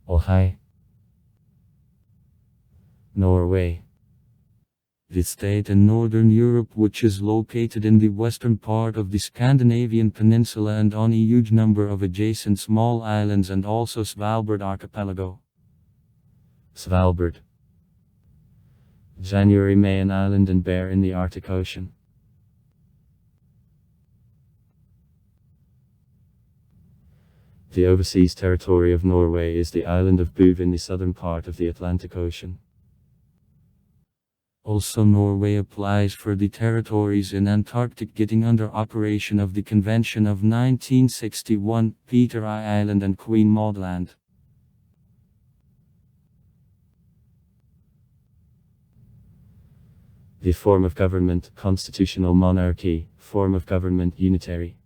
Oh hi. Norway. The state in northern Europe which is located in the western part of the Scandinavian peninsula and on a huge number of adjacent small islands and also Svalbard archipelago. Svalbard. January May an island and bare in the Arctic Ocean. The overseas territory of Norway is the island of Bouv in the southern part of the Atlantic Ocean. Also Norway applies for the territories in Antarctic getting under operation of the Convention of 1961, Peter I Island and Queen Maud Land. The form of government, constitutional monarchy, form of government unitary.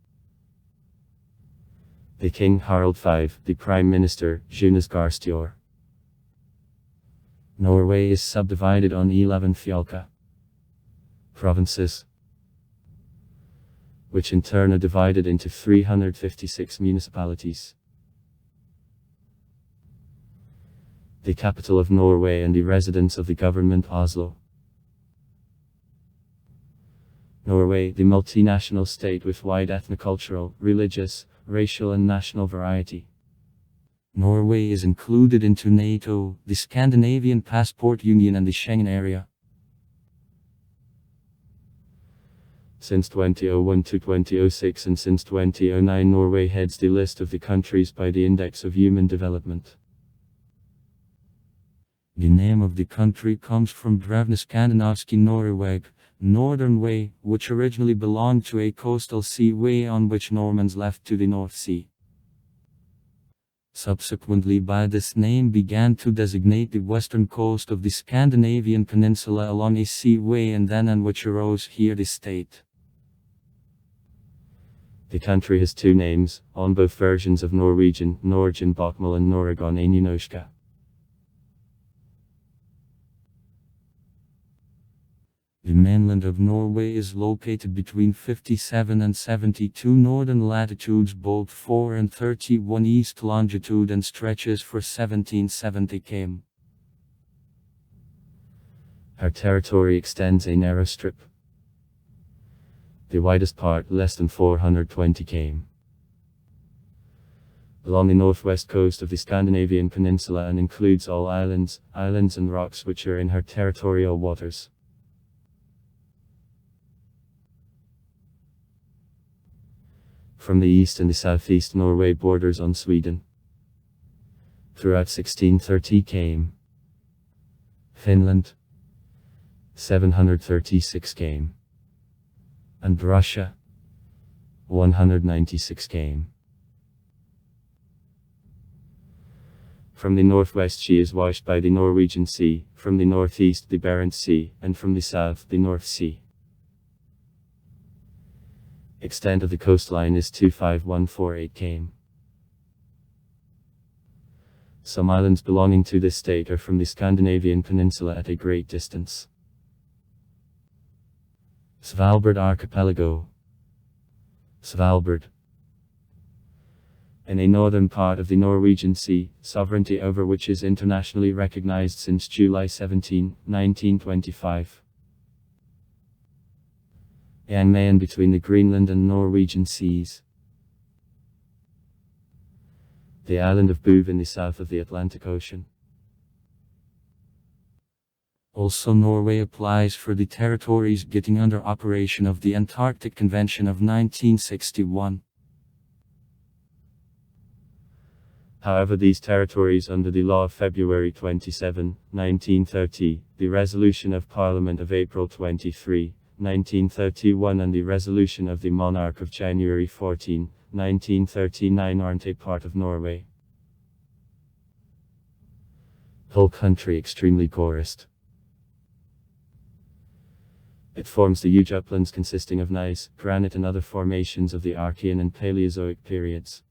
The King Harald V, the Prime Minister, Jonas Gahr Støre. Norway is subdivided on 11 fylker provinces, which in turn are divided into 356 municipalities. The capital of Norway and the residence of the government Oslo. Norway, the multinational state with wide ethnocultural, religious, racial and national variety. Norway is included into NATO, the Scandinavian Passport Union and the Schengen area. Since 2001 to 2006 and since 2009 Norway heads the list of the countries by the Index of Human Development. The name of the country comes from Drevne Skandinavski Norweg, Northern Way, which originally belonged to a coastal seaway on which Normans left to the North Sea. Subsequently by this name began to designate the western coast of the Scandinavian peninsula along a seaway and then on which arose here the state. The country has two names, on both versions of Norwegian, Norgen Bokmål and Norwegon Nynorsk. The mainland of Norway is located between 57 and 72 northern latitudes, both 4 and 31 east longitude, and stretches for 1770 km. Her territory extends a narrow strip, the widest part less than 420 km, along the northwest coast of the Scandinavian peninsula and includes all islands and rocks which are in her territorial waters. From the east and the southeast Norway borders on Sweden. Throughout 1630 km. Finland 736 km. And Russia 196 km. From the northwest she is washed by the Norwegian Sea, from the northeast the Barents Sea, and from the south the North Sea. Extent of the coastline is 25148 km. Some islands belonging to this state are from the Scandinavian peninsula at a great distance. Svalbard Archipelago. Svalbard. In a northern part of the Norwegian Sea, sovereignty over which is internationally recognized since July 17, 1925. Yangmaen between the Greenland and Norwegian seas. The island of Bouv in the south of the Atlantic Ocean. Also Norway applies for the territories getting under operation of the Antarctic Convention of 1961. However, these territories under the law of February 27, 1930, the resolution of Parliament of April 23, 1931 and the resolution of the monarch of January 14, 1939 aren't a part of Norway. Whole country extremely forest. It forms the huge uplands consisting of gneiss, granite and other formations of the Archean and Paleozoic periods.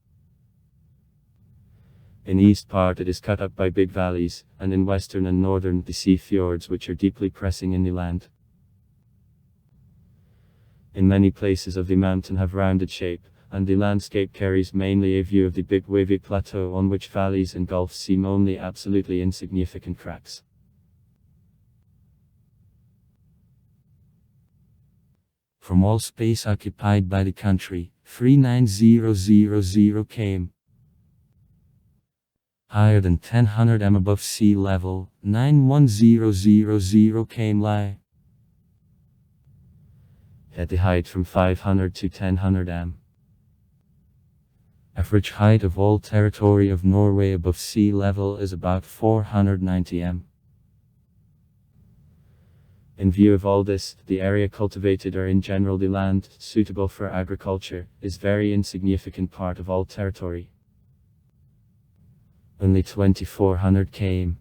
In the east part it is cut up by big valleys, and in western and northern the sea fjords which are deeply pressing in the land. In many places of the mountain have rounded shape, and the landscape carries mainly a view of the big wavy plateau on which valleys and gulfs seem only absolutely insignificant cracks. From all space occupied by the country, 39000 km. Higher than 1000 m above sea level, 91000 km lie. At the height from 500 to 1000 m. Average height of all territory of Norway above sea level is about 490 m. In view of all this, the area cultivated, or in general the land suitable for agriculture, is very insignificant part of all territory. Only 2400 km.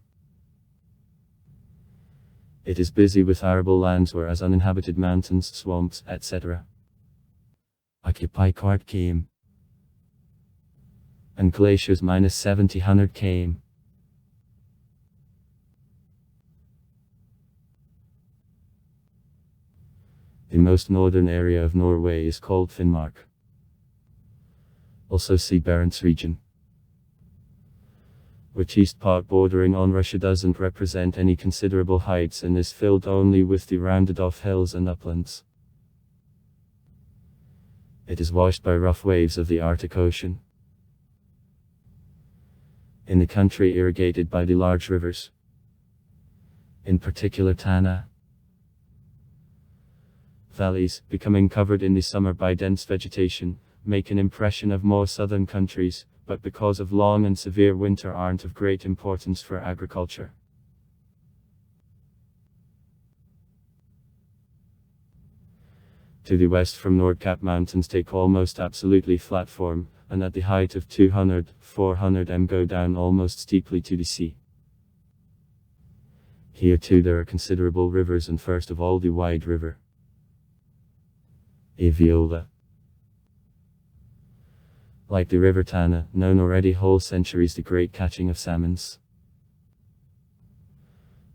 It is busy with arable lands, whereas uninhabited mountains, swamps, etc. Occupy quart km. And glaciers minus 700 km. The most northern area of Norway is called Finnmark. Also see Barents region, which east part bordering on Russia doesn't represent any considerable heights and is filled only with the rounded off hills and uplands. It is washed by rough waves of the Arctic Ocean. In the country irrigated by the large rivers, in particular Tana. Valleys, becoming covered in the summer by dense vegetation, make an impression of more southern countries, but because of long and severe winter aren't of great importance for agriculture. To the west from Nordkapp mountains take almost absolutely flat form, and at the height of 200-400 m go down almost steeply to the sea. Here too there are considerable rivers, and first of all the wide river Eviola. Like the river Tana, known already whole centuries, the great catching of salmons.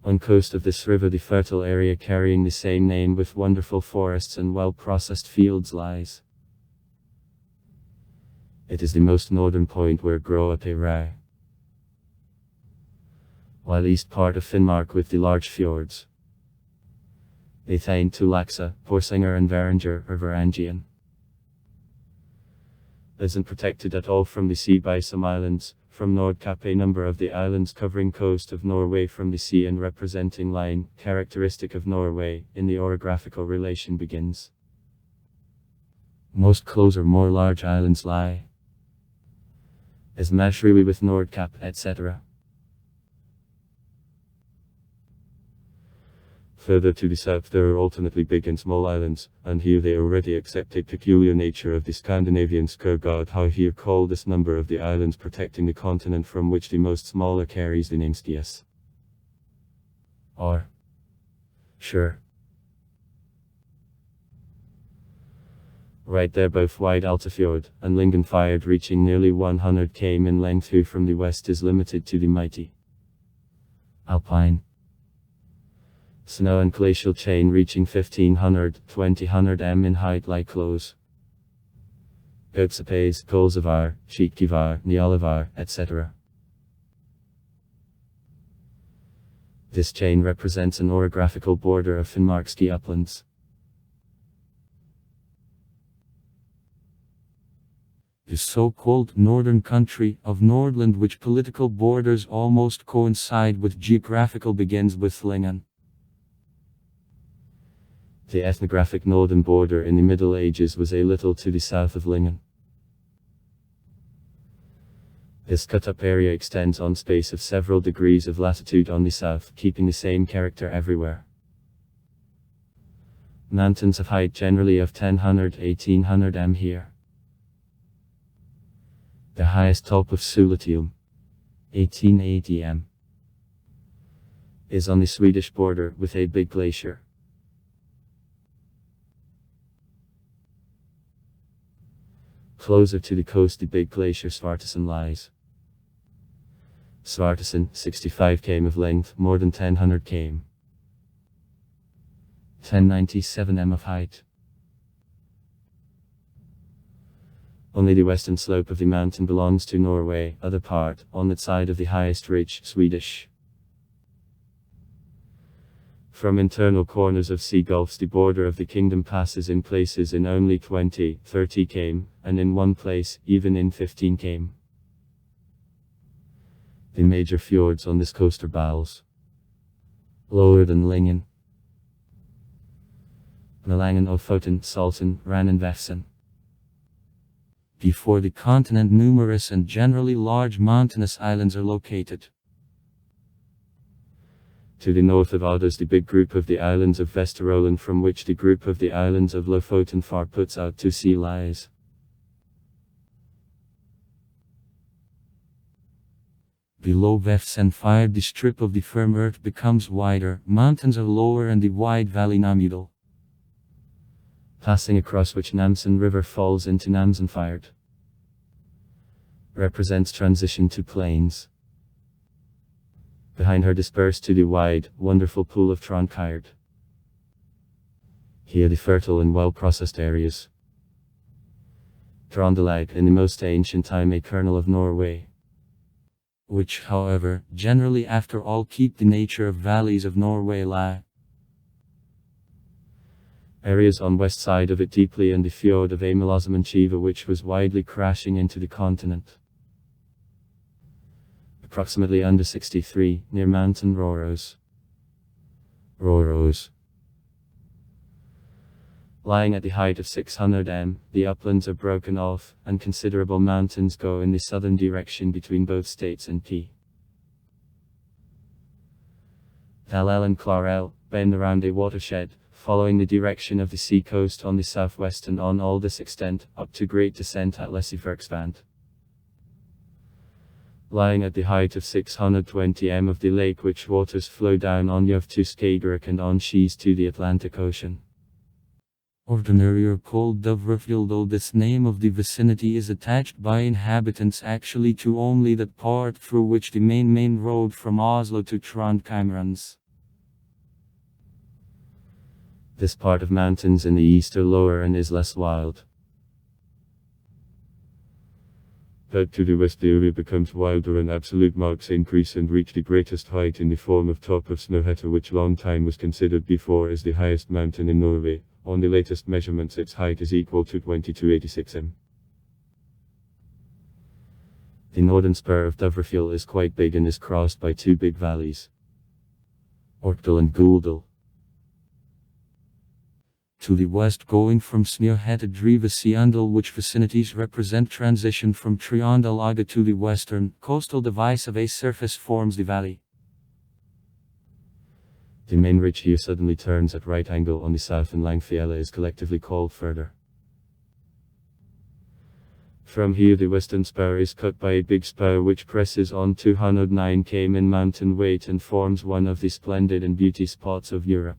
On coast of this river the fertile area carrying the same name with wonderful forests and well-processed fields lies. It is the most northern point where grow up a rye. While east part of Finnmark with the large fjords, Ethane to Laxa, Porsanger and Varinger or Varangian, isn't protected at all from the sea by some islands, from Nordkapp a number of the islands covering coast of Norway from the sea and representing line, characteristic of Norway, in the orographical relation begins. Most close or more large islands lie, as Mashriwi with Nordkapp, etc. Further to the south there are alternately big and small islands, and here they already accept a peculiar nature of the Scandinavian Skurgard, how here call this number of the islands protecting the continent, from which the most smaller carries the name Skias. Or Sure. Right there both wide Altafjord and Lyngenfjord reaching nearly 100 km in length, who from the west is limited to the mighty Alpine snow and glacial chain reaching 1500-2000 m in height, lie close. Goatsapes, Kolsavar, Skikkivar, Njalavar, etc. This chain represents an orographical border of Finnmark ski uplands. The so-called northern country of Nordland, which political borders almost coincide with geographical, begins with Lyngen. The ethnographic northern border in the Middle Ages was a little to the south of Lyngen. This cut-up area extends on space of several degrees of latitude on the south, keeping the same character everywhere. Mountains of height generally of 1000-1800 m here. The highest top of Sulatium, 1880 m, is on the Swedish border with a big glacier. Closer to the coast the big glacier Svartisen lies. Svartisen, 65 km of length, more than 1000 km. 1097 m of height. Only the western slope of the mountain belongs to Norway, other part, on that side of the highest ridge, Swedish. From internal corners of sea gulfs the border of the kingdom passes in places in only 20, 30 km, and in one place, even in 15 km. The major fjords on this coast are Bals, lower than Lingen, Melangen, Ofoten, Salten, Ran, Vefsn. Before the continent, numerous and generally large mountainous islands are located. To the north of Odd is the big group of the islands of Vesterålen, from which the group of the islands of Lofoten far puts out to sea lies. Below Vefsn fired the strip of the firm earth becomes wider, mountains are lower and the wide valley Namudal, passing across which Namsen River falls into Namsen fired, represents transition to plains. Behind her dispersed to the wide, wonderful pool of Trondheim. Here the fertile and well-processed areas. Trondelag, in the most ancient time a kernel of Norway, which, however, generally after all keep the nature of valleys of Norway lie. Areas on west side of it deeply and the fjord of Amalosmanchiva, which was widely crashing into the continent. Approximately under 63, near Mountain Røros. Lying at the height of 600 m, the uplands are broken off, and considerable mountains go in the southern direction between both states and P. Dalel and Clarel bend around a watershed, following the direction of the sea coast on the southwest and on all this extent, up to great descent at Lesiverksband. Lying at the height of 620 m of the lake, which waters flow down on Jove to Skagerrak and on Skis to the Atlantic Ocean. Ordinary are called Dovrefjord, though this name of the vicinity is attached by inhabitants actually to only that part through which the main road from Oslo to Trondheim runs. This part of mountains in the east are lower and is less wild. But to the west the area becomes wilder and absolute marks increase and reach the greatest height in the form of top of Snøhetta, which long time was considered before as the highest mountain in Norway. On the latest measurements its height is equal to 2286 m. The northern spur of Dovrefjord is quite big and is crossed by two big valleys, Orkdal and Guldal. To the west, going from Snøhetta Driva Siandal, which vicinities represent transition from Triondalaga to the western, coastal device of a surface forms the valley. The main ridge here suddenly turns at right angle on the south, and Langfjella is collectively called further. From here the western spur is cut by a big spur which presses on 209 km in mountain weight and forms one of the splendid and beauty spots of Europe.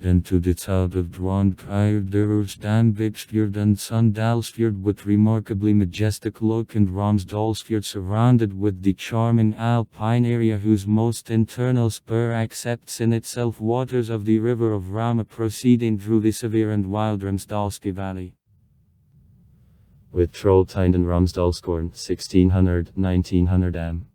Then to the south of Trondheim there is Danviksfjord and Sundalsfjord, with remarkably majestic look, and Romsdalsfjord, surrounded with the charming alpine area whose most internal spur accepts in itself waters of the river of Rama proceeding through the severe and wild Romsdalske valley. With Trolltind and Romsdalskorn, 1600-1900 m.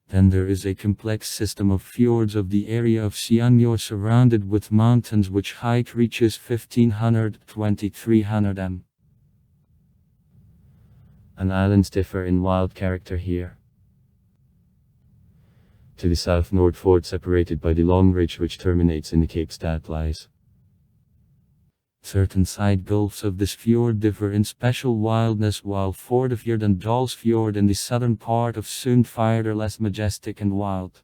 Then there is a complex system of fjords of the area of Sianjord, surrounded with mountains which height reaches 1500-2300 m. And islands differ in wild character here. To the south Nordfjord, separated by the long ridge which terminates in the Cape Stad, lies. Certain side gulfs of this fjord differ in special wildness, while Fordefjord and Dalsfjord in the southern part of Sundfjord are less majestic and wild.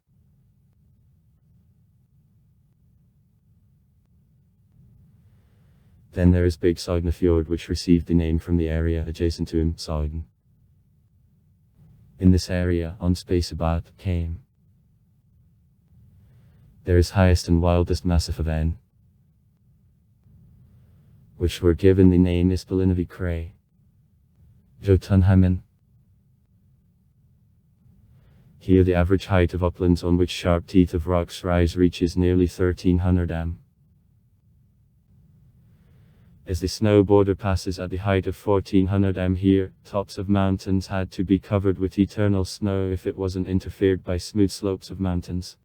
Then there is Big Sognefjord, which received the name from the area adjacent to him, Sogn. In this area, on space about km, there is highest and wildest massif of N, which were given the name Ispalinovi Kray, Jotunheimen. Here the average height of uplands on which sharp teeth of rocks rise reaches nearly 1300 m. As the snow border passes at the height of 1400 m here, tops of mountains had to be covered with eternal snow if it wasn't interfered by smooth slopes of mountains.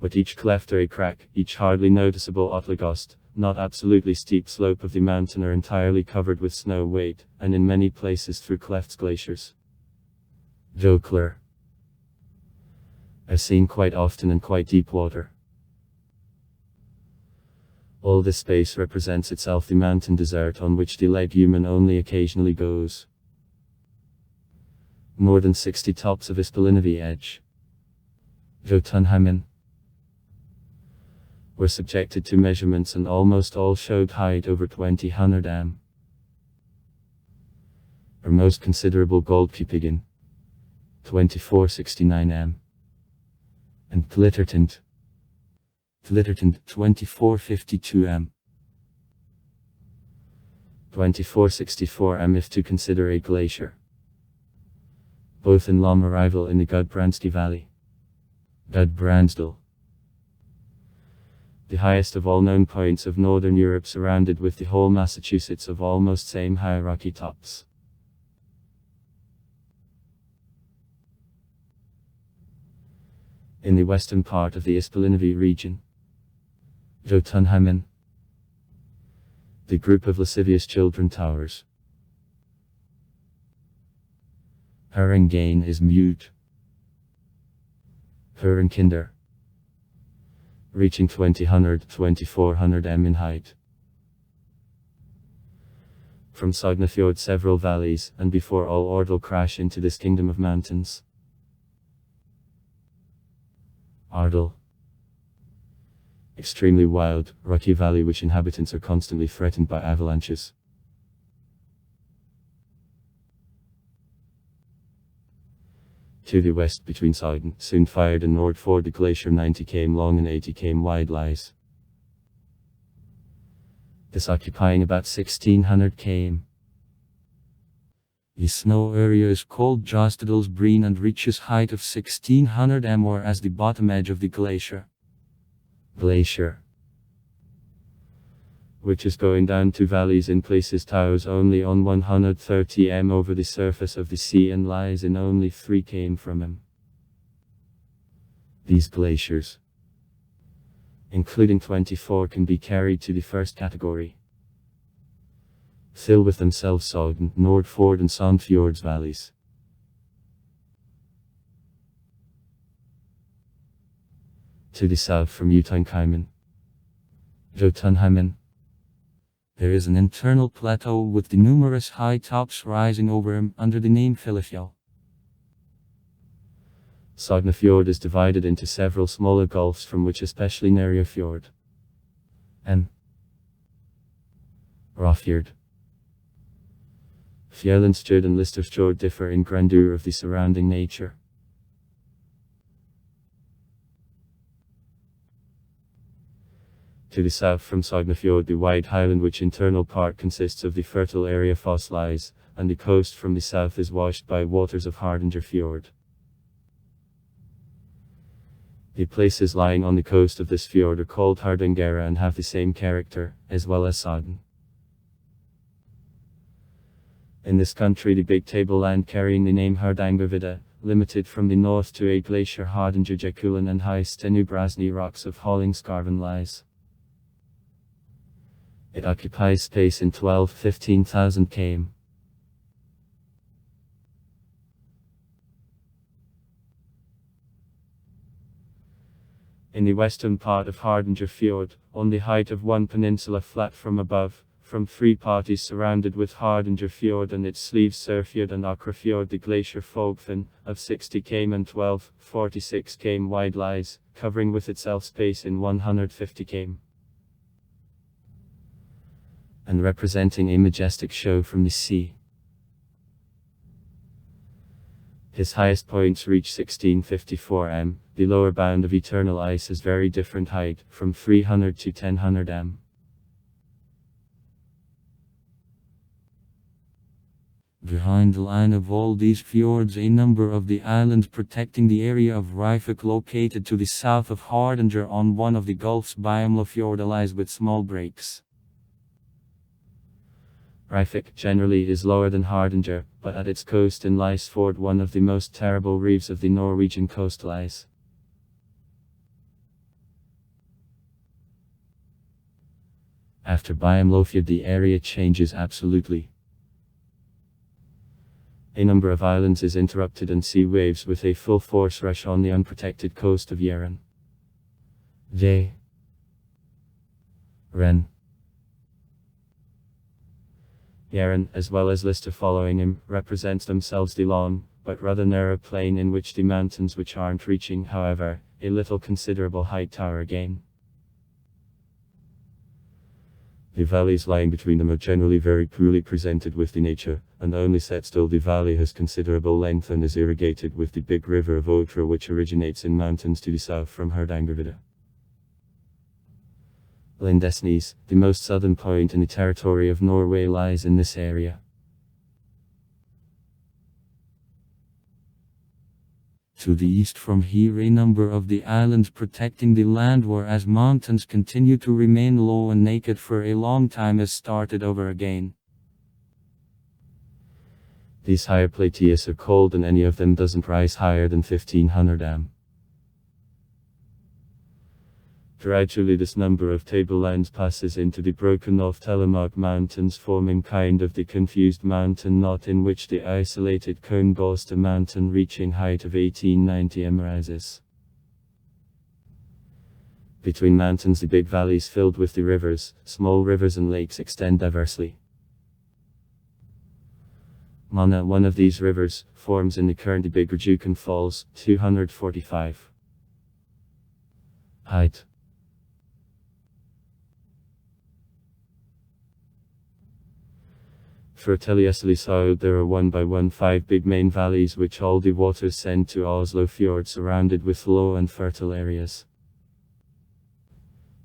But each cleft or a crack, each hardly noticeable otlogast, not absolutely steep slope of the mountain are entirely covered with snow weight, and in many places through clefts glaciers. Jokler are seen quite often in quite deep water. All this space represents itself the mountain desert on which the legumen only occasionally goes. More than 60 tops of Ispalinovi edge Jotunheimen were subjected to measurements and almost all showed height over 2000 m. Our most considerable Goldkippigen 2469 m and Glittertand 2452 m. 2464 m if to consider a glacier. Both in Lom arrival in the Gudbrandsky Valley. Gudbrandsdal. The highest of all known points of northern Europe, surrounded with the whole Massachusetts of almost same high rocky tops. In the western part of the Ispalinovi region, Jotunheimen, the group of lascivious children towers. Herrengain is mute. Herrenkinder, reaching 2400 m in height. From Sognefjord several valleys, and before all Ordal crash into this kingdom of mountains. Ardal, extremely wild, rocky valley which inhabitants are constantly threatened by avalanches. To the west between Sogn, soon fired and Nordfjord the glacier 90 km long and 80 km wide lies. This occupying about 1600 km. The snow area is called Jostedalsbreen and reaches height of 1600 m or as the bottom edge of the glacier. Glacier, which is going down to valleys in places towers only on 130 m over the surface of the sea and lies in only 3 km from him. These glaciers, including 24, can be carried to the first category. Fill with themselves Sogn, Nordfjord and Sandfjords valleys. To the south from Jotunheimen, Jotunheimen, there is an internal plateau with the numerous high tops rising over him under the name Filefjell. Sognefjord is divided into several smaller gulfs, from which especially Nærøyfjord and Rafjord, Fjellandsjord and Listerfjord differ in grandeur of the surrounding nature. To the south from Sognefjord the wide highland which internal part consists of the fertile area Foss lies, and the coast from the south is washed by waters of Hardangerfjord. The places lying on the coast of this fjord are called Hardangera and have the same character, as well as Sogn. In this country the big tableland carrying the name Hardangervidda, limited from the north to a glacier Hardangerjakulan and high Stenubrazny rocks of Hollingskarven lies. It occupies space in 15,000 km. In the western part of Hardangerfjord, on the height of one peninsula flat from above, from 3 parties surrounded with Hardangerfjord and its sleeves Surfjord and Akrafjord the glacier Fogfinn, of 60 km and 46 km wide lies, covering with itself space in 150 km. And representing a majestic show from the sea. His highest points reach 1654 m, the lower bound of eternal ice is very different height, from 300 to 1000 m. Behind the line of all these fjords, a number of the islands protecting the area of Reifik located to the south of Hardanger on one of the gulfs Biomlafjord lies with small breaks. Reifik generally is lower than Hardanger, but at its coast in Lysfjord one of the most terrible reefs of the Norwegian coast lies. After Biomlafjord the area changes absolutely. A number of islands is interrupted and sea waves with a full force rush on the unprotected coast of Jæren. J. Ren. Jæren, as well as Lister following him, represents themselves the long, but rather narrow plain in which the mountains which aren't reaching, however, a little considerable height tower again. The valleys lying between them are generally very poorly presented with the nature, and only set still the valley has considerable length and is irrigated with the big river of Otra which originates in mountains to the south from Hardangervidda. Lindesnes, the most southern point in the territory of Norway, lies in this area. To the east from here a number of the islands protecting the land, whereas mountains continue to remain low and naked for a long time, has started over again. These higher plateaus are cold and any of them doesn't rise higher than 1500 am. Gradually this number of tablelands passes into the broken off Telemark Mountains, forming kind of the confused mountain knot in which the isolated Kongosta mountain reaching height of 1890 m rises. Between mountains the big valleys filled with the rivers, small rivers and lakes extend diversely. Mana, one of these rivers, forms in the current the Big Rajukan Falls, 245 height. For Teliasli there are 1 by 1 5 big main valleys which all the waters send to Oslo Fjord, surrounded with low and fertile areas.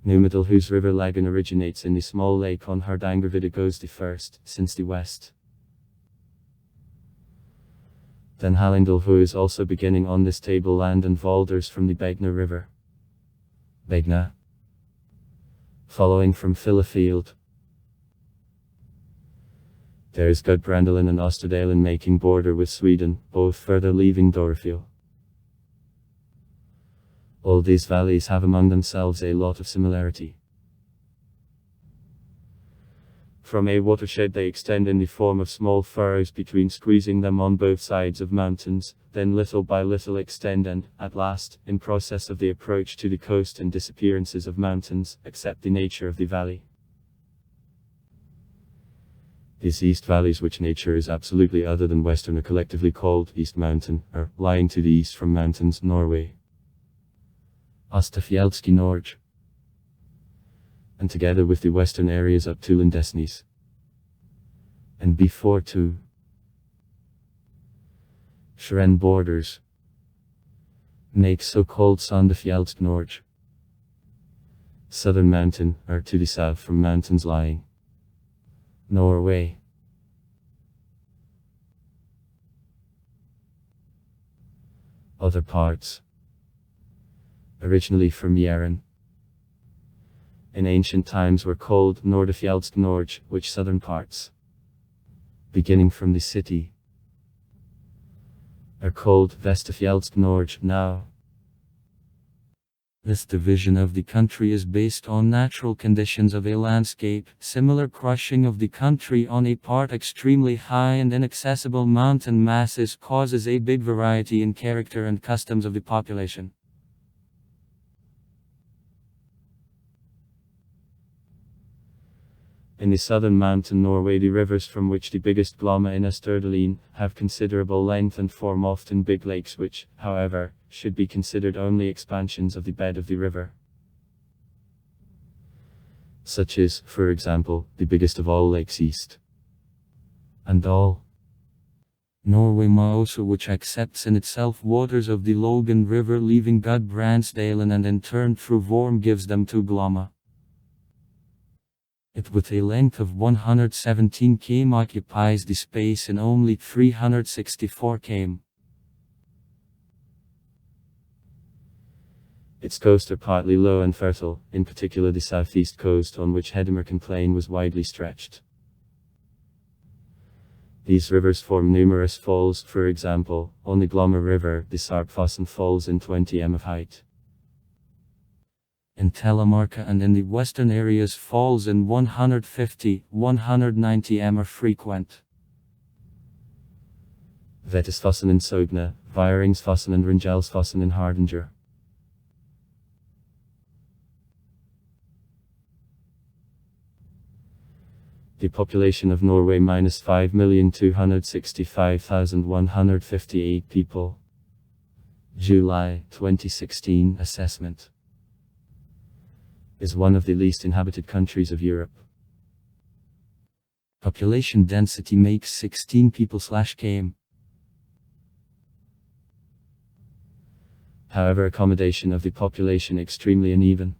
Numedal, whose river Lagan originates in the small lake on Hardangervidda, goes the first, since the west. Then Hallingdal, who is also beginning on this tableland, and Valders from the Begna river. Begna. Following from Fillafield. There is Gudbrandalen and Osterdalen making border with Sweden, both further leaving Dorfjell. All these valleys have among themselves a lot of similarity. From a watershed they extend in the form of small furrows between, squeezing them on both sides of mountains, then little by little extend and, at last, in process of the approach to the coast and disappearances of mountains, accept the nature of the valley. These east valleys, which nature is absolutely other than western, are collectively called East Mountain, or lying to the east from mountains, Norway. Ostafjeldsky Norge. And together with the western areas up to Lindesnes. And before to Sjøren borders. Make so-called Sandefjeldsk Norge. Southern Mountain, or to the south from mountains lying Norway. Other parts. Originally from Jæren. In ancient times were called Nordafjelldsk Norge, which southern parts, beginning from the city, are called Vestafjelldsk Norge now. This division of the country is based on natural conditions of a landscape. Similar crushing of the country on a part extremely high and inaccessible mountain masses causes a big variety in character and customs of the population. In the southern mountain Norway, the rivers, from which the biggest Glomma in Østerdalen, have considerable length and form often big lakes which, however, should be considered only expansions of the bed of the river. Such is, for example, the biggest of all lakes east. And all Norway Mausa, which accepts in itself waters of the Logan River leaving Gudbrandsdalen and in turn through Vorm gives them to Glomma. It with a length of 117 km occupies the space in only 364 km. Its coasts are partly low and fertile, in particular the southeast coast on which Hedmarken Plain was widely stretched. These rivers form numerous falls, for example, on the Glomma River, the Sarpsfossen falls in 20 m of height. In Telemark and in the western areas falls in 150-190 m are frequent. Vettisfossen in Sogne, Viringsfossen and Ringelsfossen in Hardanger. The population of Norway minus 5,265,158 people. July 2016 assessment. Is one of the least inhabited countries of Europe. Population density makes 16 people/km. However, accommodation of the population extremely uneven.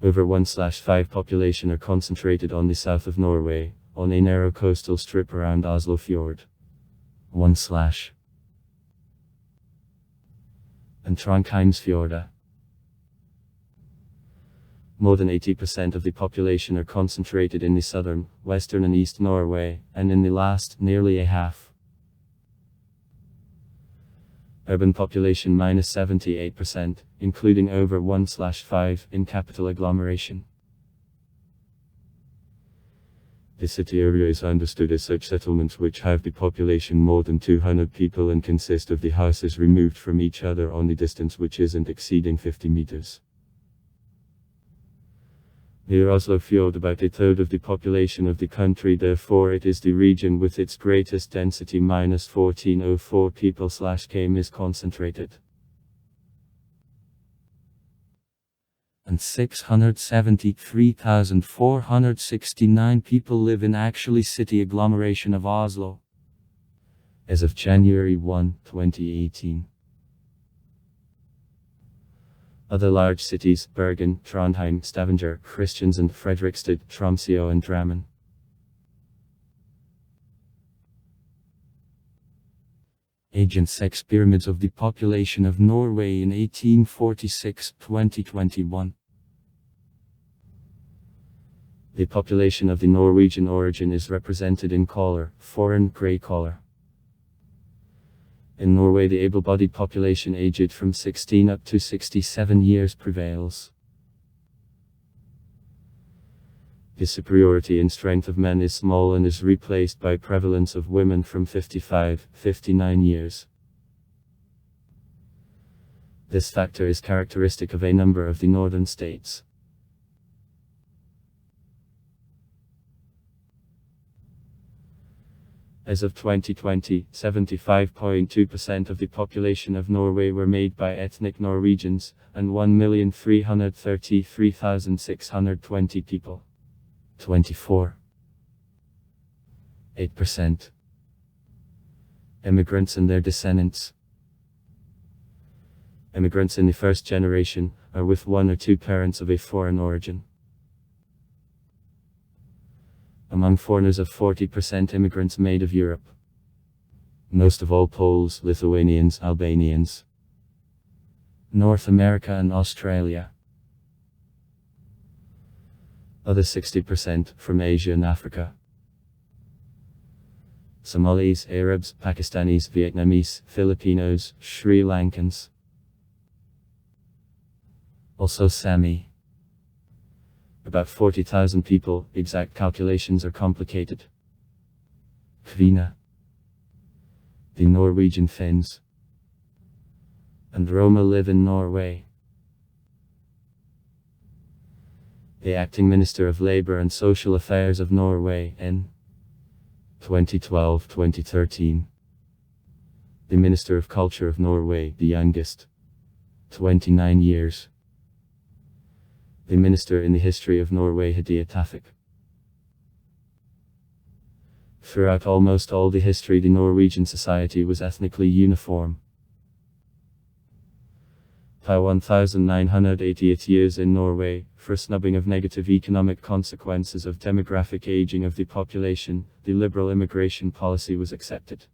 Over 1/5 population are concentrated on the south of Norway, on a narrow coastal strip around Oslo Fjord. 1/ and Trondheimsfjorda. More than 80% of the population are concentrated in the southern, western and east Norway, and in the last, nearly a half. Urban population minus 78%, including over 1/5 in capital agglomeration. The city area is understood as such settlements which have the population more than 200 people and consist of the houses removed from each other on the distance which isn't exceeding 50 meters. Near Oslo Fjord, about a third of the population of the country, therefore it is the region with its greatest density minus 1404 people/km is concentrated. And 673,469 people live in actually city agglomeration of Oslo. As of January 1, 2018. Other large cities: Bergen, Trondheim, Stavanger, Kristiansand, Fredrikstad, Tromsø and Drammen. Age and sex pyramids of the population of Norway in 1846-2021. The population of the Norwegian origin is represented in color, foreign grey color. In Norway, the able-bodied population aged from 16 up to 67 years prevails. The superiority in strength of men is small and is replaced by prevalence of women from 55-59 years. This factor is characteristic of a number of the northern states. As of 2020, 75.2% of the population of Norway were made by ethnic Norwegians, and 1,333,620 people. 24.8% immigrants and their descendants. Immigrants in the first generation are with one or two parents of a foreign origin. Among foreigners, of 40% immigrants made of Europe. Most of all Poles, Lithuanians, Albanians. North America and Australia. Other 60% from Asia and Africa. Somalis, Arabs, Pakistanis, Vietnamese, Filipinos, Sri Lankans. Also Sami. About 40,000 people, exact calculations are complicated. Kvina. The Norwegian Finns. And Roma live in Norway. The Acting Minister of Labour and Social Affairs of Norway in 2012-2013. The Minister of Culture of Norway, the youngest. 29 years. The Minister in the History of Norway, Hadia Tajik. Throughout almost all the history, the Norwegian society was ethnically uniform. by 1980 years in Norway, for snubbing of negative economic consequences of demographic aging of the population, the liberal immigration policy was accepted.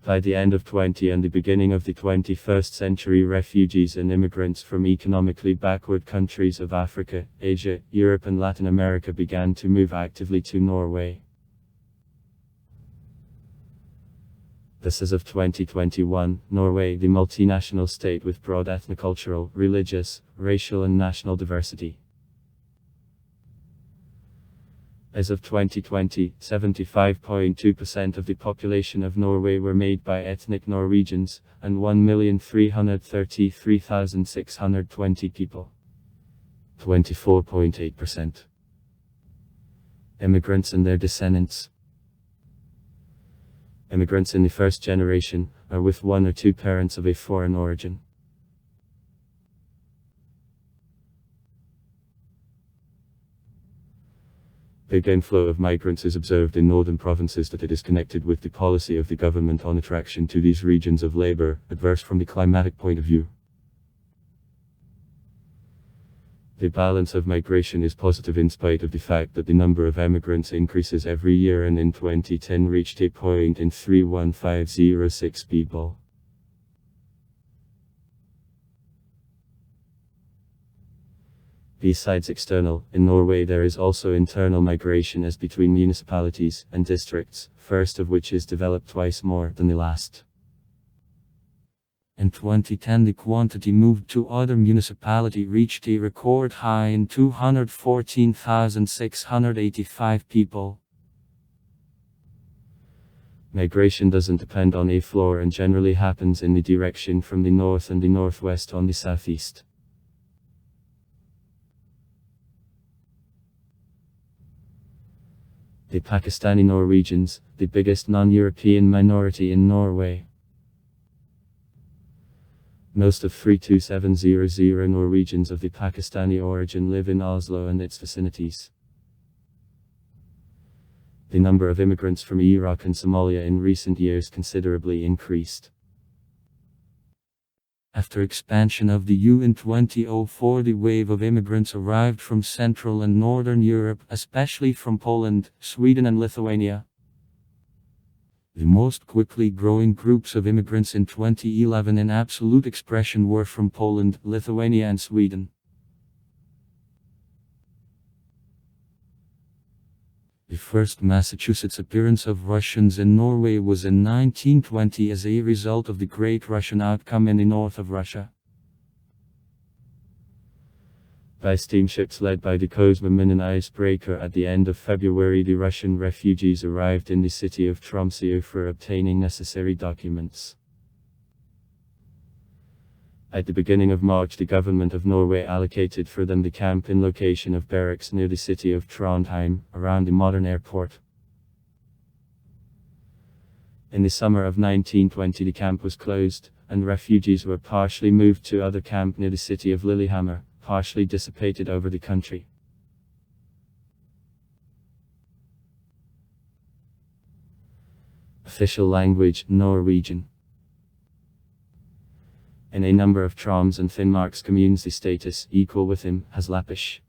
By the end of 20 and the beginning of the 21st century, refugees and immigrants from economically backward countries of Africa, Asia, Europe and Latin America began to move actively to Norway. This is of 2021, Norway, the multinational state with broad ethnocultural, religious, racial and national diversity. As of 2020, 75.2% of the population of Norway were made by ethnic Norwegians, and 1,333,620 people. 24.8%. Immigrants and their descendants. Immigrants in the first generation are with one or two parents of a foreign origin. Big inflow of migrants is observed in northern provinces, that it is connected with the policy of the government on attraction to these regions of labor, adverse from the climatic point of view. The balance of migration is positive in spite of the fact that the number of emigrants increases every year and in 2010 reached a point in 31506 people. Besides external, in Norway there is also internal migration as between municipalities and districts, first of which is developed twice more than the last. In 2010 the quantity moved to other municipality reached a record high in 214,685 people. Migration doesn't depend on a floor and generally happens in the direction from the north and the northwest on the southeast. The Pakistani Norwegians, the biggest non-European minority in Norway. Most of 32700 Norwegians of the Pakistani origin live in Oslo and its vicinities. The number of immigrants from Iraq and Somalia in recent years considerably increased. After expansion of the EU in 2004, the wave of immigrants arrived from Central and Northern Europe, especially from Poland, Sweden and Lithuania. The most quickly growing groups of immigrants in 2011 in absolute expression were from Poland, Lithuania and Sweden. The first Massachusetts appearance of Russians in Norway was in 1920 as a result of the Great Russian Outcome in the north of Russia. By steamships led by the Kozma Minen icebreaker at the end of February, the Russian refugees arrived in the city of Tromsø for obtaining necessary documents. At the beginning of March, the government of Norway allocated for them the camp-in location of barracks near the city of Trondheim, around the modern airport. In the summer of 1920 the camp was closed, and refugees were partially moved to other camp near the city of Lillehammer, partially dissipated over the country. Official language, Norwegian. In a number of Troms and Finnmark's communes the status, equal with him, has Lappish.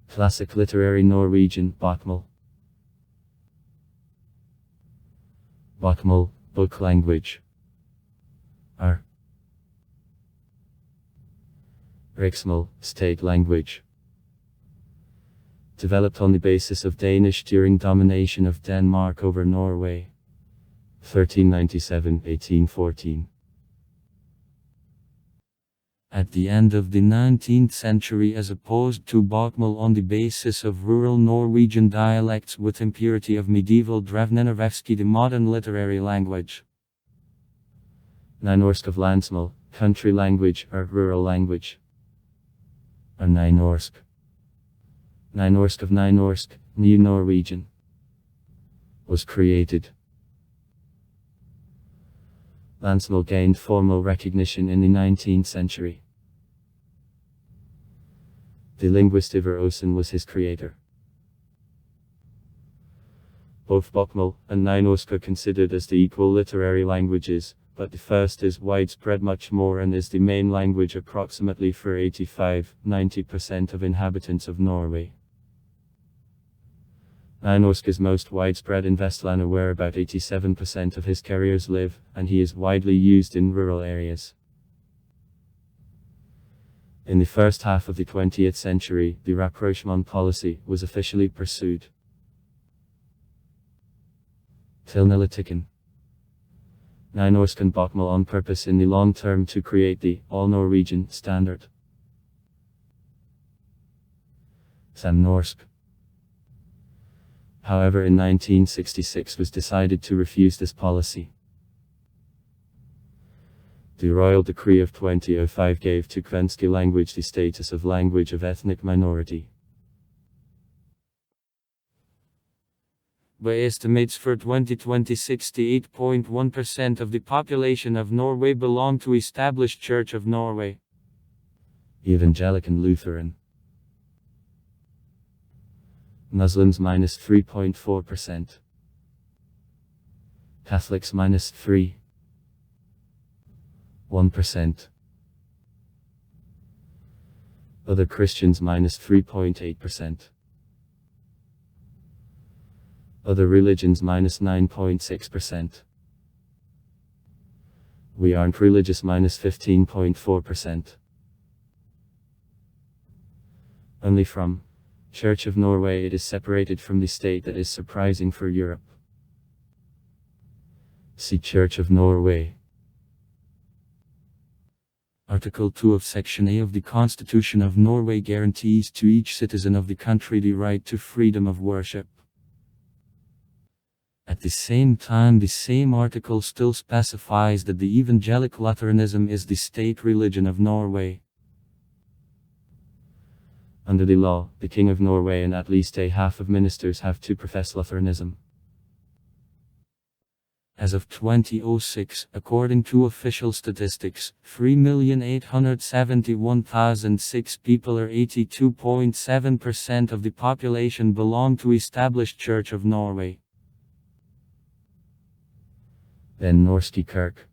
Classic literary Norwegian, Bokmål. Bokmål, book language. Riksmål, state language. Developed on the basis of Danish during domination of Denmark over Norway. 1397-1814. At the end of the 19th century, as opposed to Bokmål on the basis of rural Norwegian dialects with impurity of medieval Drevnenarvevski, the modern literary language. Nynorsk of Landsmål, country language or rural language. Or Nynorsk. Nynorsk of Nynorsk, New Norwegian. Was created. Landsmål gained formal recognition in the 19th century. The linguist Ivar Aasen was his creator. Both Bokmål and Nynorsk are considered as the equal literary languages, but the first is widespread much more and is the main language approximately for 85–90% of inhabitants of Norway. Nynorsk is most widespread in Vestlandet where about 87% of his carriers live, and he is widely used in rural areas. In the first half of the 20th century, the rapprochement policy was officially pursued. Tilnelitikken. Nynorsk and bokmål on purpose in the long term to create the all-Norwegian standard. Samnorsk. However, in 1966 was decided to refuse this policy. The Royal Decree of 2005 gave to kvenske language the status of language of ethnic minority. By estimates for 2020, 68.1% of the population of Norway belong to Established Church of Norway. Evangelic and Lutheran. Muslims -3.4%. Catholics -3.1%. Other Christians -3.8%. Other religions -9.6%. We aren't religious -15.4%. Only from Church of Norway it is separated from the state that is surprising for Europe. See Church of Norway. Article 2 of Section A of the Constitution of Norway guarantees to each citizen of the country the right to freedom of worship. At the same time, the same article still specifies that the Evangelic Lutheranism is the state religion of Norway. Under the law, the King of Norway and at least a half of ministers have to profess Lutheranism. As of 2006, according to official statistics, 3,871,006 people or 82.7% of the population belong to Established Church of Norway. Den Norske Kirke.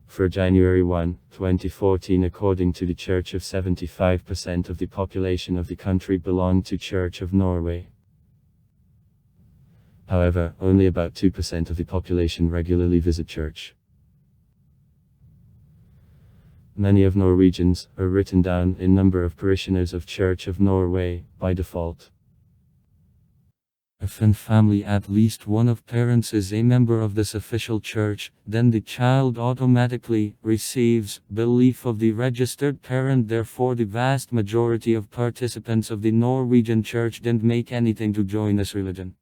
For January 1, 2014, according to the Church of 75% of the population of the country belonged to Church of Norway. However, only about 2% of the population regularly visit church. Many of Norwegians are written down in number of parishioners of Church of Norway by default. If in family at least one of parents is a member of this official church, then the child automatically receives belief of the registered parent. Therefore, the vast majority of participants of the Norwegian church didn't make anything to join this religion.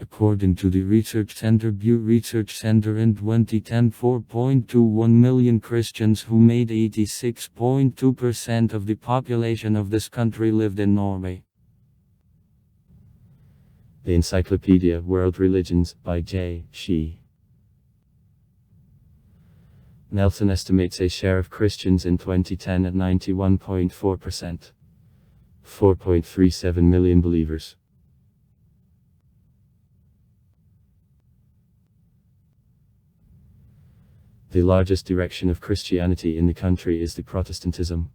According to the Research Center Butte Research Center in 2010, 4.21 million Christians who made 86.2% of the population of this country lived in Norway. The Encyclopedia World Religions by J. Shi. Nelson estimates a share of Christians in 2010 at 91.4%. 4.37 million believers. The largest direction of Christianity in the country is the Protestantism.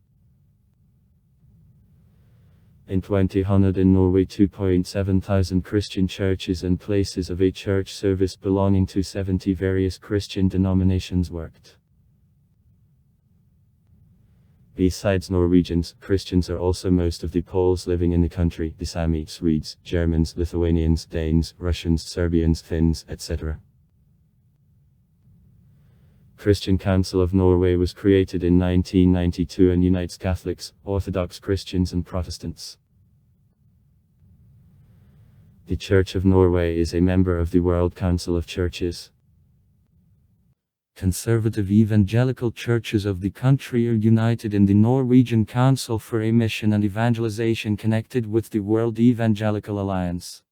In 2000 in Norway 2.7 thousand Christian churches and places of a church service belonging to 70 various Christian denominations worked. Besides Norwegians, Christians are also most of the Poles living in the country, the Sami, Swedes, Germans, Lithuanians, Danes, Russians, Serbians, Finns, etc. Christian Council of Norway was created in 1992 and unites Catholics, Orthodox Christians and Protestants. The Church of Norway is a member of the World Council of Churches. Conservative evangelical churches of the country are united in the Norwegian Council for a Mission and Evangelization connected with the World Evangelical Alliance.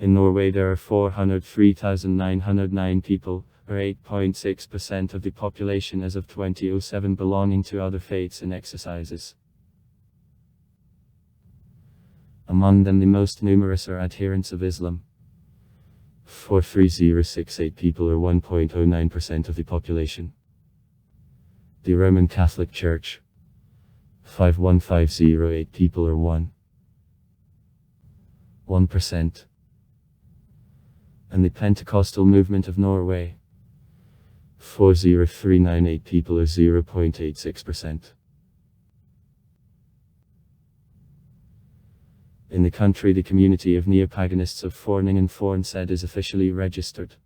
In Norway there are 403,909 people, or 8.6% of the population as of 2007 belonging to other faiths and exercises. Among them the most numerous are adherents of Islam. 43068 people or 1.09% of the population. The Roman Catholic Church. 51508 people or 1%. And the Pentecostal movement of Norway. 40398 people or 0.86%. In the country, the community of Neopaganists of Forning and Fornsed is officially registered.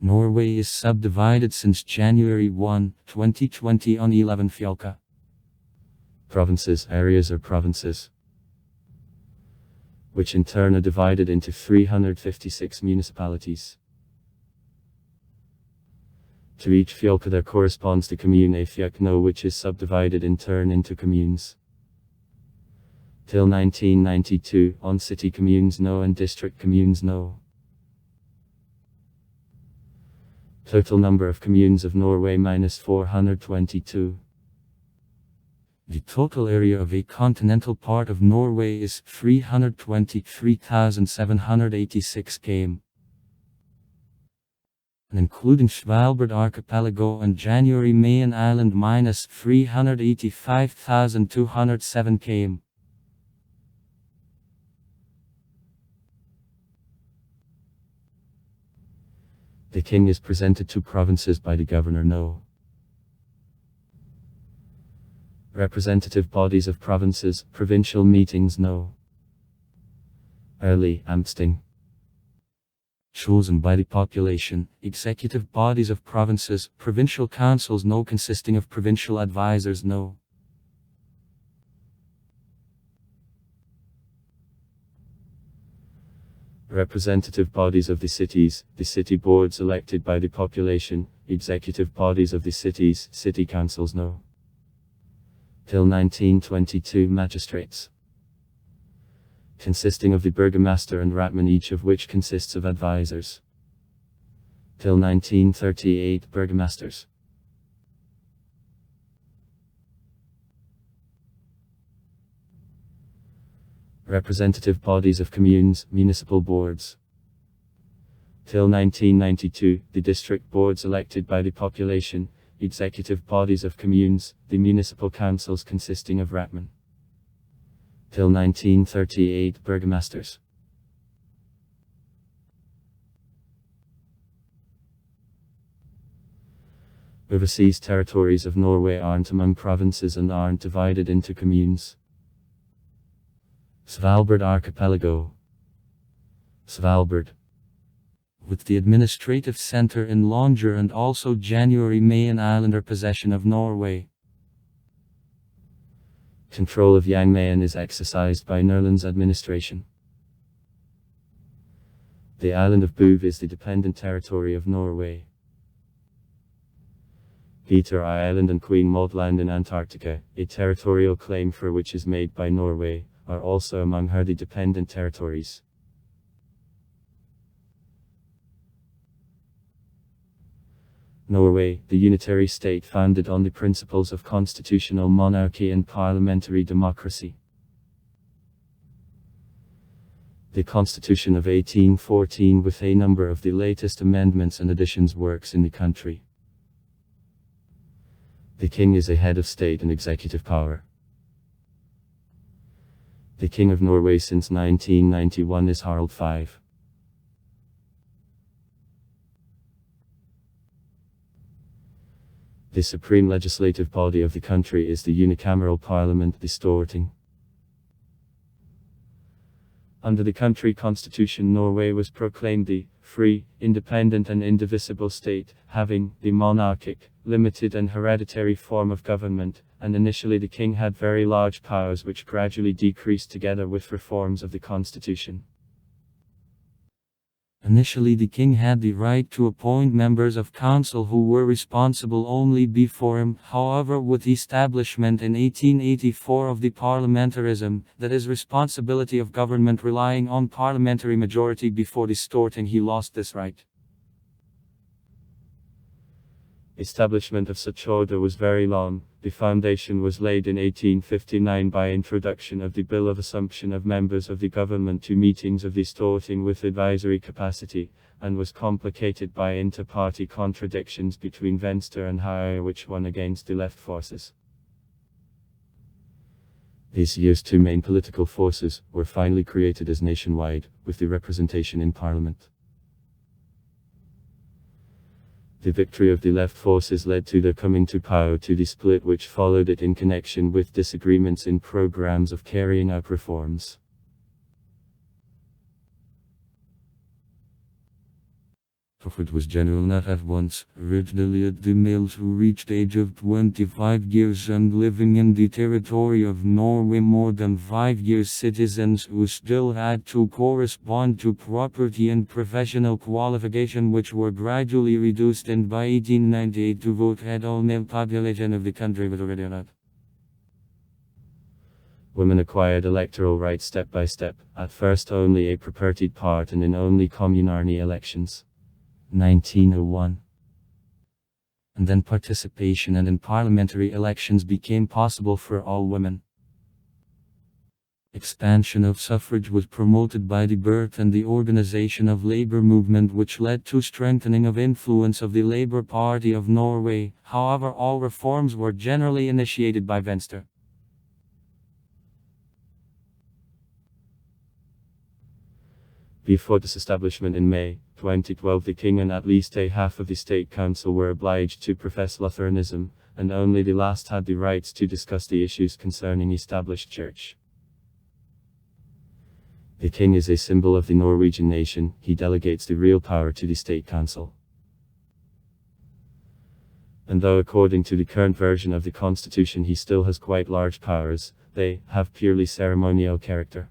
Norway is subdivided since January 1, 2020 on 11 fylker. Provinces, areas or provinces, which in turn are divided into 356 municipalities. To each fylke there corresponds the commune a fylke, which is subdivided in turn into communes. Till 1992, on city communes no and district communes no. Total number of communes of Norway -422. The total area of a continental part of Norway is 323,786 km. Including Svalbard archipelago and January Mayan Island -385,207 km. The king is presented to provinces by the governor no. Representative bodies of provinces, provincial meetings no. Early amtsting. Chosen by the population, executive bodies of provinces, provincial councils no consisting of provincial advisors no. Representative bodies of the cities, the city boards elected by the population, executive bodies of the cities, city councils no. Till 1922 magistrates. Consisting of the burgomaster and ratman, each of which consists of advisors. Till 1938 burgomasters. Representative bodies of communes, municipal boards. Till 1992, the district boards elected by the population, executive bodies of communes, the municipal councils consisting of ratmen. Till 1938 burgomasters. Overseas territories of Norway aren't among provinces and aren't divided into communes. Svalbard archipelago. Svalbard. With the administrative center in Longyear and also January Mayan Island are possession of Norway. Control of Jan Mayen is exercised by Nerland's administration. The island of Bouv is the dependent territory of Norway. Peter Island and Queen Maud Land in Antarctica, a territorial claim for which is made by Norway, are also among her the dependent territories. Norway, the unitary state founded on the principles of constitutional monarchy and parliamentary democracy. The Constitution of 1814 with a number of the latest amendments and additions works in the country. The king is a head of state and executive power. The King of Norway since 1991 is Harald V. The supreme legislative body of the country is the unicameral parliament, the Storting. Under the country constitution, Norway was proclaimed the free, independent and indivisible state, having the monarchic, limited and hereditary form of government, and initially the king had very large powers which gradually decreased together with reforms of the constitution. Initially the king had the right to appoint members of council who were responsible only before him. However, with the establishment in 1884 of the parliamentarism, that is responsibility of government relying on parliamentary majority before the Storting, he lost this right. Establishment of such order was very long, The foundation was laid in 1859 by introduction of the Bill of Assumption of Members of the Government to meetings of the Storting with advisory capacity, and was complicated by inter-party contradictions between Venstre and Higher, which won against the left forces. These year's two main political forces were finally created as nationwide, with the representation in Parliament. The victory of the left forces led to their coming to power, to the split which followed it in connection with disagreements in programs of carrying out reforms. It was general not at once, originally at the males who reached age of 25 years and living in the territory of Norway more than 5 years, citizens who still had to correspond to property and professional qualification, which were gradually reduced, and by 1898 to vote had all male population of the country was already not. Women acquired electoral rights step by step, at first only a propertied part and in only communarny elections. 1901. And then participation and in parliamentary elections became possible for all women. Expansion of suffrage was promoted by the birth and the organization of labor movement, which led to strengthening of influence of the Labour Party of Norway. However, all reforms were generally initiated by Venstre. Before this establishment in May 2012, the king and at least a half of the state council were obliged to profess Lutheranism, and only the last had the rights to discuss the issues concerning established church. The king is a symbol of the Norwegian nation. He delegates the real power to the state council. And though according to the current version of the constitution he still has quite large powers, they have purely ceremonial character.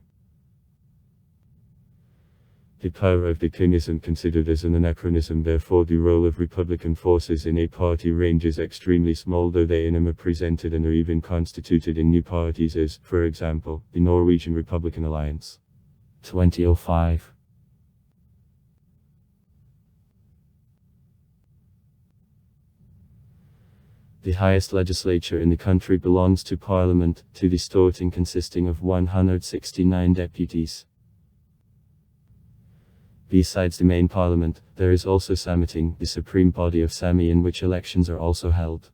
The power of the king isn't considered as an anachronism, therefore the role of Republican forces in a party range is extremely small, though they in them are presented and are even constituted in new parties as, for example, the Norwegian Republican Alliance. 2005. The highest legislature in the country belongs to Parliament, to the Storting, consisting of 169 deputies. Besides the main parliament, there is also Sameting, the supreme body of Sami, in which elections are also held.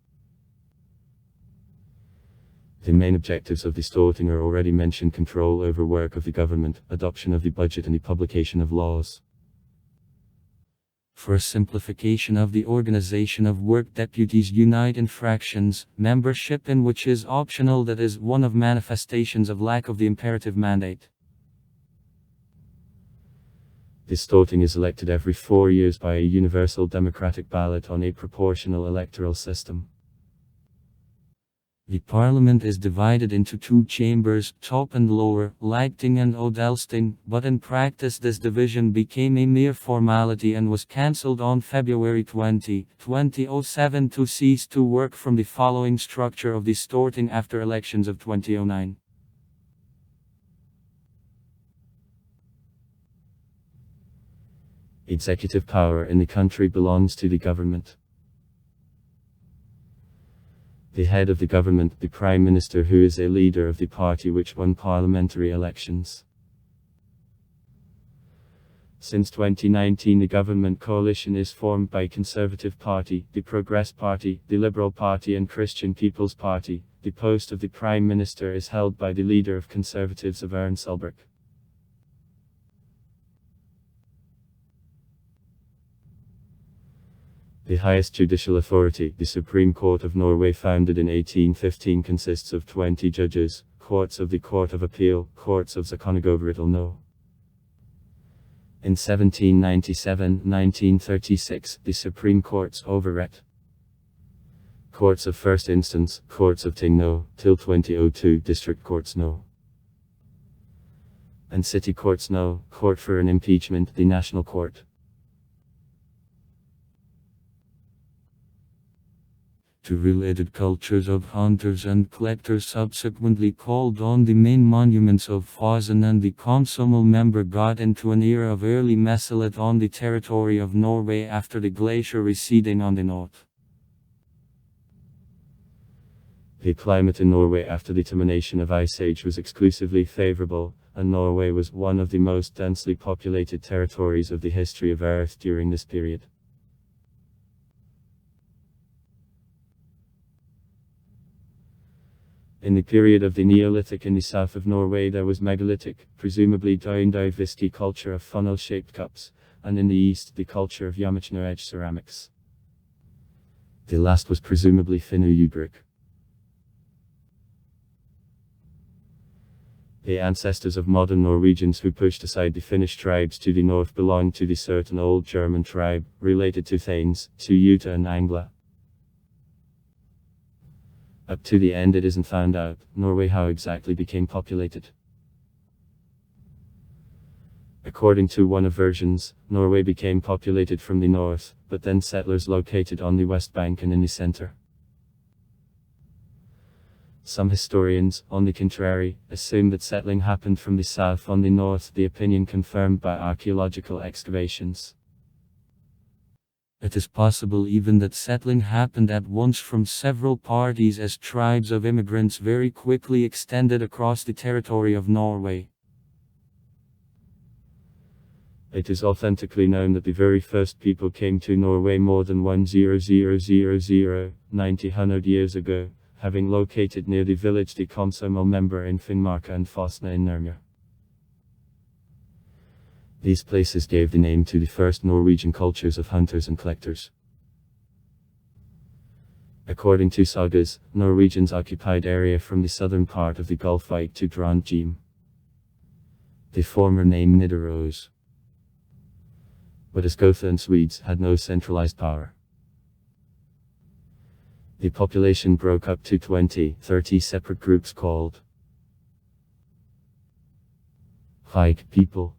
The main objectives of the Storting are already mentioned: control over work of the government, adoption of the budget, and the publication of laws. For simplification of the organization of work, deputies unite in fractions, membership in which is optional, that is one of manifestations of lack of the imperative mandate. The Storting is elected every 4 years by a universal democratic ballot on a proportional electoral system. The parliament is divided into two chambers, top and lower, Lighting and Odelsting, but in practice this division became a mere formality and was cancelled on February 20, 2007 to cease to work from the following structure of the Storting after elections of 2009. Executive power in the country belongs to the government. The head of the government, the Prime Minister, who is a leader of the party which won parliamentary elections. Since 2019 the government coalition is formed by Conservative Party, the Progress Party, the Liberal Party and Christian People's Party. The post of the Prime Minister is held by the leader of Conservatives of Ern Solberg. The highest judicial authority, the Supreme Court of Norway, founded in 1815, consists of 20 judges, courts of the Court of Appeal, courts of Zakonogoverito No. In 1797-1936, the Supreme Courts overret courts of first instance, courts of Ting No, till 2002 district courts No. And city courts No, court for an impeachment, the National Court. To related cultures of hunters and collectors subsequently called on the main monuments of Fosen, and the consumal member got into an era of early Mesolith on the territory of Norway after the glacier receding on the north. The climate in Norway after the termination of Ice Age was exclusively favorable, and Norway was one of the most densely populated territories of the history of Earth during this period. In the period of the Neolithic in the south of Norway there was megalithic, presumably Doindovski culture of funnel-shaped cups, and in the east the culture of Yamachno edge ceramics. The last was presumably Finno-Ugric. The ancestors of modern Norwegians who pushed aside the Finnish tribes to the north belonged to the certain old German tribe, related to Thanes, to Uta and Angla. Up to the end it isn't found out, Norway how exactly became populated. According to one of versions, Norway became populated from the north, but then settlers located on the west bank and in the center. Some historians, on the contrary, assume that settling happened from the south on the north, the opinion confirmed by archaeological excavations. It is possible even that settling happened at once from several parties as tribes of immigrants very quickly extended across the territory of Norway. It is authentically known that the very first people came to Norway more than 100,000 years ago, having located near the village de Komsomol member in Finnmark and Fosna in Nærmøy. These places gave the name to the first Norwegian cultures of hunters and collectors. According to sagas, Norwegians occupied area from the southern part of the Gulf Vik to Trondheim. The former name Nidaros. But as Gotha and Swedes had no centralized power, the population broke up to 20-30 separate groups called Vik people.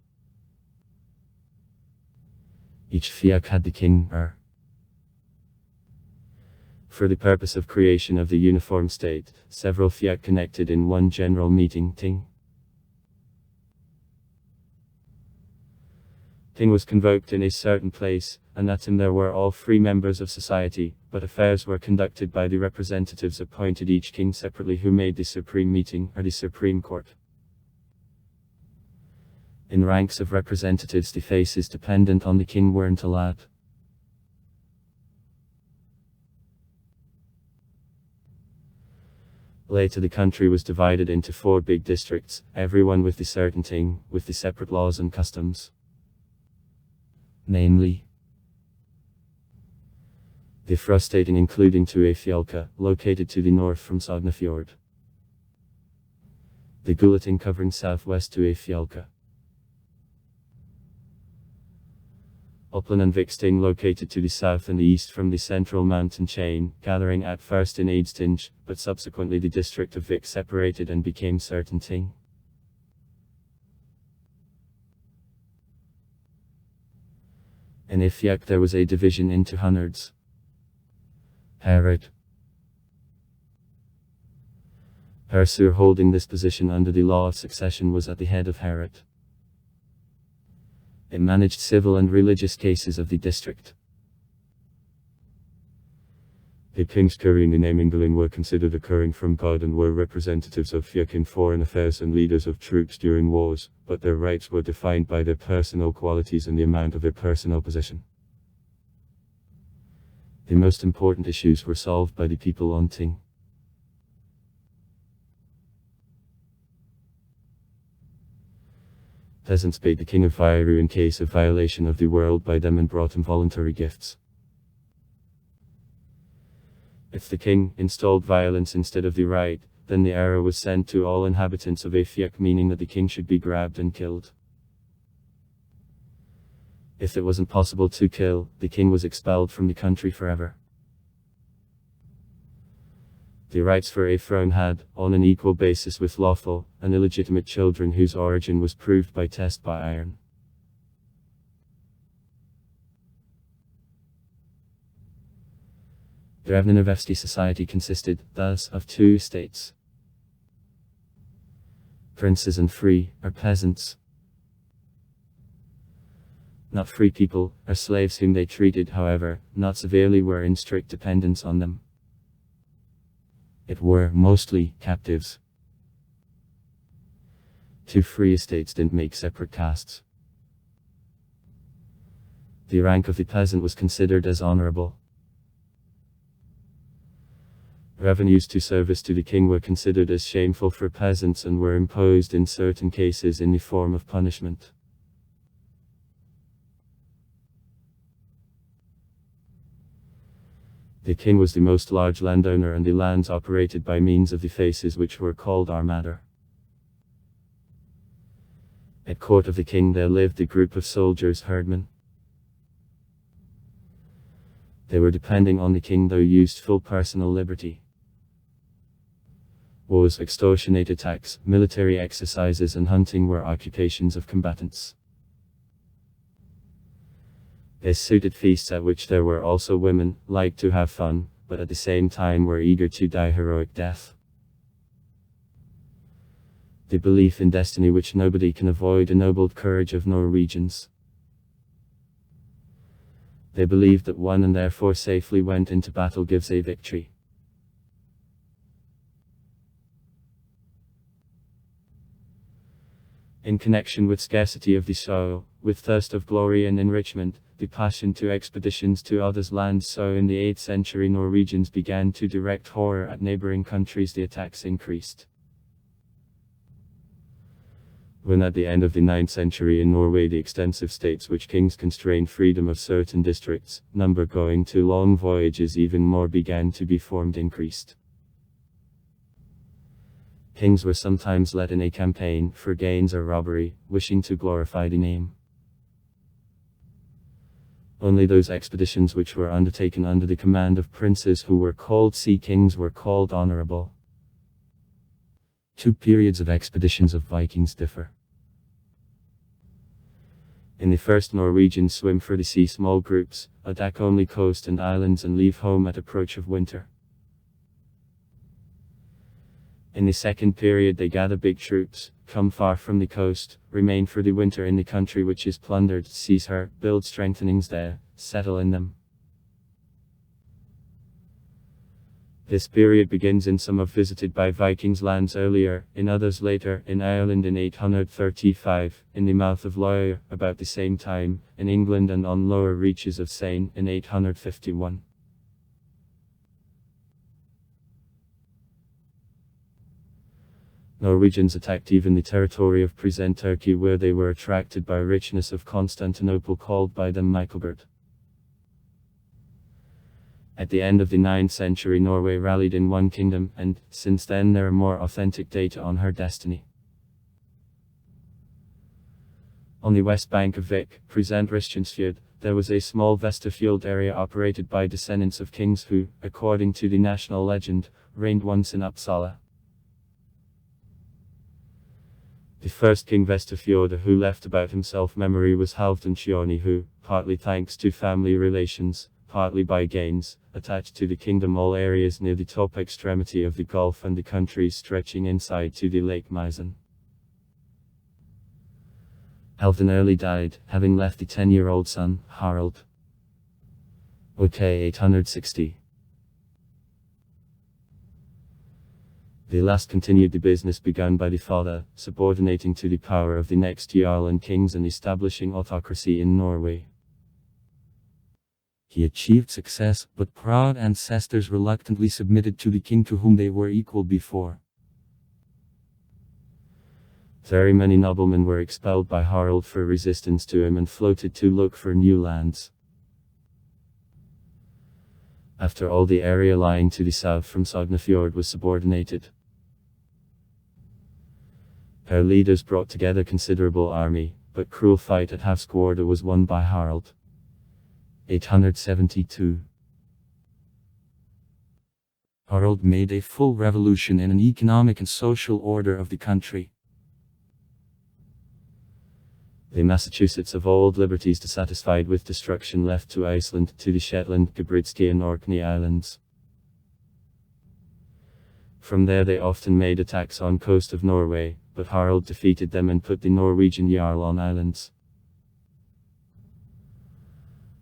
Each fiak had the king for the purpose of creation of the uniform state, several fiak connected in one general meeting ting. Ting was convoked in a certain place, and at him there were all free members of society, but affairs were conducted by the representatives appointed each king separately who made the supreme meeting, or the supreme court. In ranks of representatives the faces dependent on the king weren't allowed. Later the country was divided into 4 big districts, everyone with the certain ting, with the separate laws and customs. Namely, the Frostating including Tuefjolka, located to the north from Sognefjord. The Gulating covering southwest Tuefjolka. Upland and Viksting located to the south and the east from the central mountain chain, gathering at first in Edstinge, but subsequently the district of Vik separated and became certain ting. In Ifjak there was a division into hundreds. Herod. Hersur holding this position under the law of succession was at the head of Herod. It managed civil and religious cases of the district. The kings carrying the name Ingeling were considered occurring from God and were representatives of Fjak in foreign affairs and leaders of troops during wars, but their rights were defined by their personal qualities and the amount of their personal possession. The most important issues were solved by the people on Ting. Peasants paid the king of Vairu in case of violation of the world by them and brought him voluntary gifts. If the king installed violence instead of the right, then the arrow was sent to all inhabitants of Ifjak, meaning that the king should be grabbed and killed. If it wasn't possible to kill, the king was expelled from the country forever. The rights for a throne had, on an equal basis with lawful and illegitimate children whose origin was proved by test by iron. Drevnanevsky society consisted, thus, of 2 states. Princes and free, or peasants. Not free people, or slaves whom they treated, however, not severely, were in strict dependence on them. It were mostly captives. Two free estates didn't make separate castes. The rank of the peasant was considered as honorable. Revenues to service to the king were considered as shameful for peasants and were imposed in certain cases in the form of punishment. The king was the most large landowner, and the lands operated by means of the faces which were called armada. At court of the king there lived a group of soldiers, herdmen. They were depending on the king, though used full personal liberty. Wars, extortionate attacks, military exercises and hunting were occupations of combatants. They suited feasts at which there were also women, liked to have fun, but at the same time were eager to die heroic death. The belief in destiny which nobody can avoid ennobled courage of Norwegians. They believed that one and therefore safely went into battle gives a victory. In connection with scarcity of the soil, with thirst of glory and enrichment, the passion to expeditions to others' lands, so in the 8th century Norwegians began to direct horror at neighboring countries, the attacks increased. When at the end of the 9th century in Norway the extensive states which kings constrained freedom of certain districts, number going to long voyages even more began to be formed increased. Kings were sometimes led in a campaign for gains or robbery, wishing to glorify the name. Only those expeditions which were undertaken under the command of princes who were called sea kings were called honorable. Two periods of expeditions of Vikings differ. In the first, Norwegians swim for the sea small groups, attack only coast and islands and leave home at approach of winter. In the second period they gather big troops, come far from the coast, remain for the winter in the country which is plundered, seize her, build strengthenings there, settle in them. This period begins in some of visited by Vikings lands earlier, in others later, in Ireland in 835, in the mouth of Loire, about the same time, in England and on lower reaches of Seine, in 851. Norwegians attacked even the territory of present Turkey, where they were attracted by richness of Constantinople, called by them Michaelbert. At the end of the 9th century Norway rallied in one kingdom, and, since then there are more authentic data on her destiny. On the west bank of Vik, present Christiansfjord, there was a small Vesterfjord area operated by descendants of kings who, according to the national legend, reigned once in Uppsala. The first king Vesterfjord who left about himself memory was Halvdan Shioni, who, partly thanks to family relations, partly by gains, attached to the kingdom all areas near the top extremity of the gulf and the countries stretching inside to the Lake Misen. Halvdan early died, having left the 10-year-old son, Harald. OK 860. The last continued the business begun by the father, subordinating to the power of the next Jarl and kings and establishing autocracy in Norway. He achieved success, but proud ancestors reluctantly submitted to the king to whom they were equal before. Very many noblemen were expelled by Harald for resistance to him and floated to look for new lands. After all, the area lying to the south from Sognefjord was subordinated. Her leaders brought together considerable army, but cruel fight at Havsgårda was won by Harald. 872. Harald made a full revolution in an economic and social order of the country. The Massachusetts of old liberties dissatisfied with destruction left to Iceland, to the Shetland, Gabritski and Orkney Islands. From there they often made attacks on coast of Norway, but Harald defeated them and put the Norwegian Jarl on islands.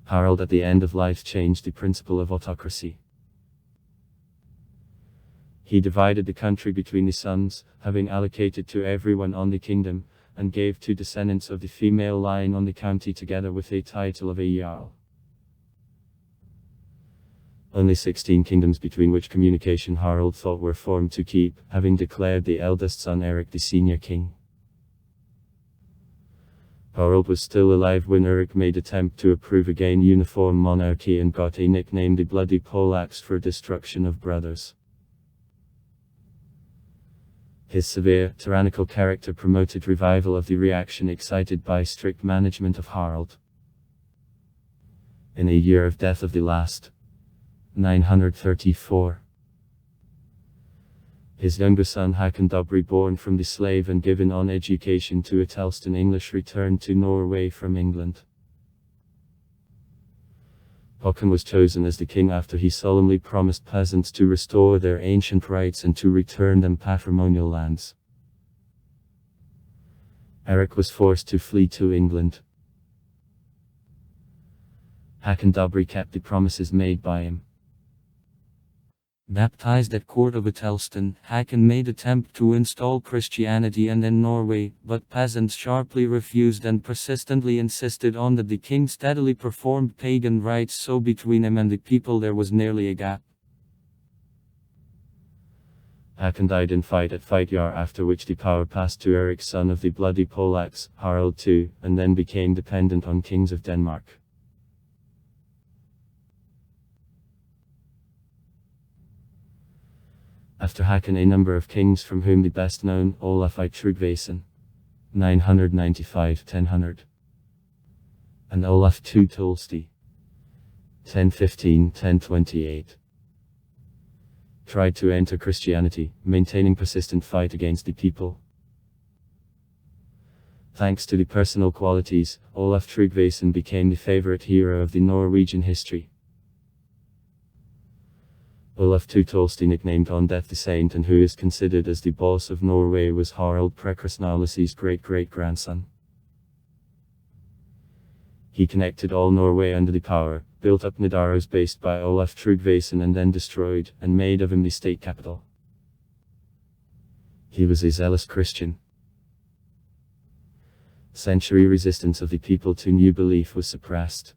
Harald at the end of life changed the principle of autocracy. He divided the country between the sons, having allocated to everyone on the kingdom, and gave to descendants of the female line on the county together with a title of a jarl. Only 16 kingdoms between which communication Harald thought were formed to keep, having declared the eldest son Eric the senior king. Harald was still alive when Eric made attempt to approve again uniform monarchy and got a nickname the Bloody Poleaxe for destruction of brothers. His severe, tyrannical character promoted revival of the reaction excited by strict management of Harald. In a year of death of the last, 934. His younger son Hakon Dobry, born from the slave and given on education to Æthelstan English, returned to Norway from England. Håkon was chosen as the king after he solemnly promised peasants to restore their ancient rights and to return them patrimonial lands. Eric was forced to flee to England. Hakon Dobry kept the promises made by him. Baptized at court of Æthelstan, Hakon made attempt to install Christianity in Norway, but peasants sharply refused and persistently insisted on that the king steadily performed pagan rites, so between him and the people there was nearly a gap. Hakon died in fight at Fitjar, after which the power passed to Eric's son of the Bloody Poleaxe, Harald II, and then became dependent on kings of Denmark. After Hakon, a number of kings, from whom the best known, Olaf I Tryggvason, 995–1000, and Olaf II Tolsti, 1015–1028, tried to enter Christianity, maintaining persistent fight against the people. Thanks to the personal qualities, Olaf Tryggvason became the favorite hero of the Norwegian history. Olaf II Tolsti, nicknamed on death the Saint and who is considered as the boss of Norway, was Harald Prekrasnalis's great-great-grandson. He connected all Norway under the power, built up Nidaros based by Olaf Tryggvason and then destroyed, and made of him the state capital. He was a zealous Christian. Century resistance of the people to new belief was suppressed.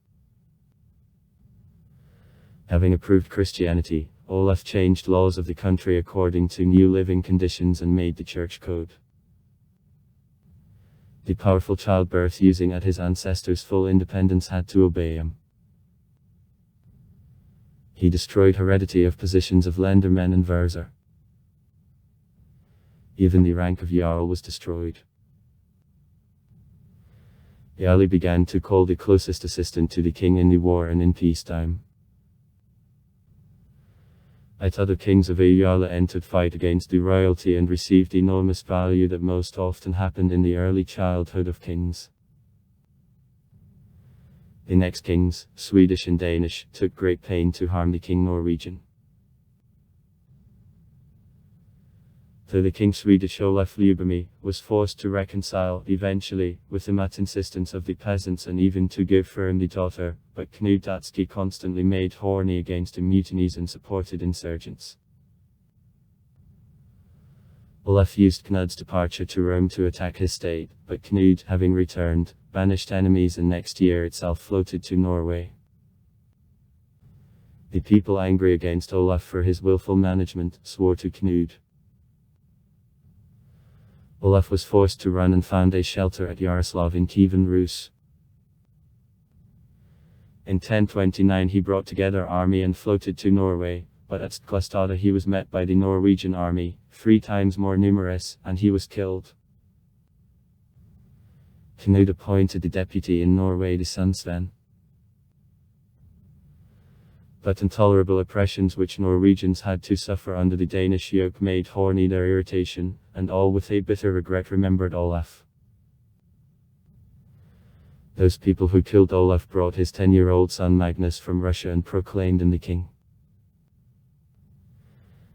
Having approved Christianity, Olaf changed laws of the country according to new living conditions and made the church code. The powerful childbirth using at his ancestors' full independence had to obey him. He destroyed heredity of positions of lendermen and verzer. Even the rank of jarl was destroyed. Jarl began to call the closest assistant to the king in the war and in peacetime. Other kings of Jarl entered fight against the royalty and received enormous value that most often happened in the early childhood of kings. The next kings, Swedish and Danish, took great pain to harm the king Norwegian. Though the king Swedish Olaf Ljubomir was forced to reconcile, eventually, with him at insistence of the peasants and even to give for him the daughter, but Knud Datski constantly made horny against him mutinies and supported insurgents. Olaf used Knud's departure to Rome to attack his state, but Knud, having returned, banished enemies and next year itself floated to Norway. The people, angry against Olaf for his willful management, swore to Knud. Olaf was forced to run and found a shelter at Yaroslav in Kievan Rus. In 1029 he brought together army and floated to Norway, but at Sklastad he was met by the Norwegian army, 3 times more numerous, and he was killed. Knud appointed the deputy in Norway the son Sven. But intolerable oppressions which Norwegians had to suffer under the Danish yoke made horny their irritation, and all with a bitter regret remembered Olaf. Those people who killed Olaf brought his 10-year-old son Magnus from Russia and proclaimed him the king.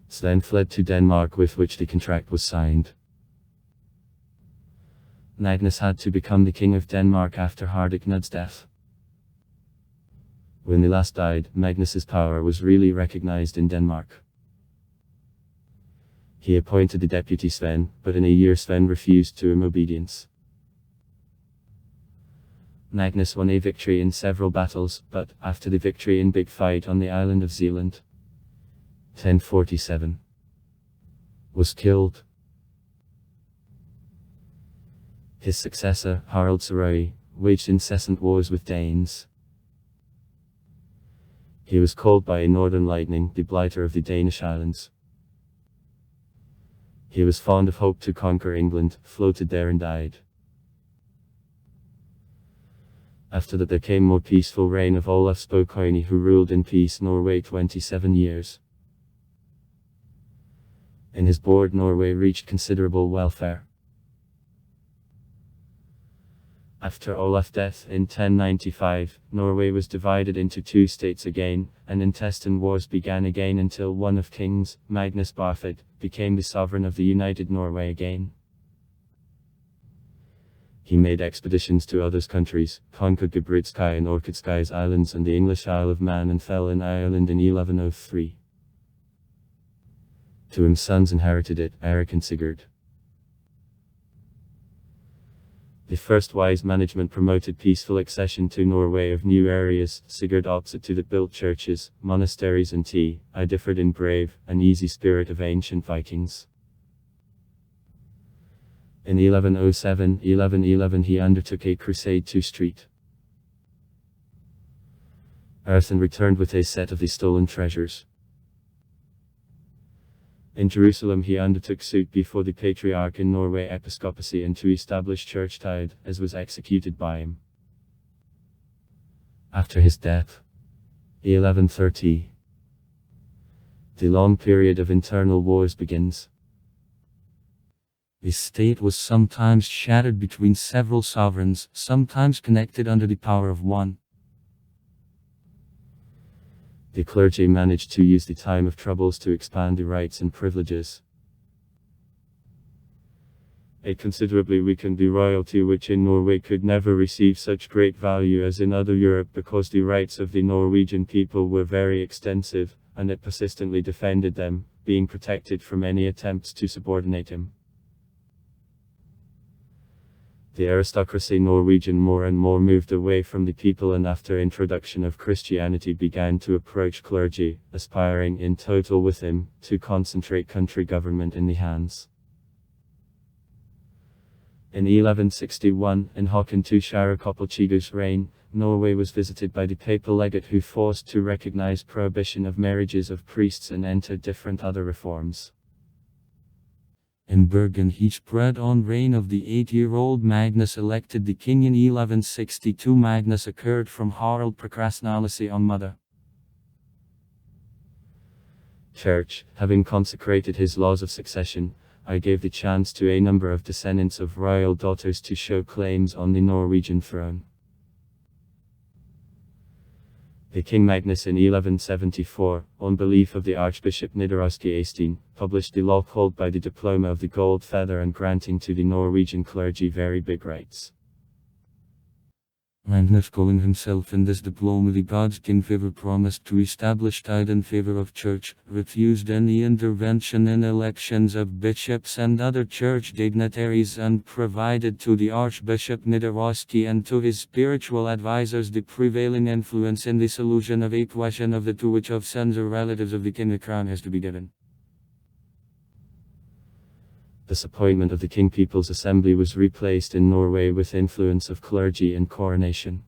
Sven fled to Denmark, with which the contract was signed. Magnus had to become the king of Denmark after Hardik Knud's death. When the last died, Magnus's power was really recognized in Denmark. He appointed the deputy Sven, but in a year Sven refused to him obedience. Magnus won a victory in several battles, but, after the victory in Big Fight on the island of Zealand, 1047, was killed. His successor, Harald Sarai, waged incessant wars with Danes. He was called by a northern lightning the blighter of the Danish islands. He was fond of hope to conquer England, floated there and died. After that there came more peaceful reign of Olaf Spokane, who ruled in peace Norway 27 years. In his board Norway reached considerable welfare. After Olaf's death in 1095, Norway was divided into two states again, and intestine wars began again until one of kings, Magnus Barfod, became the sovereign of the united Norway again. He made expeditions to other countries, conquered Gabritskaya and Orkutskaya Islands and the English Isle of Man, and fell in Ireland in 1103. To him sons inherited it, Eric and Sigurd. The first wise management promoted peaceful accession to Norway of new areas. Sigurd opposite to that built churches, monasteries and tea. I differed in brave and easy spirit of ancient Vikings. In 1107-1111 he undertook a crusade to Street Earth and returned with a set of the stolen treasures. In Jerusalem he undertook suit before the Patriarch in Norway Episcopacy and to establish churchtide, as was executed by him. After his death, 1130, the long period of internal wars begins. The state was sometimes shattered between several sovereigns, sometimes connected under the power of one. The clergy managed to use the time of troubles to expand the rights and privileges. It considerably weakened the royalty, which in Norway could never receive such great value as in other Europe, because the rights of the Norwegian people were very extensive, and it persistently defended them, being protected from any attempts to subordinate him. The aristocracy Norwegian more and more moved away from the people, and after introduction of Christianity began to approach clergy, aspiring in total with him, to concentrate country government in the hands. In 1161, in Håkon II Skjæretoppelchigo's reign, Norway was visited by the papal legate, who forced to recognize prohibition of marriages of priests and entered different other reforms. In Bergen he spread on reign of the 8-year-old Magnus, elected the king in 1162. Magnus occurred from Harald Procrastinality on mother. Church, having consecrated his laws of succession, I gave the chance to a number of descendants of royal daughters to show claims on the Norwegian throne. The King Magnus in 1174, on belief of the Archbishop Nidaroski Eystein, published the law called by the Diploma of the Gold Feather, and granting to the Norwegian clergy very big rights. Magnus, calling himself in this diploma the God's king, favor promised to establish tithe in favor of church, refused any intervention in elections of bishops and other church dignitaries, and provided to the Archbishop Nidaroski and to his spiritual advisors the prevailing influence in the solution of a question of the two, which of sons or relatives of the king the crown has to be given. This appointment of the King People's Assembly was replaced in Norway with influence of clergy and coronation.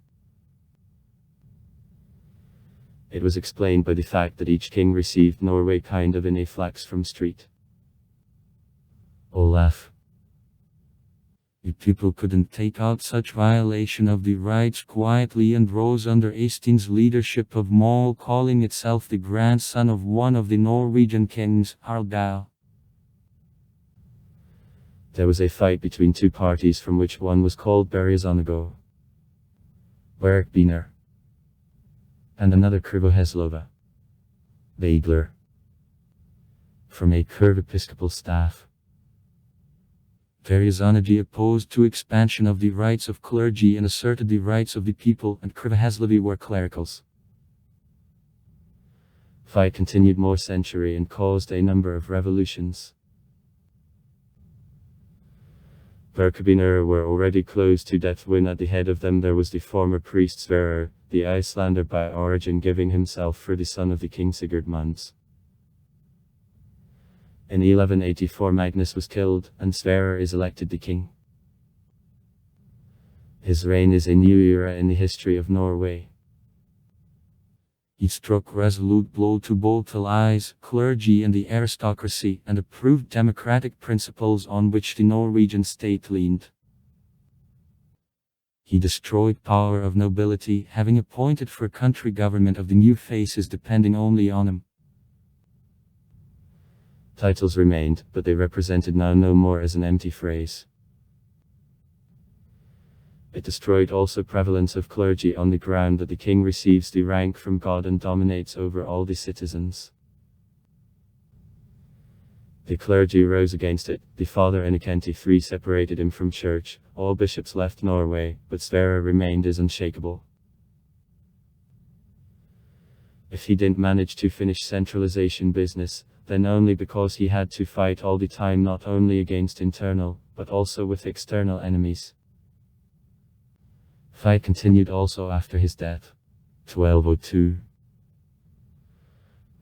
It was explained by the fact that each king received Norway kind of in a flax from street. Olaf. The people couldn't take out such violation of the rights quietly, and rose under Eystein's leadership of Mol, calling itself the grandson of one of the Norwegian kings, Harald. There was a fight between two parties, from which one was called Berezanago, Berkbiner, and another Krivoheslova, Bagler, from a curved episcopal staff. Berezanagy opposed to expansion of the rights of clergy and asserted the rights of the people, and Krivoheslovi were clericals. Fight continued more century and caused a number of revolutions. Birkebeiner were already close to death when at the head of them there was the former priest Sverrir, the Icelander by origin, giving himself for the son of the king Sigurd Mons. In 1184 Magnus was killed, and Sverrir is elected the king. His reign is a new era in the history of Norway. He struck resolute blow to both allies, clergy and the aristocracy, and approved democratic principles on which the Norwegian state leaned. He destroyed power of nobility, having appointed for country government of the new faces depending only on him. Titles remained, but they represented now no more as an empty phrase. It destroyed also prevalence of clergy on the ground that the king receives the rank from God and dominates over all the citizens. The clergy rose against it. The father Innocenty III separated him from church. All bishops left Norway, but Sverrir remained as unshakable. If he didn't manage to finish centralization business, then only because he had to fight all the time, not only against internal, but also with external enemies. Fight continued also after his death. 1202.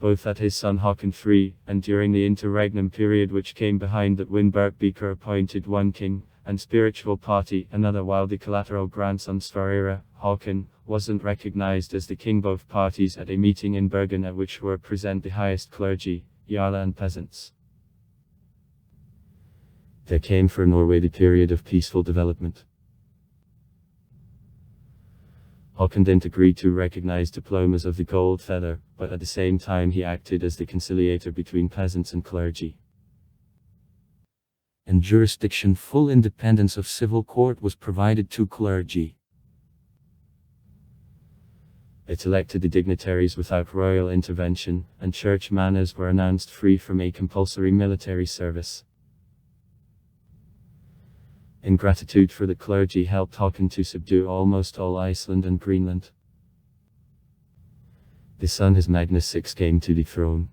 Both at his son Håkon III, and during the interregnum period which came behind that, when Birkebeiner appointed one king, and spiritual party another, while the collateral grandson Sverrir, Håkon, wasn't recognized as the king. Both parties at a meeting in Bergen at which were present the highest clergy, jarl and peasants. There came for Norway the period of peaceful development. Håkon didn't agree to recognize diplomas of the gold feather, but at the same time he acted as the conciliator between peasants and clergy. In jurisdiction, full independence of civil court was provided to clergy. It elected the dignitaries without royal intervention, and church manors were announced free from a compulsory military service. In gratitude for the clergy helped Håkon to subdue almost all Iceland and Greenland. The son his Magnus VI came to the throne.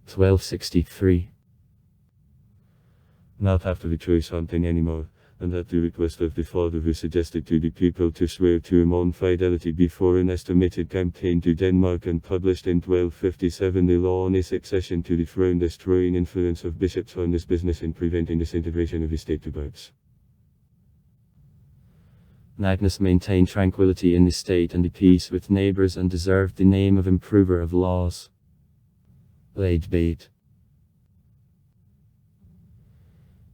1263. Not after the choice hunting anymore, and at the request of the father, who suggested to the people to swear to him on fidelity before an estimated campaign to Denmark, and published in 1257 the law on his succession to the throne, destroying influence of bishops on this business and preventing disintegration of his state to birds. Magnus maintained tranquility in the state and the peace with neighbors, and deserved the name of improver of laws. Laid bait.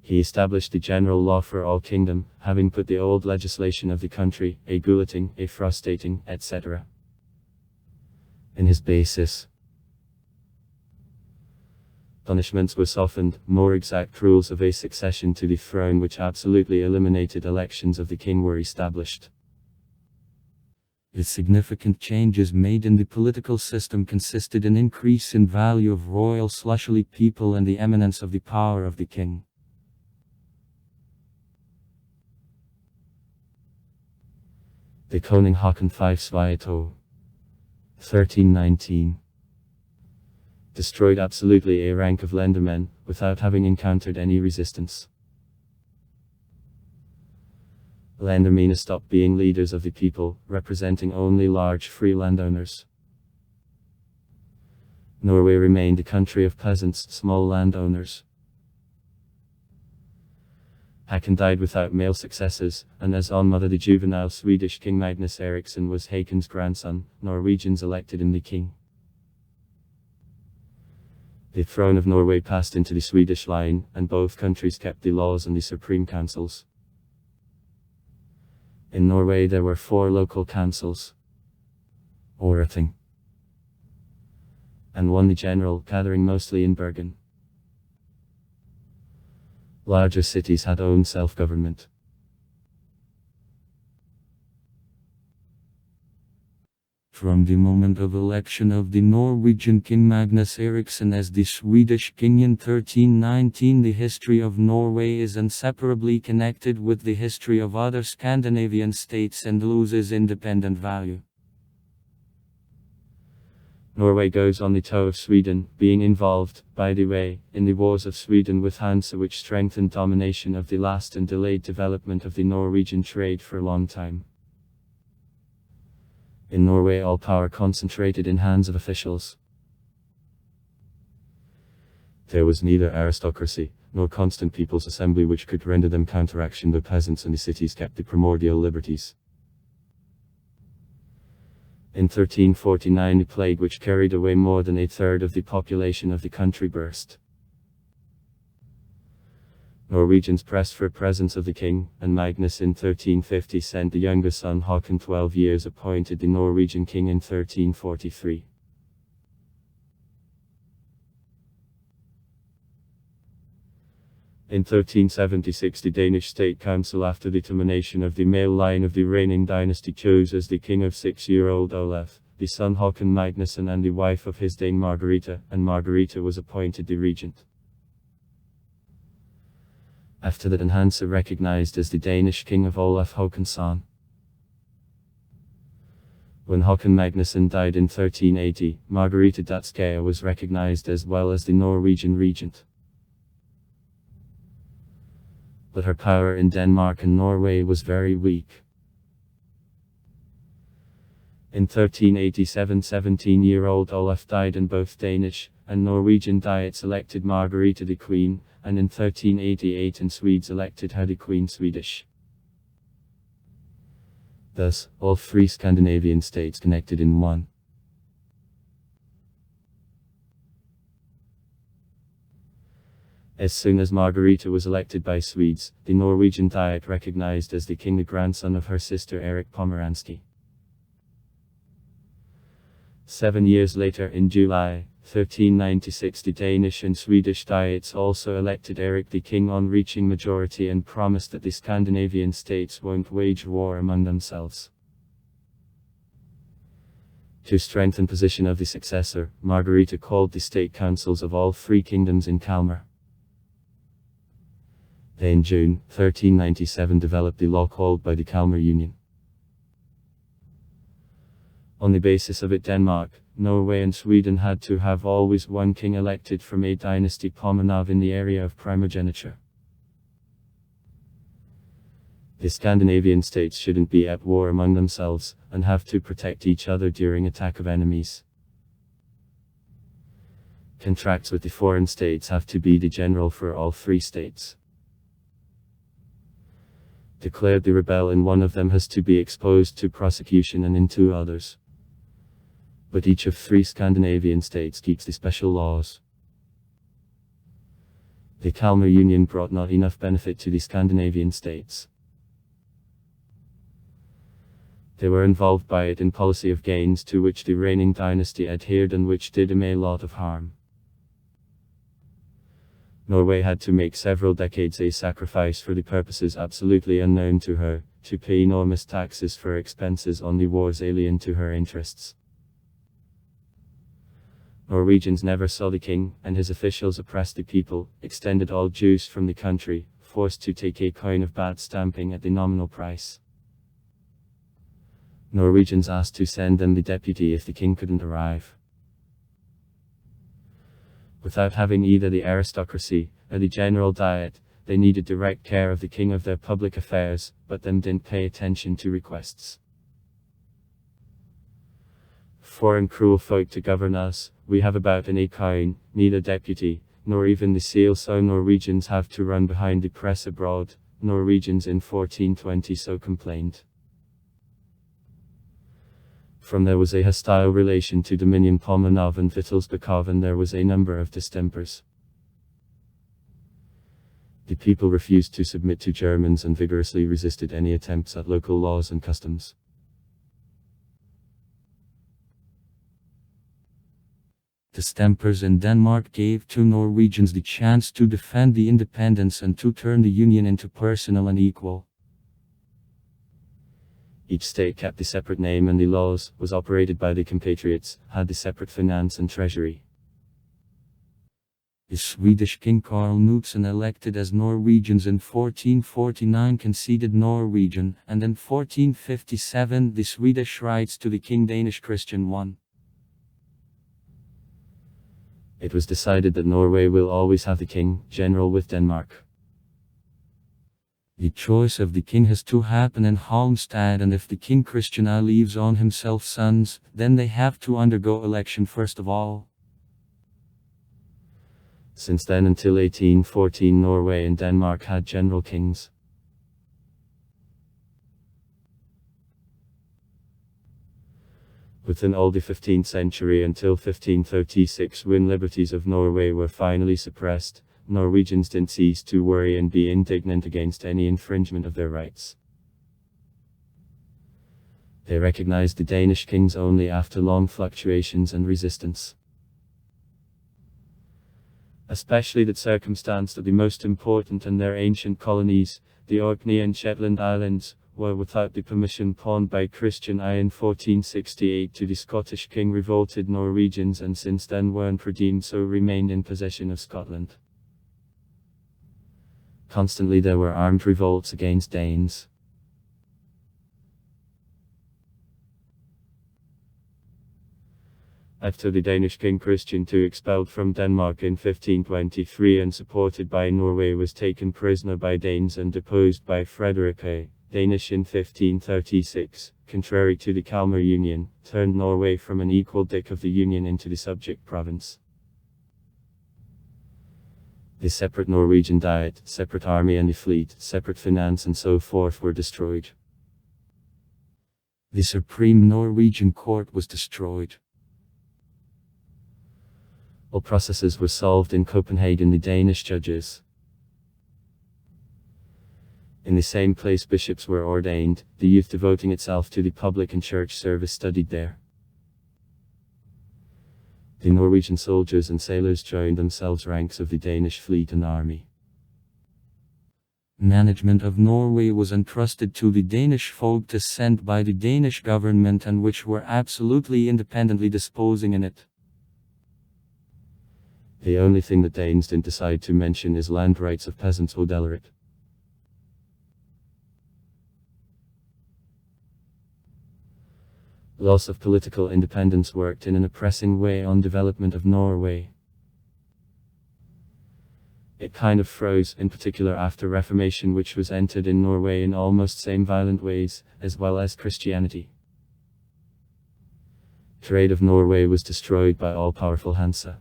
He established the general law for all kingdom, having put the old legislation of the country, a gulating, a frustrating, etc. in his basis. Punishments were softened, more exact rules of a succession to the throne which absolutely eliminated elections of the king were established. The significant changes made in the political system consisted in increase in value of royal slushly people and the eminence of the power of the king. The Koning Håkon V Sveito, 1319. Destroyed absolutely a rank of lendermen, without having encountered any resistance. Lendermænd stopped being leaders of the people, representing only large free landowners. Norway remained a country of peasants, small landowners. Håkon died without male successors, and as on mother the juvenile Swedish king Magnus Eriksson was Håkon's grandson, Norwegians elected him the king. The throne of Norway passed into the Swedish line, and both countries kept the laws and the supreme councils. In Norway there were 4 local councils, Orating, and 1 the general, gathering mostly in Bergen. Larger cities had own self-government. From the moment of election of the Norwegian king Magnus Eriksson as the Swedish king in 1319, the history of Norway is inseparably connected with the history of other Scandinavian states and loses independent value. Norway goes on the toe of Sweden, being involved, by the way, in the wars of Sweden with Hansa, which strengthened domination of the last and delayed development of the Norwegian trade for a long time. In Norway, all power concentrated in hands of officials. There was neither aristocracy, nor constant people's assembly which could render them counteraction, though peasants in the cities kept the primordial liberties. In 1349 the plague, which carried away more than a third of the population of the country, burst. Norwegians pressed for presence of the king, and Magnus in 1350 sent the younger son Håkon, 12 years, appointed the Norwegian king in 1343. In 1376 the Danish State Council, after the termination of the male line of the reigning dynasty, chose as the king of 6-year-old Olaf, the son Håkon Magnusson, and the wife of his Dane Margarita, and Margarita was appointed the regent. After that, Hansa recognized as the Danish king of Olaf Håkonsson. When Håkon Magnusson died in 1380, Margarita Datskaya was recognized as well as the Norwegian regent. But her power in Denmark and Norway was very weak. In 1387, 17-year-old Olaf died, and both Danish and Norwegian diets elected Margarita the queen, and in 1388 and Swedes elected her the Queen Swedish. Thus, all three Scandinavian states connected in one. As soon as Margarita was elected by Swedes, the Norwegian Diet recognized as the king the grandson of her sister Erik Pomeransky. 7 years later, in July 1396, the Danish and Swedish Diets also elected Erik the king on reaching majority, and promised that the Scandinavian states won't wage war among themselves. To strengthen position of the successor, Margarita called the state councils of all three kingdoms in Kalmar. They in June 1397 developed the law called by the Kalmar Union. On the basis of it, Denmark, Norway and Sweden had to have always one king elected from a dynasty Pomerov in the area of primogeniture. The Scandinavian states shouldn't be at war among themselves, and have to protect each other during attack of enemies. Contracts with the foreign states have to be the general for all three states. Declared the rebel in one of them has to be exposed to prosecution, and in two others. But each of three Scandinavian states keeps the special laws. The Kalmar Union brought not enough benefit to the Scandinavian states. They were involved by it in policy of gains to which the reigning dynasty adhered, and which did them a lot of harm. Norway had to make several decades a sacrifice for the purposes absolutely unknown to her, to pay enormous taxes for expenses on the wars alien to her interests. Norwegians never saw the king, and his officials oppressed the people, extended all Jews from the country, forced to take a coin of bad stamping at the nominal price. Norwegians asked to send them the deputy if the king couldn't arrive. Without having either the aristocracy, or the general diet, they needed direct care of the king of their public affairs, but them didn't pay attention to requests. Foreign cruel folk to govern us, we have about an coin, neither deputy, nor even the seal, so Norwegians have to run behind the press abroad. Norwegians in 1420 so complained. From there was a hostile relation to Dominion Pomerov and Wittelsbakov, and there was a number of distempers. The people refused to submit to Germans and vigorously resisted any attempts at local laws and customs. Distempers in Denmark gave to Norwegians the chance to defend the independence and to turn the union into personal and equal. Each state kept the separate name, and the laws, was operated by the compatriots, had the separate finance and treasury. The Swedish king Karl Knutsson, elected as Norwegians in 1449, conceded Norwegian, and in 1457 the Swedish rights to the king Danish Christian won. It was decided that Norway will always have the king, general with Denmark. The choice of the king has to happen in Halmstad, and if the king Christian leaves on himself sons, then they have to undergo election first of all. Since then until 1814 Norway and Denmark had general kings. Within all the 15th century until 1536 when liberties of Norway were finally suppressed, Norwegians didn't cease to worry and be indignant against any infringement of their rights. They recognized the Danish kings only after long fluctuations and resistance. Especially that circumstance that the most important and their ancient colonies, the Orkney and Shetland Islands, were without the permission pawned by Christian I in 1468 to the Scottish king revolted Norwegians, and since then weren't redeemed, so remained in possession of Scotland. Constantly there were armed revolts against Danes. After the Danish king Christian II expelled from Denmark in 1523 and supported by Norway was taken prisoner by Danes and deposed by Frederick I, Danish in 1536, contrary to the Kalmar Union, turned Norway from an equal dick of the Union into the subject province. The separate Norwegian diet, separate army and the fleet, separate finance and so forth were destroyed. The supreme Norwegian court was destroyed. All processes were solved in Copenhagen, the Danish judges. In the same place bishops were ordained, the youth devoting itself to the public and church service studied there. The Norwegian soldiers and sailors joined themselves ranks of the Danish fleet and army. Management of Norway was entrusted to the Danish folk sent by the Danish government and which were absolutely independently disposing in it. The only thing that Danes didn't decide to mention is land rights of peasants odelleret. Loss of political independence worked in an oppressing way on development of Norway. It kind of froze, in particular after Reformation, which was entered in Norway in almost same violent ways, as well as Christianity. Trade of Norway was destroyed by all-powerful Hansa.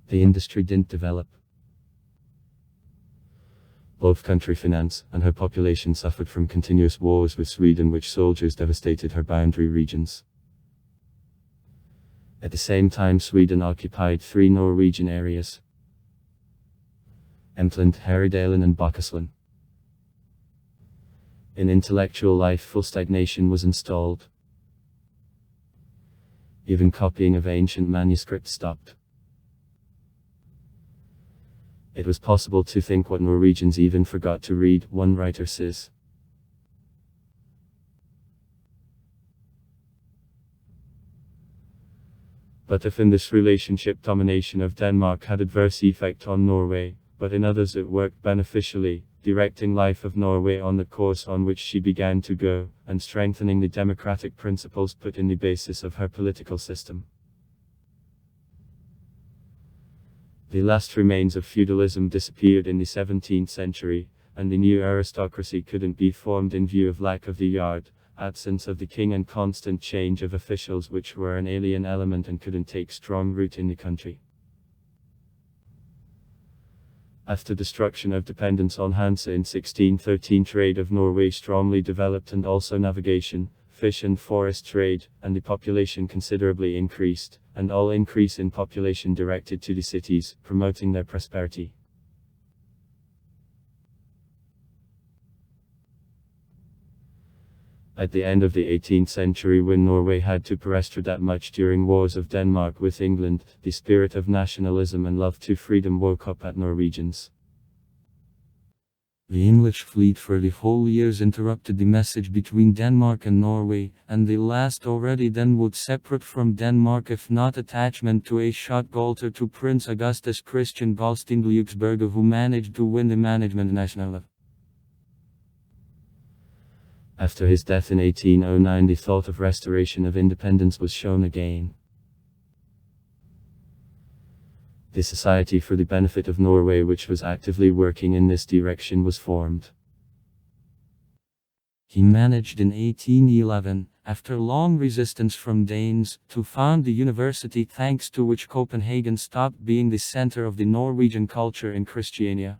The industry didn't develop. Both country finance and her population suffered from continuous wars with Sweden, which soldiers devastated her boundary regions. At the same time, Sweden occupied 3 Norwegian areas: Emtland, Herjedalen and Bokkasland. In intellectual life, full stagnation was installed. Even copying of ancient manuscripts stopped. It was possible to think what Norwegians even forgot to read, one writer says. But if in this relationship domination of Denmark had adverse effect on Norway, but in others it worked beneficially, directing life of Norway on the course on which she began to go, and strengthening the democratic principles put in the basis of her political system. The last remains of feudalism disappeared in the 17th century, and the new aristocracy couldn't be formed in view of lack of the yard, absence of the king and constant change of officials, which were an alien element and couldn't take strong root in the country. After destruction of dependence on Hansa in 1613, trade of Norway strongly developed, and also navigation, fish and forest trade, and the population considerably increased, and all increase in population directed to the cities, promoting their prosperity. At the end of the 18th century, when Norway had to protest that much during wars of Denmark with England, the spirit of nationalism and love to freedom woke up at Norwegians. The English fleet for the whole years interrupted the message between Denmark and Norway, and the last already then would separate from Denmark if not attachment to a Schotgolter to Prince Augustus Christian Balstingleuksberger, who managed to win the management national. After his death in 1809, the thought of restoration of independence was shown again. The Society for the Benefit of Norway, which was actively working in this direction, was formed. He managed in 1811, after long resistance from Danes, to found the university, thanks to which Copenhagen stopped being the center of the Norwegian culture in Christiania.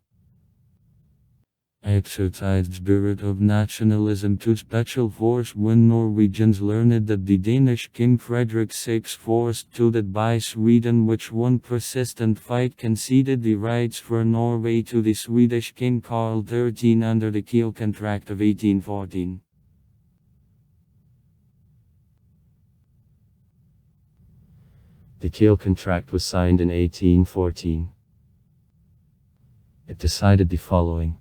Exercised spirit of nationalism to special force when Norwegians learned that the Danish King Frederick VI forced to that by Sweden, which won persistent fight, conceded the rights for Norway to the Swedish King Karl XIII under the Kiel Contract of 1814. The Kiel Contract was signed in 1814. It decided the following.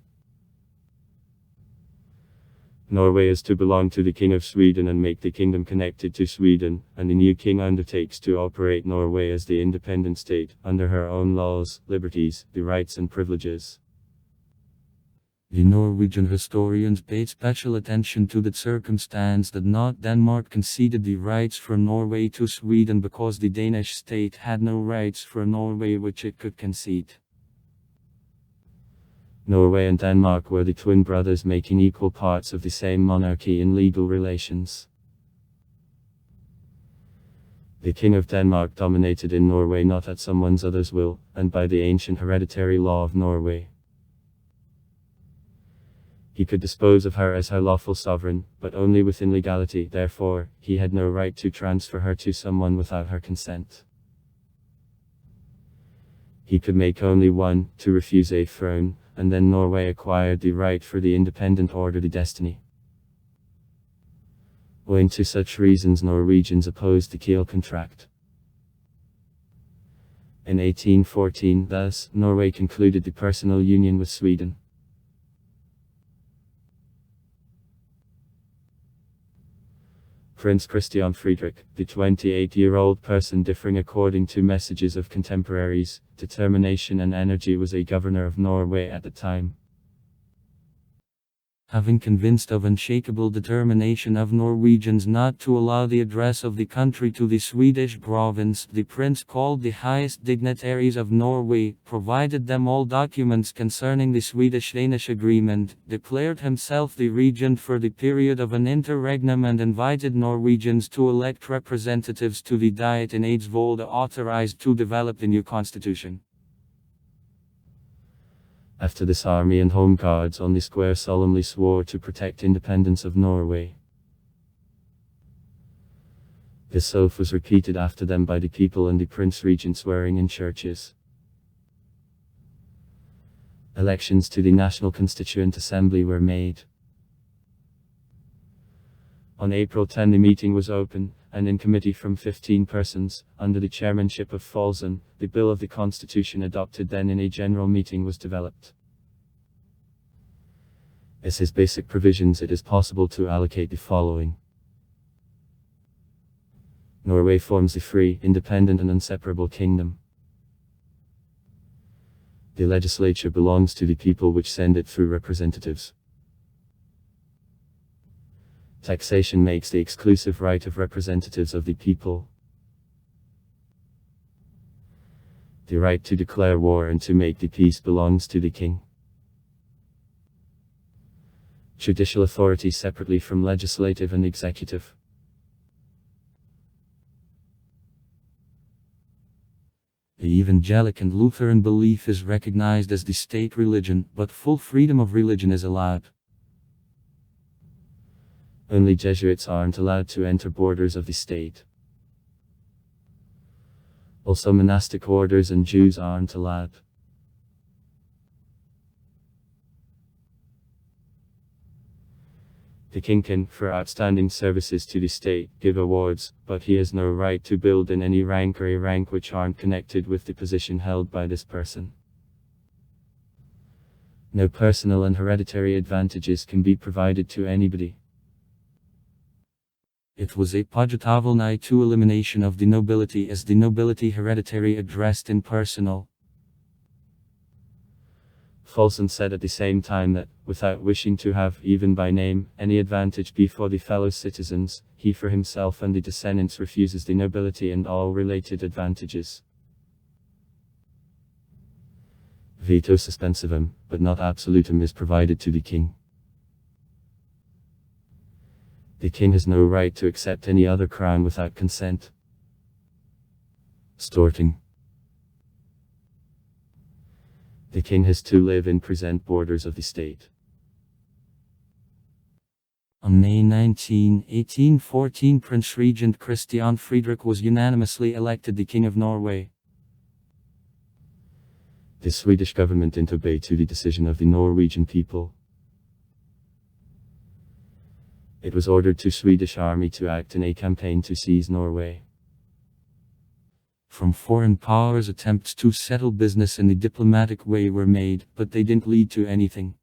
Norway is to belong to the King of Sweden and make the kingdom connected to Sweden, and the new king undertakes to operate Norway as the independent state, under her own laws, liberties, the rights and privileges. The Norwegian historians paid special attention to the circumstance that not Denmark conceded the rights for Norway to Sweden because the Danish state had no rights for Norway which it could concede. Norway and Denmark were the twin brothers, making equal parts of the same monarchy in legal relations. The King of Denmark dominated in Norway not at someone other's will, and by the ancient hereditary law of Norway. He could dispose of her as her lawful sovereign, but only within legality. Therefore, he had no right to transfer her to someone without her consent. He could make only one, to refuse a throne, and then Norway acquired the right for the independent order, the destiny. Owing to such reasons, Norwegians opposed the Kiel Contract. In 1814, thus, Norway concluded the personal union with Sweden. Prince Christian Friedrich, the 28-year-old person, differing according to messages of contemporaries, determination and energy, was a governor of Norway at the time. Having convinced of unshakable determination of Norwegians not to allow the address of the country to the Swedish province, the prince called the highest dignitaries of Norway, provided them all documents concerning the Swedish-Danish agreement, declared himself the regent for the period of an interregnum, and invited Norwegians to elect representatives to the Diet in Eidsvoll, authorized to develop the new constitution. After this, army and home guards on the square solemnly swore to protect independence of Norway. This oath was repeated after them by the people and the Prince Regent swearing in churches. Elections to the National Constituent Assembly were made. On April 10 the meeting was open, and in committee from 15 persons, under the chairmanship of Folsen, the bill of the constitution adopted then in a general meeting was developed. As his basic provisions, it is possible to allocate the following. Norway forms a free, independent and inseparable kingdom. The legislature belongs to the people, which send it through representatives. Taxation makes the exclusive right of representatives of the people. The right to declare war and to make the peace belongs to the king. Judicial authority separately from legislative and executive. The evangelic and Lutheran belief is recognized as the state religion, but full freedom of religion is allowed. Only Jesuits aren't allowed to enter borders of the state. Also, monastic orders and Jews aren't allowed. The king can, for outstanding services to the state, give awards, but he has no right to build in any rank or a rank which aren't connected with the position held by this person. No personal and hereditary advantages can be provided to anybody. It was a pajatavalnai to elimination of the nobility, as the nobility hereditary addressed impersonal. Folsen said at the same time that, without wishing to have, even by name, any advantage before the fellow citizens, he for himself and the descendants refuses the nobility and all related advantages. Veto suspensivum, but not absolutum, is provided to the king. The king has no right to accept any other crown without consent. Storting. The king has to live in present borders of the state. On May 19, 1814, Prince Regent Christian Friedrich was unanimously elected the King of Norway. The Swedish government obeyed to the decision of the Norwegian people. It was ordered to Swedish army to act in a campaign to seize Norway. From foreign powers, attempts to settle business in the diplomatic way were made, but they didn't lead to anything.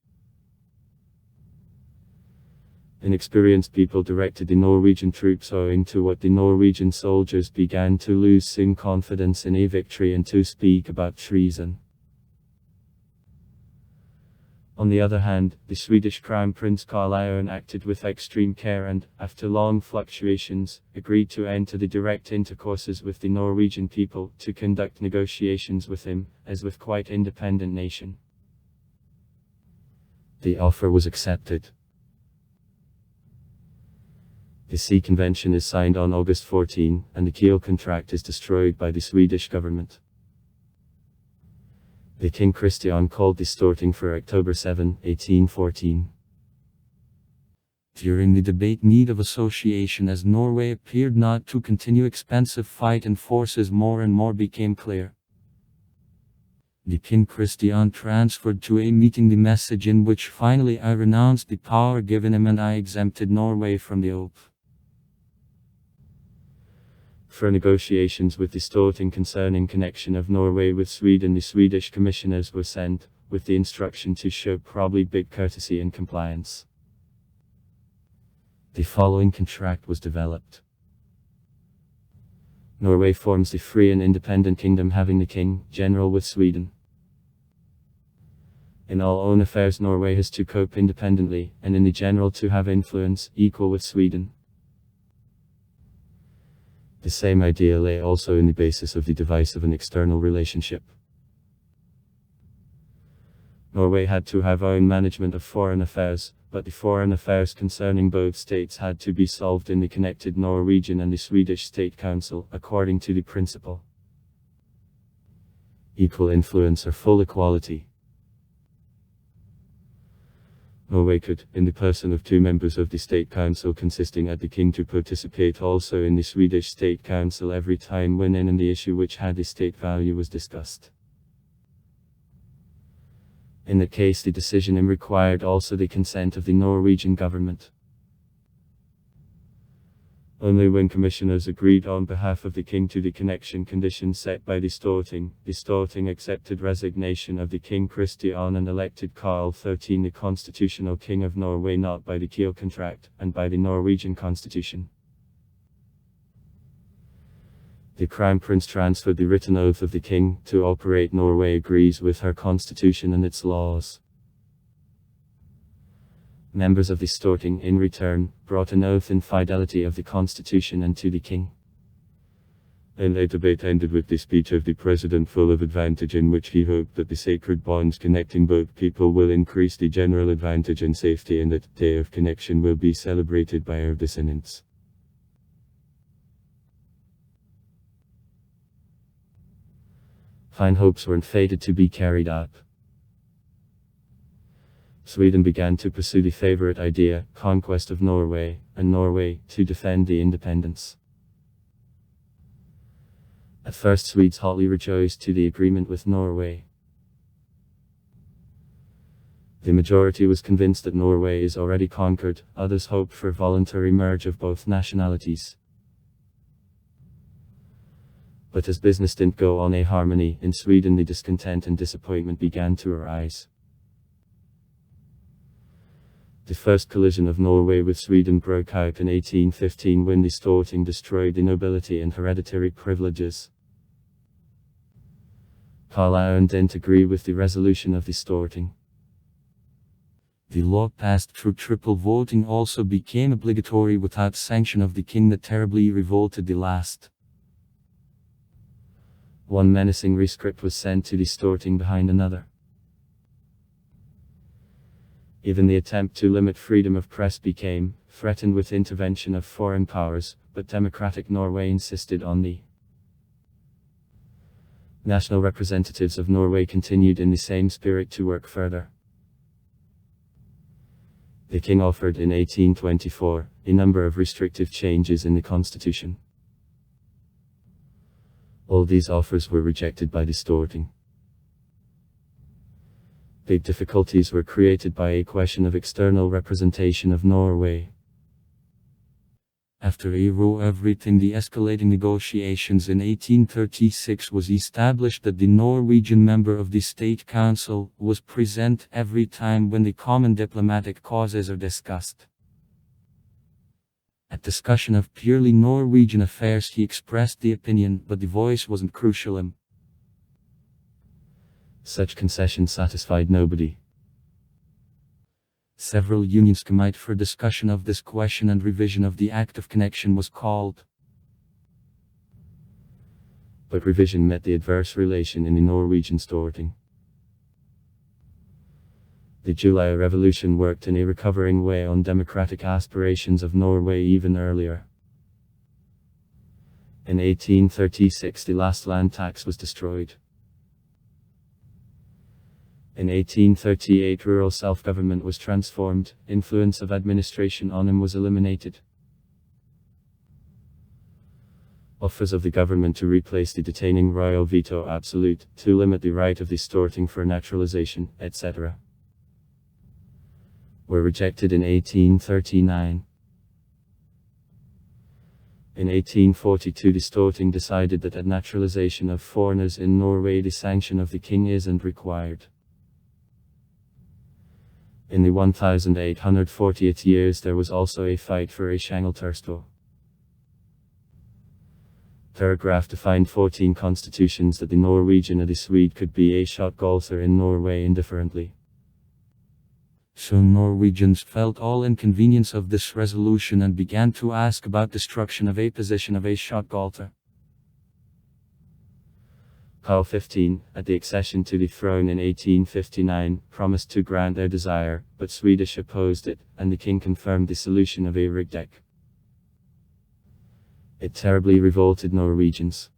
Inexperienced people directed the Norwegian troops, owing to what the Norwegian soldiers began to lose soon confidence in a victory and to speak about treason. On the other hand, the Swedish Crown Prince Carl Johan acted with extreme care and, after long fluctuations, agreed to enter the direct intercourses with the Norwegian people, to conduct negotiations with him, as with quite independent nation. The offer was accepted. The Sea Convention is signed on August 14, and the Kiel Contract is destroyed by the Swedish government. The King Christian called the Storting for October 7, 1814. During the debate need of association, as Norway appeared not to continue expensive fight and forces more and more became clear. The King Christian transferred to a meeting the message in which finally I renounced the power given him and I exempted Norway from the oath. For negotiations with the Storting concerning connection of Norway with Sweden, the Swedish commissioners were sent, with the instruction to show probably big courtesy and compliance. The following contract was developed. Norway forms the free and independent kingdom, having the king, general with Sweden. In all own affairs Norway has to cope independently, and in the general to have influence, equal with Sweden. The same idea lay also in the basis of the device of an external relationship. Norway had to have own management of foreign affairs, but the foreign affairs concerning both states had to be solved in the connected Norwegian and the Swedish State Council, according to the principle equal influence or full equality. Norway could, in the person of two members of the State Council consisting at the king, to participate also in the Swedish State Council every time when in and the issue which had the state value was discussed. In that case the decision required also the consent of the Norwegian government. Only when commissioners agreed on behalf of the king to the connection conditions set by the Storting accepted resignation of the King Christian and elected Carl XIII the constitutional king of Norway, not by the Kiel Contract, and by the Norwegian constitution. The Crown Prince transferred the written oath of the king to operate. Norway agrees with her constitution and its laws. Members of the Storting, in return, brought an oath in fidelity of the constitution and to the king. And a debate ended with the speech of the president full of advantage, in which he hoped that the sacred bonds connecting both people will increase the general advantage and safety, and that the day of connection will be celebrated by our descendants. Fine hopes weren't fated to be carried out. Sweden began to pursue the favorite idea, conquest of Norway, and Norway, to defend the independence. At first Swedes hotly rejoiced to the agreement with Norway. The majority was convinced that Norway is already conquered, others hoped for voluntary merge of both nationalities. But as business didn't go on a harmony, in Sweden the discontent and disappointment began to arise. The first collision of Norway with Sweden broke out in 1815 when the Storting destroyed the nobility and hereditary privileges. Carl Johan didn't agree with the resolution of the Storting. The law passed through triple voting also became obligatory without sanction of the king that terribly revolted the last. One menacing rescript was sent to the Storting behind another. Even the attempt to limit freedom of press became threatened with intervention of foreign powers, but democratic Norway insisted on the national representatives of Norway continued in the same spirit to work further. The king offered in 1824 a number of restrictive changes in the constitution. All these offers were rejected by the Storting. Big difficulties were created by a question of external representation of Norway. After a row everything the escalating negotiations in 1836 was established that the Norwegian member of the State Council was present every time when the common diplomatic causes are discussed. At discussion of purely Norwegian affairs he expressed the opinion, but the voice wasn't crucial. Such concessions satisfied nobody. Several unions met for discussion of this question and revision of the Act of Connection was called. But revision met the adverse relation in the Norwegian Storting. The July Revolution worked in a recovering way on democratic aspirations of Norway even earlier. In 1836 the last land tax was destroyed. In 1838 rural self-government was transformed, influence of administration on him was eliminated. Offers of the government to replace the detaining royal veto absolute, to limit the right of the Storting for naturalization, etc. were rejected in 1839. In 1842 the Storting decided that at naturalization of foreigners in Norway the sanction of the king isn't required. In the 1840th years there was also a fight for a Sjangeltersto. Paragraph defined 14 constitutions that the Norwegian or the Swede could be a Skjolter in Norway indifferently. So Norwegians felt all inconvenience of this resolution and began to ask about destruction of a position of a Skjolter. Carl XV, at the accession to the throne in 1859, promised to grant their desire, but Swedish opposed it, and the king confirmed the solution of a riksdag. It terribly revolted Norwegians.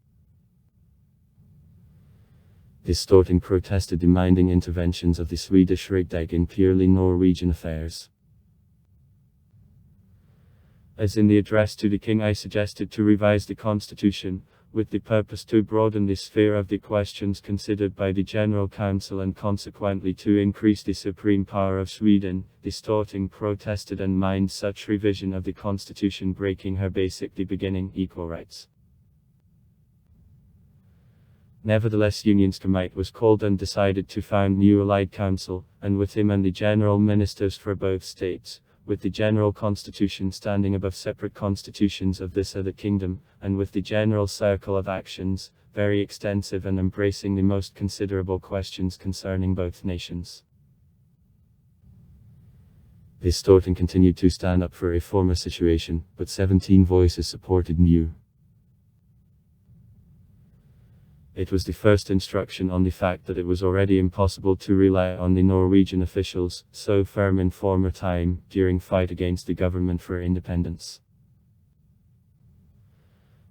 The Storting protested demanding interventions of the Swedish riksdag in purely Norwegian affairs. As in the address to the king I suggested to revise the constitution, with the purpose to broaden the sphere of the questions considered by the General Council and consequently to increase the supreme power of Sweden, the Storting protested and mined such revision of the constitution breaking her basic the beginning equal rights. Nevertheless Unionskomitet was called and decided to found new allied council, and with him and the general ministers for both states, with the general constitution standing above separate constitutions of this other kingdom, and with the general circle of actions, very extensive and embracing the most considerable questions concerning both nations. The Storting continued to stand up for a former situation, but 17 voices supported new. It was the first instruction on the fact that it was already impossible to rely on the Norwegian officials, so firm in former time, during fight against the government for independence.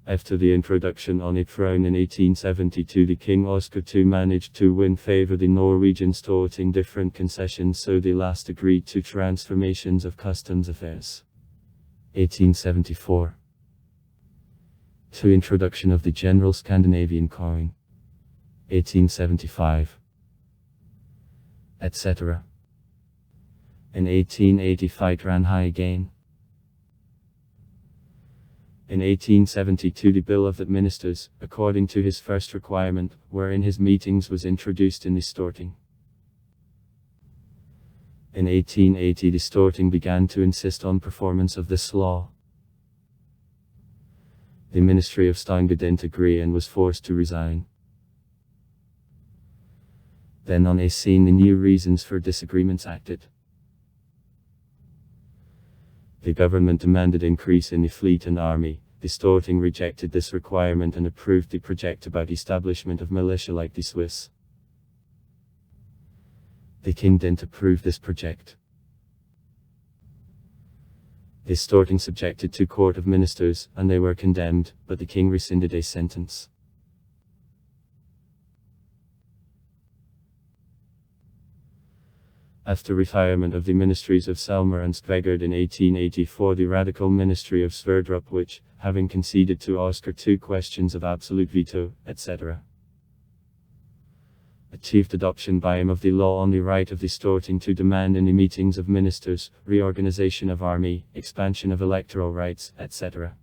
After the introduction on a throne in 1872 the King Oscar II managed to win favor the Norwegian Storting different concessions so they last agreed to transformations of customs affairs. 1874. To introduction of the general Scandinavian coin. 1875. Etc. In 1880 fight ran high again. In 1872 the Bill of the Ministers, according to his first requirement, wherein his meetings was introduced in the Storting. In 1880 the Storting began to insist on performance of this law. The Ministry of Stang didn't agree and was forced to resign. Then on a scene the new reasons for disagreements acted. The government demanded increase in the fleet and army. The Storting rejected this requirement and approved the project about establishment of militia like the Swiss. The king didn't approve this project. His Storting subjected to court of ministers, and they were condemned, but the king rescinded a sentence. After retirement of the ministries of Selmer and Svegard in 1884, the radical ministry of Sverdrup, which, having conceded to Oscar II questions of absolute veto, etc., achieved adoption by him of the law on the right of the Storting to demand in the meetings of ministers, reorganization of army, expansion of electoral rights, etc.,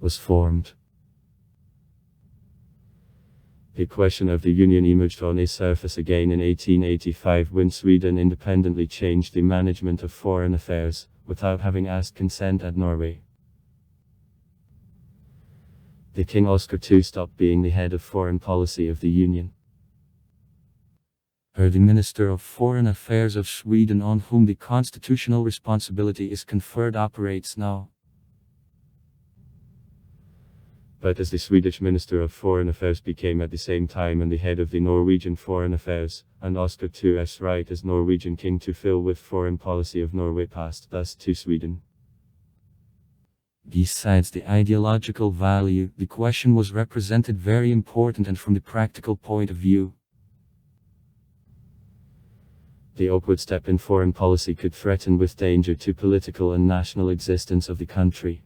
was formed. The question of the Union emerged on a surface again in 1885 when Sweden independently changed the management of foreign affairs, without having asked consent at Norway. The King Oscar II stopped being the head of foreign policy of the Union. The Minister of Foreign Affairs of Sweden, on whom the constitutional responsibility is conferred, operates now. But as the Swedish Minister of Foreign Affairs became at the same time and the head of the Norwegian Foreign Affairs, and Oscar II's right as Norwegian king to fill with foreign policy of Norway passed thus to Sweden. Besides the ideological value, the question was represented very important and from the practical point of view. The upward step in foreign policy could threaten with danger to political and national existence of the country.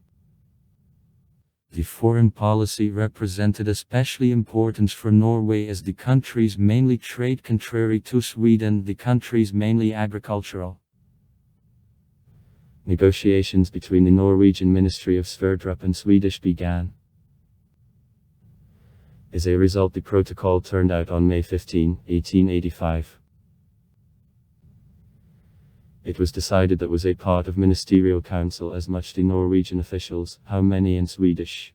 The foreign policy represented especially importance for Norway as the country's mainly trade, contrary to Sweden, the country's mainly agricultural. Negotiations between the Norwegian Ministry of Sverdrup and Swedish began. As a result, the protocol turned out on May 15, 1885. It was decided that was a part of ministerial council as much the Norwegian officials, how many in Swedish.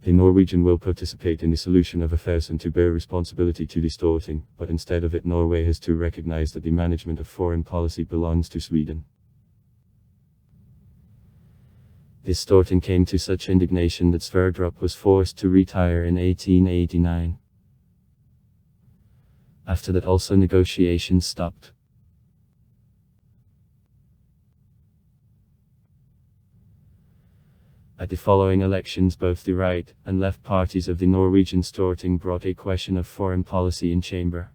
The Norwegian will participate in the solution of affairs and to bear responsibility to the Storting, but instead of it Norway has to recognize that the management of foreign policy belongs to Sweden. This Storting came to such indignation that Sverdrup was forced to retire in 1889. After that also negotiations stopped. At the following elections, both the right and left parties of the Norwegian Storting brought a question of foreign policy in chamber.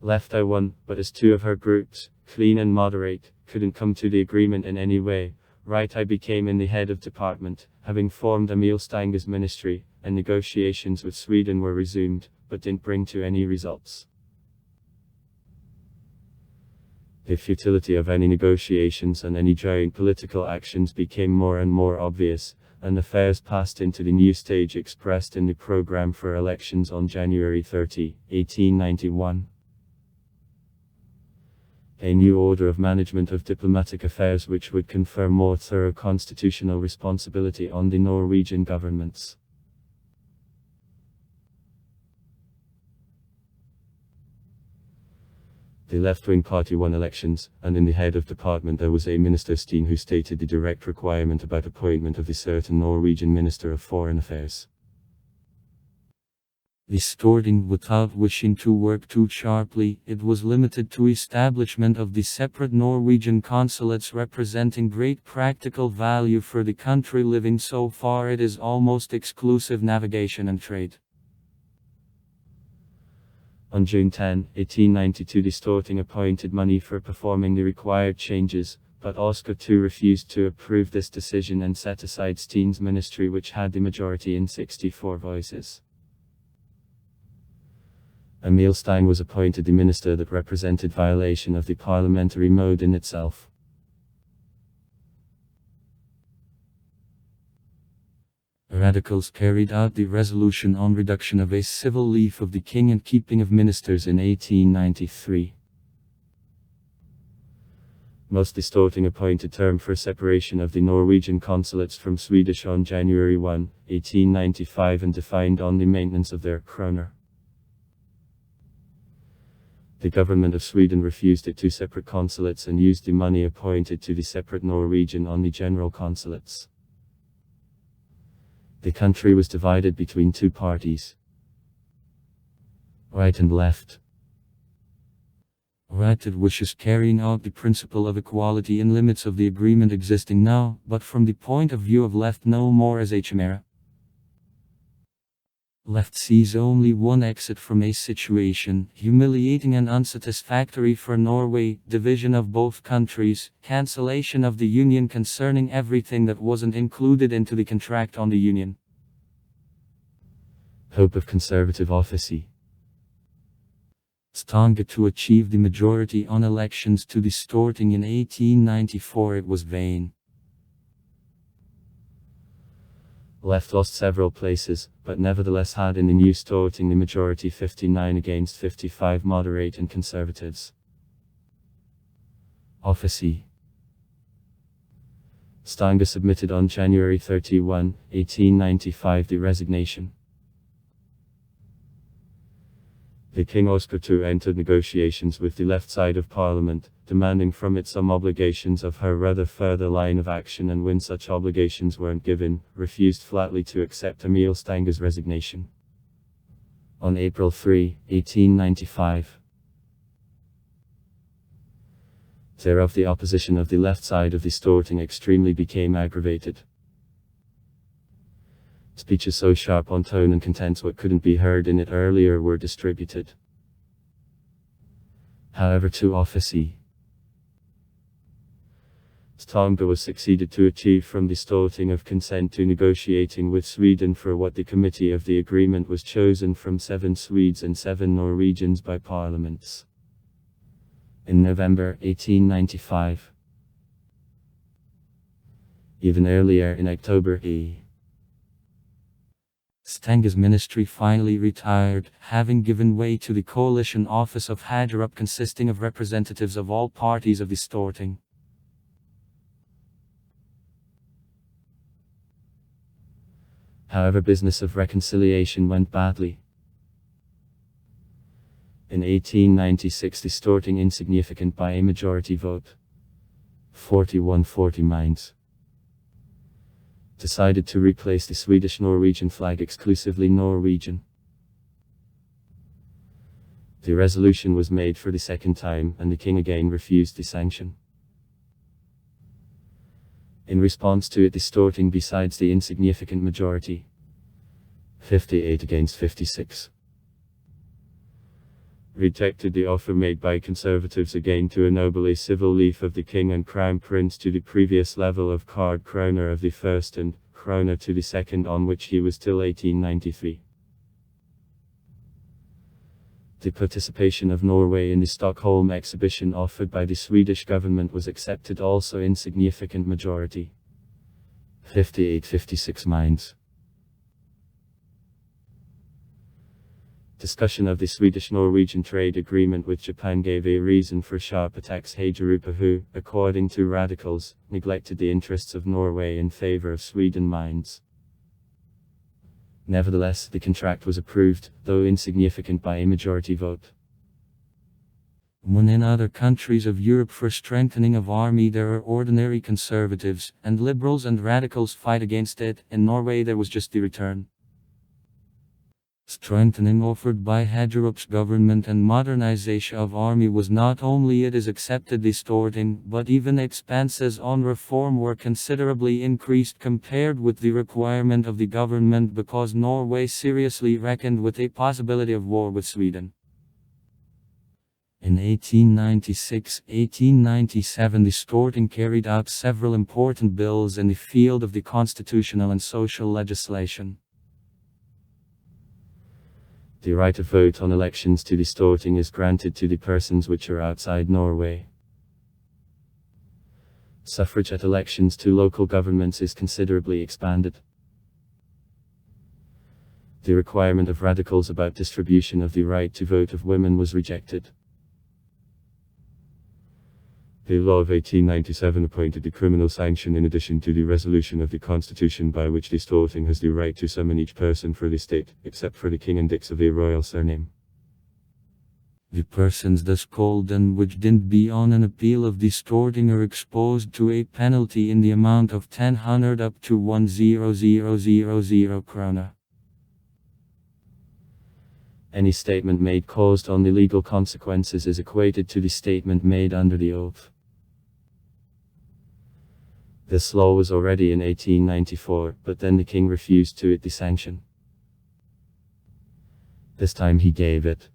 Left I won, but as two of her groups, clean and moderate, couldn't come to the agreement in any way, right I became in the head of department, having formed Emil Stange's ministry, and negotiations with Sweden were resumed, but didn't bring to any results. The futility of any negotiations and any giant political actions became more and more obvious, and affairs passed into the new stage expressed in the program for elections on January 30, 1891. A new order of management of diplomatic affairs which would confer more thorough constitutional responsibility on the Norwegian governments. The left-wing party won elections, and in the head of department there was a minister Steen who stated the direct requirement about appointment of the certain Norwegian Minister of Foreign Affairs. The Storting, without wishing to work too sharply, it was limited to establishment of the separate Norwegian consulates representing great practical value for the country living so far it is almost exclusive navigation and trade. On June 10, 1892 the Storting appointed money for performing the required changes, but Oscar II refused to approve this decision and set aside Steen's ministry which had the majority in 64 voices. Emil Stange was appointed the minister that represented violation of the parliamentary mode in itself. Radicals carried out the resolution on reduction of a civil leave of the king and keeping of ministers in 1893. Most the Storting appointed term for separation of the Norwegian consulates from Swedish on January 1, 1895 and defined on the maintenance of their kroner. The government of Sweden refused it to separate consulates and used the money appointed to the separate Norwegian on the general consulates. The country was divided between two parties, right and left. Right, it wishes carrying out the principle of equality in limits of the agreement existing now, but from the point of view of left no more as a chimera. Left sees only one exit from a situation, humiliating and unsatisfactory for Norway, division of both countries, cancellation of the union concerning everything that wasn't included into the contract on the union. Hope of conservative office. Stanga to achieve the majority on elections to the Storting in 1894 it was vain. Left lost several places, but nevertheless had in the new Storting the majority 59 against 55 moderate and conservatives. Office. Stanga submitted on January 31, 1895 the resignation. The King Oscar II entered negotiations with the left side of Parliament, demanding from it some obligations of her rather further line of action, and when such obligations weren't given, refused flatly to accept Emil Stanga's resignation. On April 3, 1895, thereof the opposition of the left side of the Storting extremely became aggravated. Speeches so sharp on tone and contents what couldn't be heard in it earlier were distributed. However, to office. Stanga was succeeded to achieve from the Storting of consent to negotiating with Sweden, for what the committee of the agreement was chosen from 7 Swedes and 7 Norwegians by parliaments. In November 1895. Even earlier in October Stanga's ministry finally retired, having given way to the coalition office of Hagerup, consisting of representatives of all parties of the Storting. However, business of reconciliation went badly. In 1896 the Storting, insignificant by a majority vote, 41-40 minds, decided to replace the Swedish-Norwegian flag exclusively Norwegian. The resolution was made for the second time, and the king again refused the sanction. In response to it, the Storting, besides the insignificant majority, 58 against 56, rejected the offer made by conservatives again to ennoble a civil leaf of the king and crown prince to the previous level of card kroner of the first and kroner to the second, on which he was till 1893. The participation of Norway in the Stockholm exhibition offered by the Swedish government was accepted, also insignificant majority, 58-56 minds. Discussion of the Swedish-Norwegian trade agreement with Japan gave a reason for sharp attacks. Hagerup, who, according to radicals, neglected the interests of Norway in favor of Sweden minds. Nevertheless, the contract was approved, though insignificant by a majority vote. When in other countries of Europe for strengthening of army there are ordinary conservatives, and liberals and radicals fight against it, in Norway there was just the return. Strengthening offered by Hagerup's government and modernization of army was not only it is accepted the Storting, but even expenses on reform were considerably increased compared with the requirement of the government, because Norway seriously reckoned with a possibility of war with Sweden. In 1896-1897 the Storting carried out several important bills in the field of the constitutional and social legislation. The right of vote on elections to the Storting is granted to the persons which are outside Norway. Suffrage at elections to local governments is considerably expanded. The requirement of radicals about distribution of the right to vote of women was rejected. The law of 1897 appointed the criminal sanction in addition to the resolution of the Constitution, by which the Storting has the right to summon each person for the state, except for the king and dicks of a royal surname. The persons thus called and which didn't be on an appeal of the Storting are exposed to a penalty in the amount of 1000 up to 10,000 krona. Any statement made caused only legal consequences is equated to the statement made under the oath. This law was already in 1894, but then the king refused to it the sanction. This time he gave it.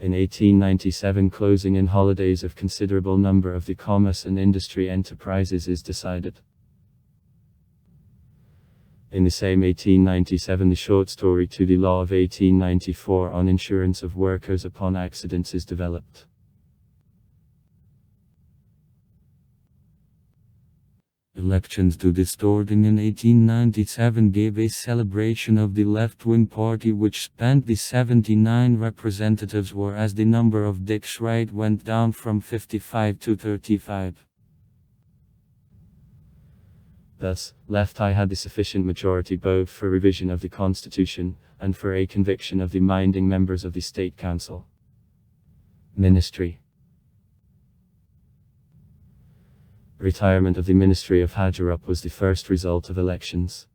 In 1897, closing in holidays of considerable number of the commerce and industry enterprises is decided. In the same 1897, the short story to the law of 1894 on insurance of workers upon accidents is developed. Elections to this Storting in 1897 gave a celebration of the left-wing party which spent the 79 representatives, whereas the number of Dicks right went down from 55 to 35. Thus, Left Eye had the sufficient majority both for revision of the constitution, and for a conviction of the minding members of the State Council. Ministry. Retirement of the Ministry of Hagerup was the first result of elections.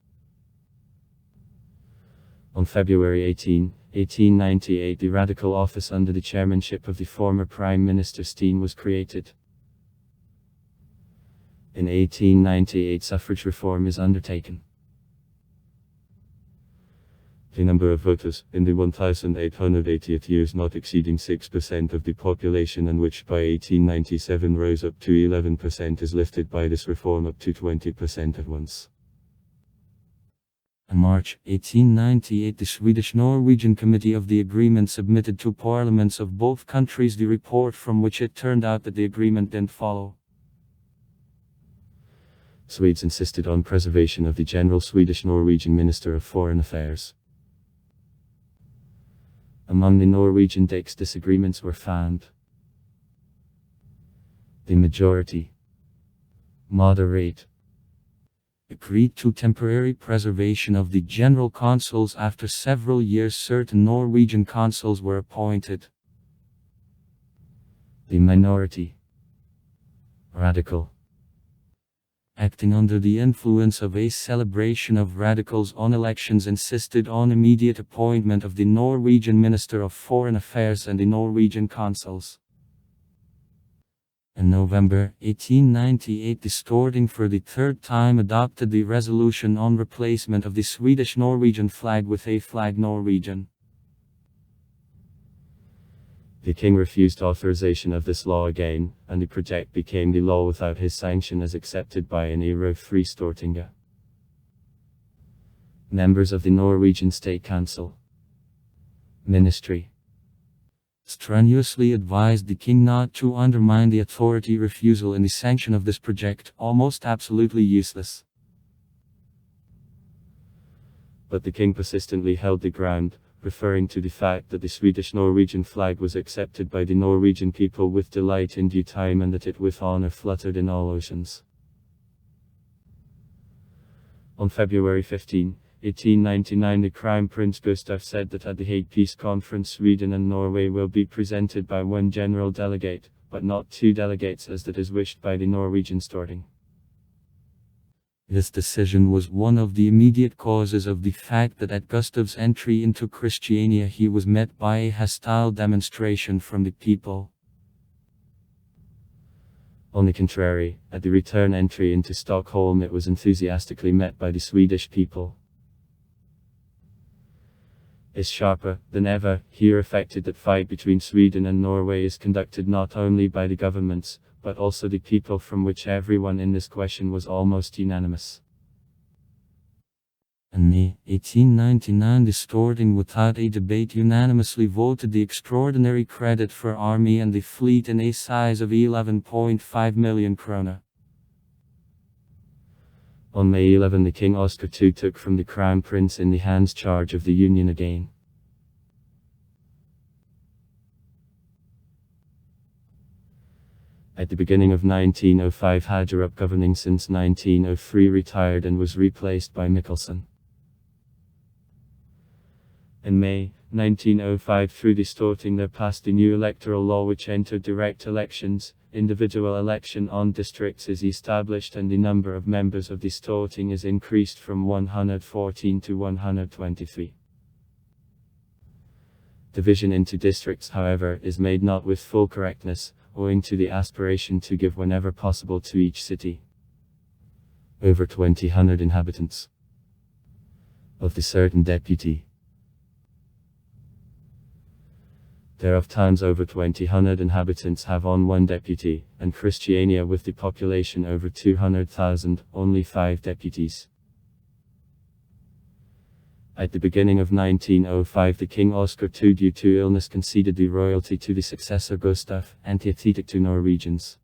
On February 18, 1898, the radical office under the chairmanship of the former Prime Minister Steen was created. In 1898, suffrage reform is undertaken. The number of voters in the 1880th years not exceeding 6% of the population, and which by 1897 rose up to 11%, is lifted by this reform up to 20% at once. In March 1898, the Swedish-Norwegian Committee of the Agreement submitted to parliaments of both countries the report, from which it turned out that the agreement didn't follow. Swedes insisted on preservation of the general Swedish-Norwegian Minister of Foreign Affairs. Among the Norwegian Dicks, disagreements were found. The majority, moderate, agreed to temporary preservation of the general consuls. After several years, certain Norwegian consuls were appointed. The minority, radical, acting under the influence of a celebration of radicals on elections, insisted on immediate appointment of the Norwegian Minister of Foreign Affairs and the Norwegian consuls. In November 1898, the Storting for the third time adopted the resolution on replacement of the Swedish-Norwegian flag with a flag Norwegian. The king refused authorization of this law again, and the project became the law without his sanction as accepted by an Eero Free Stortinget. Members of the Norwegian State Council. Ministry. Strenuously advised the king not to undermine the authority. Refusal in the sanction of this project, almost absolutely useless. But the king persistently held the ground, referring to the fact that the Swedish-Norwegian flag was accepted by the Norwegian people with delight in due time, and that it with honor fluttered in all oceans. On February 15, 1899, the Crown Prince Gustav said that at the Hague Peace Conference, Sweden and Norway will be presented by one general delegate, but not two delegates as that is wished by the Norwegian Storting. This decision was one of the immediate causes of the fact that at Gustav's entry into Christiania he was met by a hostile demonstration from the people. On the contrary, at the return entry into Stockholm it was enthusiastically met by the Swedish people. Is sharper than ever, here affected that fight between Sweden and Norway is conducted not only by the governments, but also the people, from which everyone in this question was almost unanimous. In May 1899, the Storting without a debate unanimously voted the extraordinary credit for army and the fleet in a size of 11.5 million krona. On May 11, the King Oscar II took from the Crown Prince in the hands charge of the Union again. At the beginning of 1905, Hagerup, governing since 1903, retired and was replaced by Mikkelsen. In May 1905, through the Storting, there passed a new electoral law which entered direct elections. Individual election on districts is established, and the number of members of the Storting is increased from 114 to 123. Division into districts, however, is made not with full correctness, owing to the aspiration to give whenever possible to each city over 200 inhabitants of the certain deputy. Thereof towns over 200 inhabitants have on one deputy, and Christiania with the population over 200,000, only 5 deputies. At the beginning of 1905 the King Oscar II due to illness conceded the royalty to the successor Gustav, antithetic to Norwegians.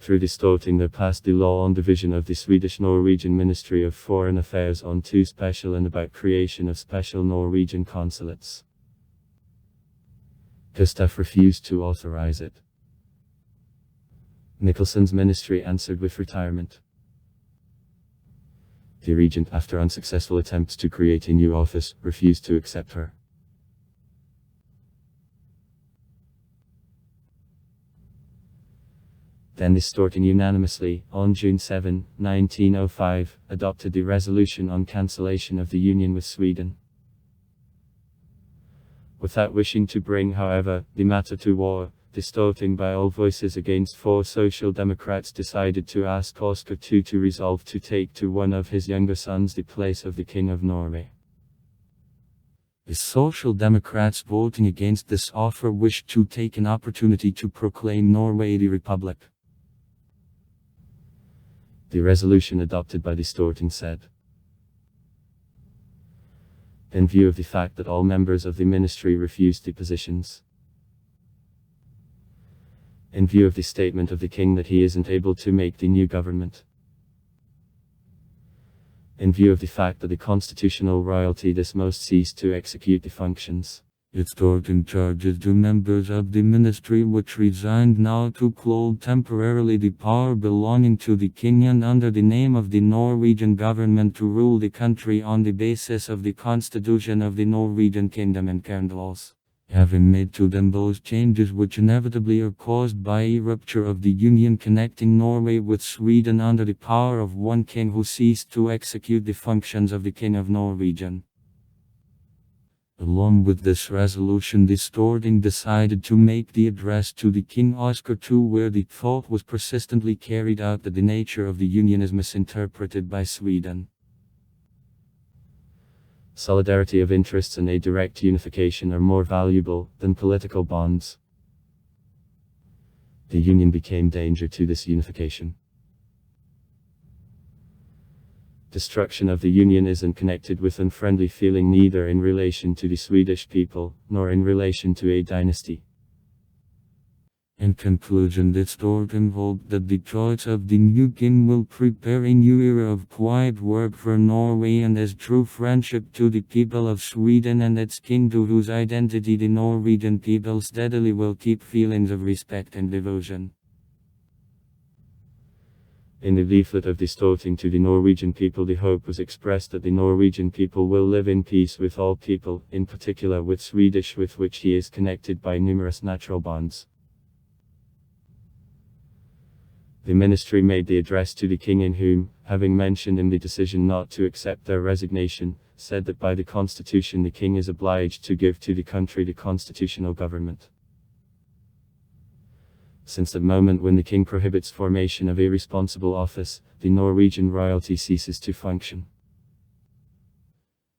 Through this Storting there passed the law on division of the Swedish-Norwegian Ministry of Foreign Affairs on 2 special and about creation of special Norwegian consulates. Gustav refused to authorize it. Nicholson's ministry answered with retirement. The regent, after unsuccessful attempts to create a new office, refused to accept her. Then the Storting unanimously, on June 7, 1905, adopted the resolution on cancellation of the union with Sweden. Without wishing to bring, however, the matter to war, the Storting by all voices against 4 Social Democrats decided to ask Oscar II to resolve to take to one of his younger sons the place of the King of Norway. The Social Democrats voting against this offer wished to take an opportunity to proclaim Norway the Republic. The resolution adopted by the Storting said, in view of the fact that all members of the ministry refused the positions, in view of the statement of the king that he isn't able to make the new government, in view of the fact that the constitutional royalty this most ceased to execute the functions, it Storting charges the members of the ministry which resigned now to clothe temporarily the power belonging to the king and under the name of the Norwegian government to rule the country on the basis of the constitution of the Norwegian kingdom and current laws, having made to them those changes which inevitably are caused by a rupture of the union connecting Norway with Sweden under the power of one king who ceased to execute the functions of the King of Norwegian. Along with this resolution the Storting decided to make the address to the King Oscar II where the thought was persistently carried out that the nature of the union is misinterpreted by Sweden. Solidarity of interests and a direct unification are more valuable than political bonds. The union became danger to this unification. Destruction of the union isn't connected with unfriendly feeling neither in relation to the Swedish people, nor in relation to a dynasty. In conclusion, this Storting hoped that the choice of the new king will prepare a new era of quiet work for Norway and as true friendship to the people of Sweden and its king to whose identity the Norwegian people steadily will keep feelings of respect and devotion. In the leaflet of the Storting to the Norwegian people the hope was expressed that the Norwegian people will live in peace with all people, in particular with Swedish with which he is connected by numerous natural bonds. The ministry made the address to the king in whom, having mentioned in the decision not to accept their resignation, said that by the constitution the king is obliged to give to the country the constitutional government. Since the moment when the king prohibits formation of a responsible office, the Norwegian royalty ceases to function.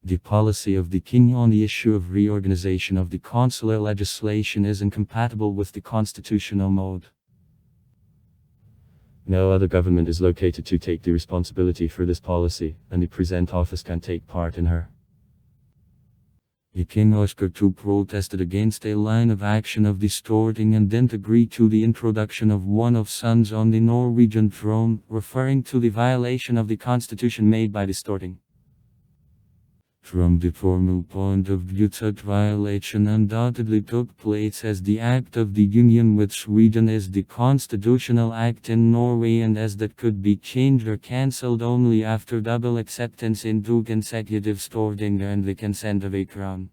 The policy of the king on the issue of reorganization of the consular legislation is incompatible with the constitutional mode. No other government is located to take the responsibility for this policy, and the present office can take part in her. The King Oscar II protested against a line of action of the Storting and didn't agree to the introduction of one of sons on the Norwegian throne, referring to the violation of the constitution made by the Storting. From the formal point of view, such violation undoubtedly took place as the act of the union with Sweden is the constitutional act in Norway and as that could be changed or cancelled only after double acceptance in 2 consecutive Storting and the consent of a crown.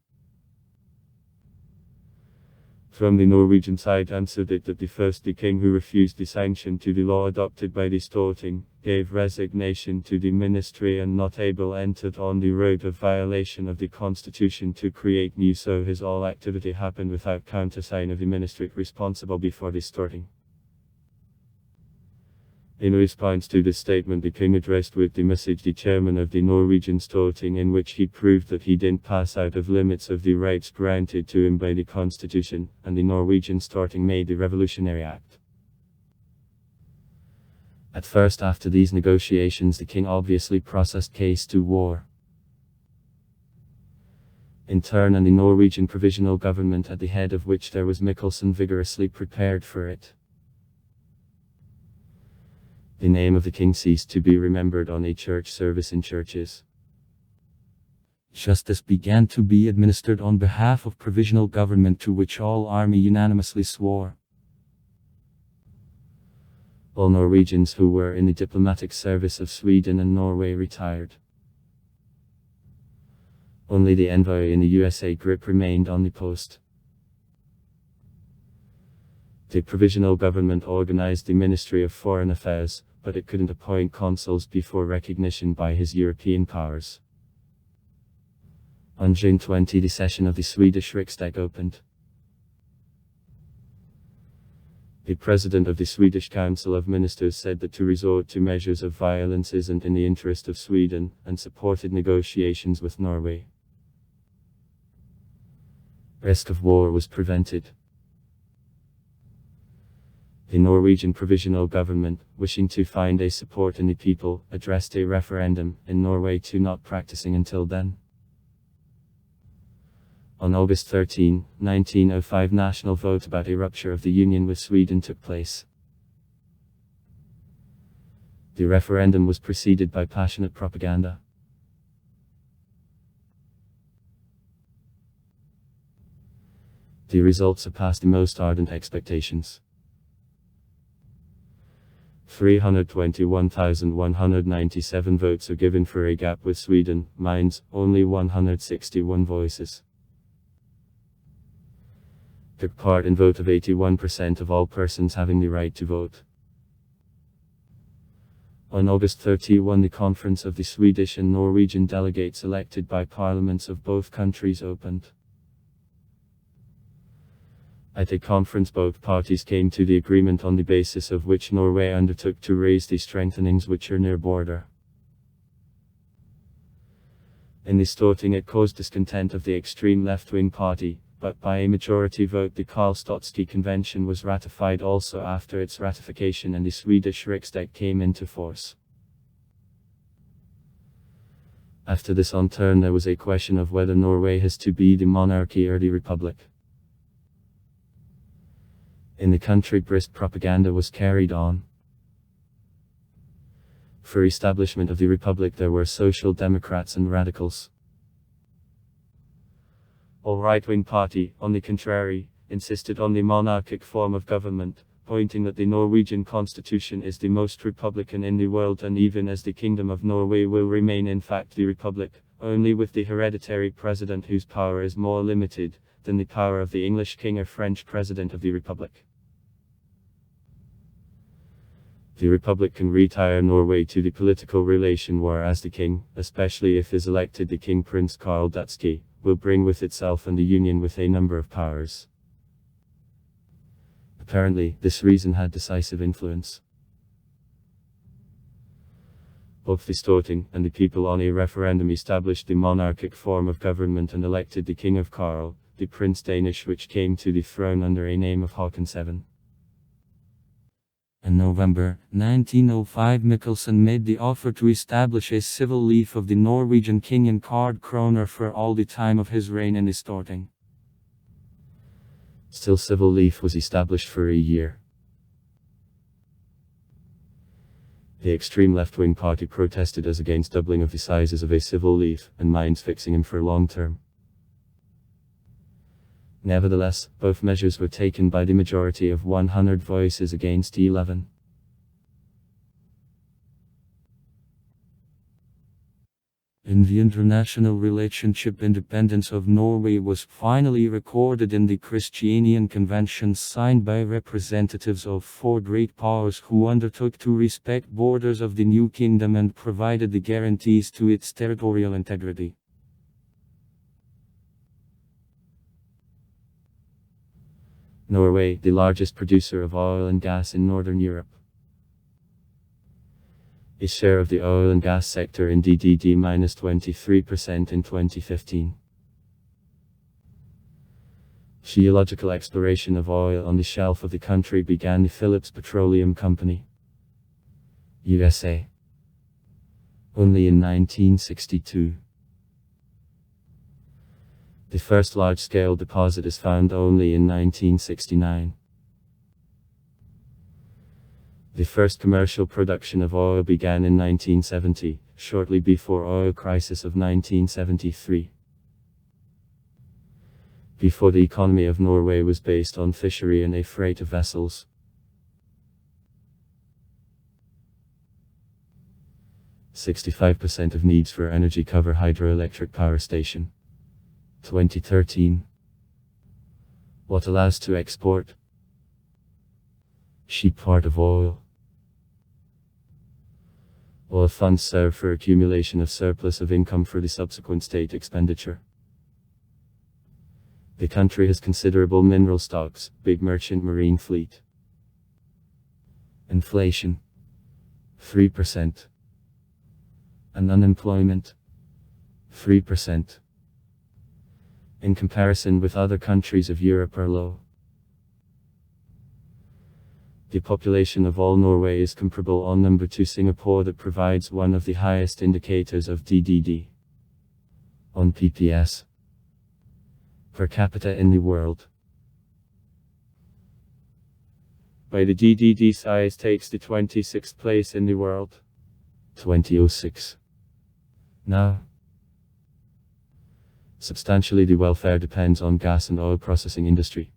From the Norwegian side answered it that the first the king who refused the sanction to the law adopted by the Storting, gave resignation to the ministry and not able entered on the road of violation of the constitution to create new, so his all activity happened without countersign of the ministry responsible before the Storting. In response to this statement the king addressed with the message the chairman of the Norwegian Storting, in which he proved that he didn't pass out of limits of the rights granted to him by the constitution, and the Norwegian Storting made the Revolutionary Act. At first, after these negotiations, the king obviously processed case to war. In turn, and the Norwegian Provisional Government, at the head of which there was Michelsen, vigorously prepared for it. The name of the king ceased to be remembered on a church service in churches. Justice began to be administered on behalf of provisional government, to which all army unanimously swore. All Norwegians who were in the diplomatic service of Sweden and Norway retired. Only the envoy in the USA grip remained on the post. The provisional government organized the Ministry of Foreign Affairs, but it couldn't appoint consuls before recognition by his European powers. On June 20 the session of the Swedish Riksdag opened. The president of the Swedish Council of Ministers said that to resort to measures of violence isn't in the interest of Sweden, and supported negotiations with Norway. Risk of war was prevented. The Norwegian Provisional Government, wishing to find a support in the people, addressed a referendum in Norway to not practicing until then. On August 13, 1905, national vote about a rupture of the union with Sweden took place. The referendum was preceded by passionate propaganda. The result surpassed the most ardent expectations. 321,197 votes are given for a gap with Sweden, minus only 161 voices. Took part in vote of 81% of all persons having the right to vote. On August 31 the conference of the Swedish and Norwegian delegates elected by parliaments of both countries opened. At a conference both parties came to the agreement on the basis of which Norway undertook to raise the strengthenings which are near border. In the Storting it caused discontent of the extreme left-wing party, but by a majority vote the Karlstadski Convention was ratified also after its ratification and the Swedish Riksdag came into force. After this on turn there was a question of whether Norway has to be the monarchy or the republic. In the country brisk propaganda was carried on. For establishment of the republic there were social democrats and radicals. All right-wing party, on the contrary, insisted on the monarchic form of government, pointing that the Norwegian constitution is the most republican in the world, and even as the Kingdom of Norway will remain in fact the republic, only with the hereditary president whose power is more limited than the power of the English king or French president of the republic. The republic can retire Norway to the political relation, whereas the king, especially if is elected the king Prince Karl Dutski, will bring with itself and the union with a number of powers. Apparently, this reason had decisive influence. Both the Storting and the people on a referendum established the monarchic form of government and elected the king of Karl, the Prince Danish, which came to the throne under a name of Håkon VII. In November 1905 Michelsen made the offer to establish a civil leaf of the Norwegian king in Card Kroner for all the time of his reign in the Storting. Still civil leaf was established for a year. The extreme left-wing party protested as against doubling of the sizes of a civil leaf, and minds fixing him for long term. Nevertheless, both measures were taken by the majority of 100 voices against 11. In the international relationship, independence of Norway was finally recorded in the Christianian conventions signed by representatives of four great powers who undertook to respect borders of the new kingdom and provided the guarantees to its territorial integrity. Norway, the largest producer of oil and gas in Northern Europe. Its share of the oil and gas sector in DDD-23% in 2015. Geological exploration of oil on the shelf of the country began the Phillips Petroleum Company, USA, only in 1962. The first large-scale deposit is found only in 1969. The first commercial production of oil began in 1970, shortly before oil crisis of 1973. Before the economy of Norway was based on fishery and a freight of vessels. 65% of needs for energy cover hydroelectric power station. 2013. What allows to export? Sheep part of oil. Oil funds serve for accumulation of surplus of income for the subsequent state expenditure. The country has considerable mineral stocks, big merchant marine fleet. Inflation 3%. And unemployment 3%. In comparison with other countries of Europe are low. The population of all Norway is comparable on number to Singapore, that provides one of the highest indicators of DDD on PPS per capita in the world. By the DDD size takes the 26th place in the world. 2006. Now, substantially the welfare depends on gas and oil processing industry.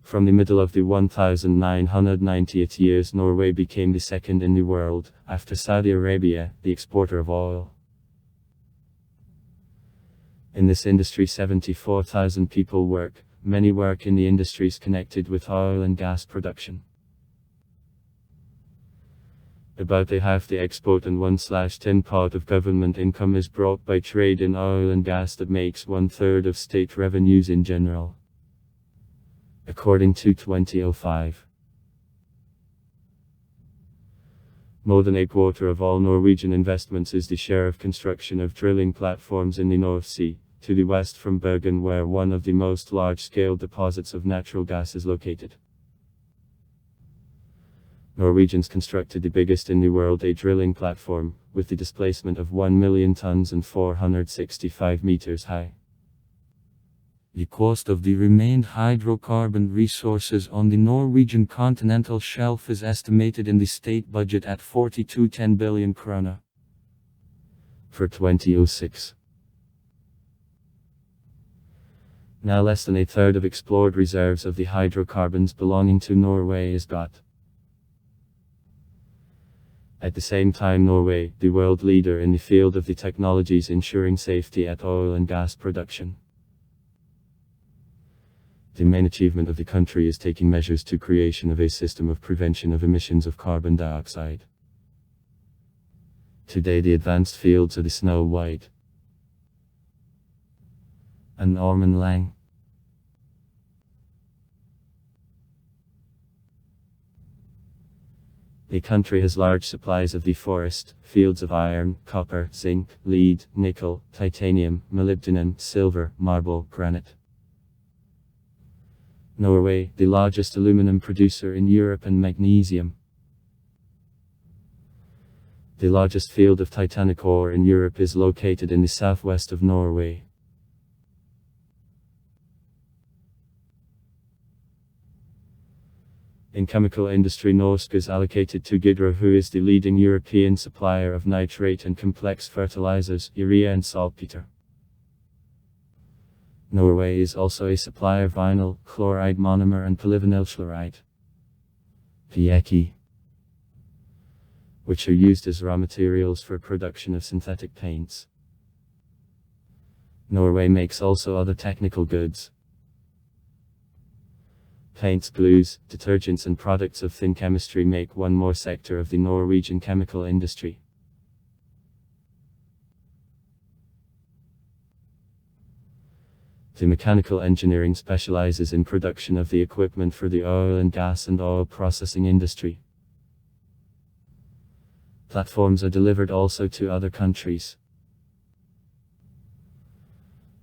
From the middle of the 1990th years, Norway became the second in the world, after Saudi Arabia, the exporter of oil. In this industry 74,000 people work, many work in the industries connected with oil and gas production. About half the export and 1/10 part of government income is brought by trade in oil and gas, that makes 1/3 of state revenues in general, according to 2005. More than a quarter of all Norwegian investments is the share of construction of drilling platforms in the North Sea, to the west from Bergen, where one of the most large-scale deposits of natural gas is located. Norwegians constructed the biggest in the world, a drilling platform, with the displacement of 1 million tons and 465 meters high. The cost of the remained hydrocarbon resources on the Norwegian continental shelf is estimated in the state budget at 42.10 billion krone for 2006. Now less than a third of explored reserves of the hydrocarbons belonging to Norway is got. At the same time, Norway, the world leader in the field of the technologies ensuring safety at oil and gas production. The main achievement of the country is taking measures to creation of a system of prevention of emissions of carbon dioxide. Today the advanced fields are the Snow White and Ormen Lange. The country has large supplies of the forest, fields of iron, copper, zinc, lead, nickel, titanium, molybdenum, silver, marble, granite. Norway, the largest aluminum producer in Europe, and magnesium. The largest field of titanic ore in Europe is located in the southwest of Norway. In chemical industry, Norsk is allocated to Gidro, who is the leading European supplier of nitrate and complex fertilizers, urea and saltpeter. Norway is also a supplier of vinyl, chloride monomer and polyvinyl chloride. PEKI. which are used as raw materials for production of synthetic paints. Norway makes also other technical goods. Paints, glues, detergents and products of thin chemistry make one more sector of the Norwegian chemical industry. The mechanical engineering specializes in production of the equipment for the oil and gas and oil processing industry. Platforms are delivered also to other countries.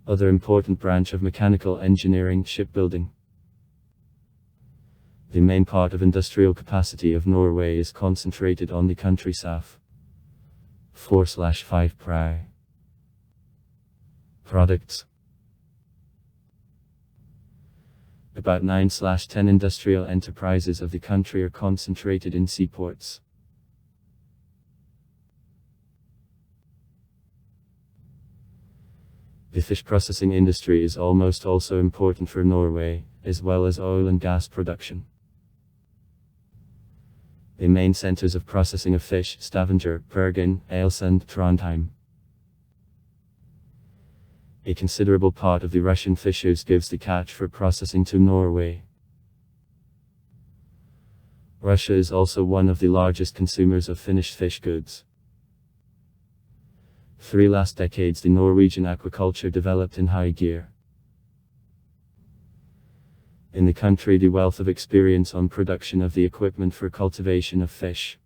Other important branch of mechanical engineering, shipbuilding. The main part of industrial capacity of Norway is concentrated on the country south. 4/5 Pri. Products. About 9/10 industrial enterprises of the country are concentrated in seaports. The fish processing industry is almost also important for Norway, as well as oil and gas production. The main centers of processing of fish, Stavanger, Bergen, Ålesund, Trondheim. A considerable part of the Russian fishers gives the catch for processing to Norway. Russia is also one of the largest consumers of finished fish goods. 3 last decades the Norwegian aquaculture developed in high gear. In the country the wealth of experience on production of the equipment for cultivation of fish,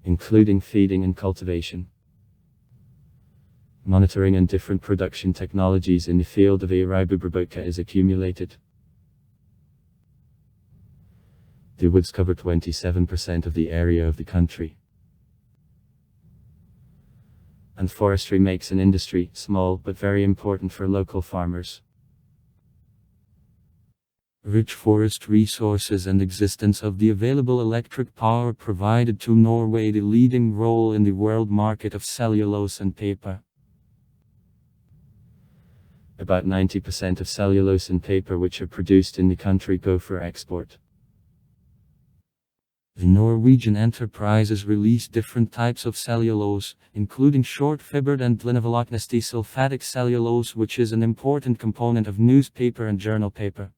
including feeding and cultivation, monitoring and different production technologies in the field of Aribubraboka is accumulated. The woods cover 27% of the area of the country. And forestry makes an industry, small but very important for local farmers. Rich forest resources and existence of the available electric power provided to Norway the leading role in the world market of cellulose and paper. About 90% of cellulose and paper which are produced in the country go for export. The Norwegian enterprises release different types of cellulose, including short-fibered and linevolocnesti sulfatic cellulose, which is an important component of newspaper and journal paper.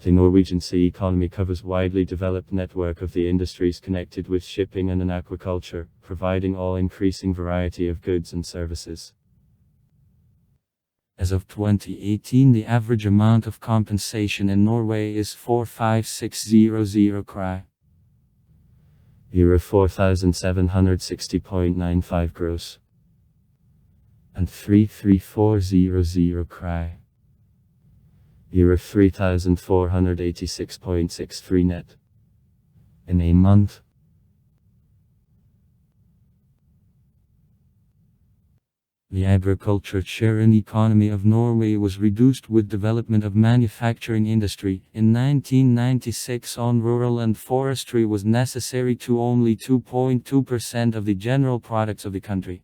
The Norwegian sea economy covers widely developed network of the industries connected with shipping and aquaculture, providing all increasing variety of goods and services. As of 2018, the average amount of compensation in Norway is 45600 kr. Euro 4,760.95 gross. And 33400 kr. Euro 3,486.63 net. In a month. The agriculture share in the economy of Norway was reduced with development of manufacturing industry. In 1996 on rural and forestry was necessary to only 2.2% of the general products of the country.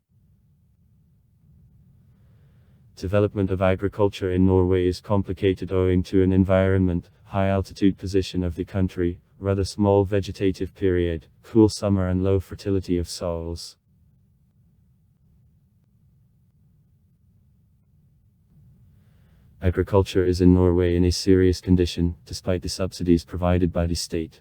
Development of agriculture in Norway is complicated owing to an environment, high altitude position of the country, rather small vegetative period, cool summer and low fertility of soils. Agriculture is in Norway in a serious condition, despite the subsidies provided by the state.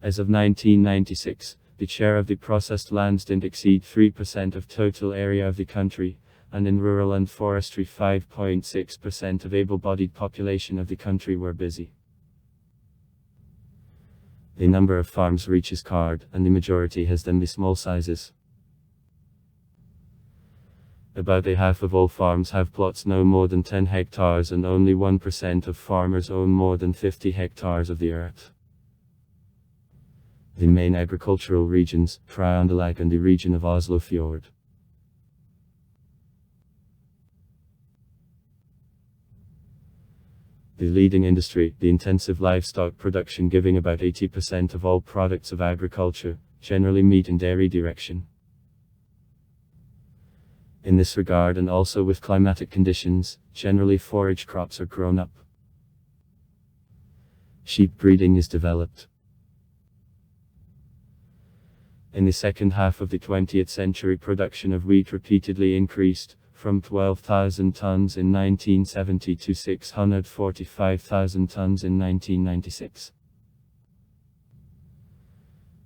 As of 1996, the share of the processed lands didn't exceed 3% of total area of the country, and in rural and forestry 5.6% of able-bodied population of the country were busy. The number of farms reaches card, and the majority has them the small sizes. About a half of all farms have plots no more than 10 hectares and only 1% of farmers own more than 50 hectares of the earth. The main agricultural regions, Trøndelag and the region of Oslo Fjord. The leading industry, the intensive livestock production giving about 80% of all products of agriculture, generally meat and dairy direction. In this regard, and also with climatic conditions, generally forage crops are grown up. Sheep breeding is developed. In the second half of the 20th century, production of wheat repeatedly increased, from 12,000 tons in 1970 to 645,000 tons in 1996.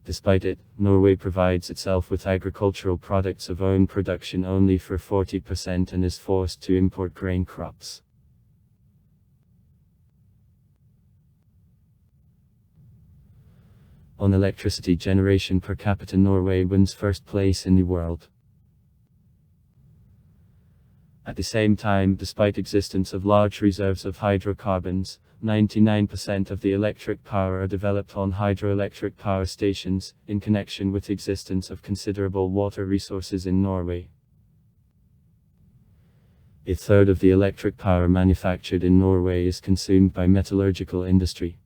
Despite it, Norway provides itself with agricultural products of own production only for 40% and is forced to import grain crops. On electricity generation per capita, Norway wins first place in the world. At the same time, despite existence of large reserves of hydrocarbons, 99% of the electric power are developed on hydroelectric power stations, in connection with existence of considerable water resources in Norway. A third of the electric power manufactured in Norway is consumed by metallurgical industry.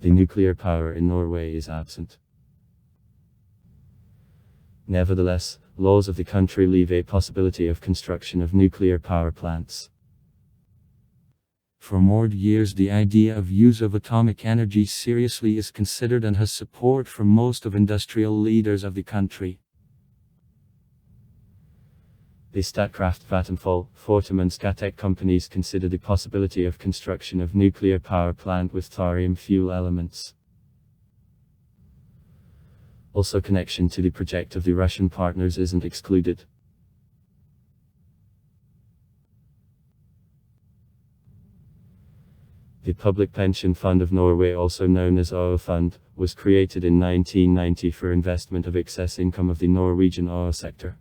The nuclear power in Norway is absent. Nevertheless, laws of the country leave a possibility of construction of nuclear power plants. For more years, the idea of use of atomic energy seriously is considered and has support from most of industrial leaders of the country. The Statkraft Vattenfall, Fortum and Scatec companies consider the possibility of construction of nuclear power plant with thorium fuel elements. Also, connection to the project of the Russian partners isn't excluded. The Public Pension Fund of Norway, also known as OA Fund, was created in 1990 for investment of excess income of the Norwegian oil sector.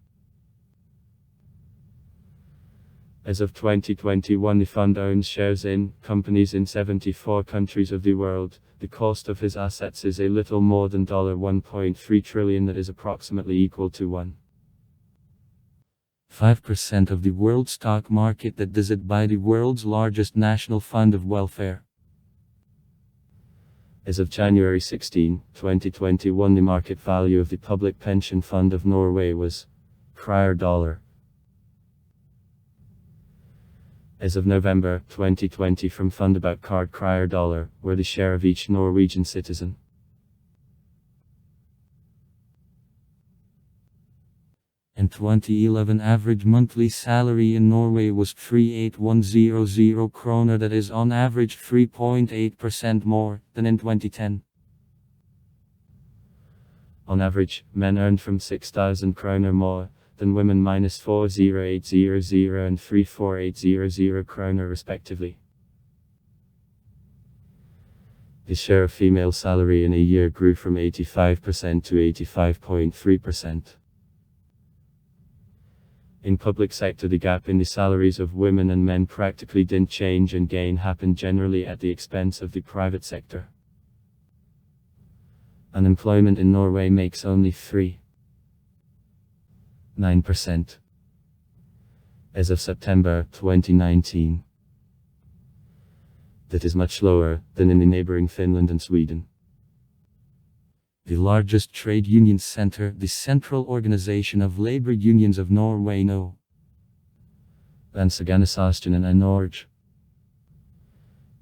As of 2021, the fund owns shares in companies in 74 countries of the world. The cost of his assets is a little more than $1.3 trillion, that is approximately equal to 1.5% of the world stock market, that does it by the world's largest national fund of welfare. As of January 16, 2021, the market value of the Public Pension Fund of Norway was $. As of November 2020, from Fundabout Card $, were the share of each Norwegian citizen. In 2011, average monthly salary in Norway was 38100 kroner, that is on average 3.8% more than in 2010. On average, men earned from 6,000 kroner more than women, minus 40800 and 34800 kroner respectively. The share of female salary in a year grew from 85% to 85.3%. In public sector, the gap in the salaries of women and men practically didn't change, and gain happened generally at the expense of the private sector. Unemployment in Norway makes only 3.9% as of September 2019. That is much lower than in the neighboring Finland and Sweden. The largest trade union center, the Central Organization of Labor Unions of Norway, NO, Landsorganisasjonen i Norge,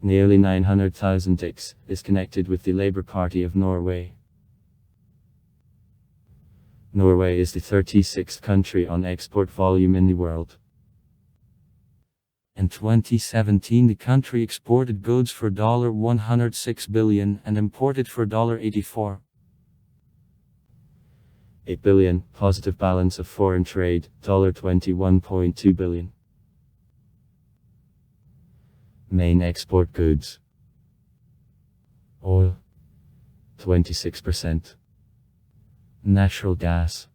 nearly 900,000 ticks, is connected with the Labour Party of Norway. Norway is the 36th country on export volume in the world. In 2017, the country exported goods for $106 billion and imported for $84.8 billion, positive balance of foreign trade, $21.2 billion. Main export goods: oil, 26%. Natural gas,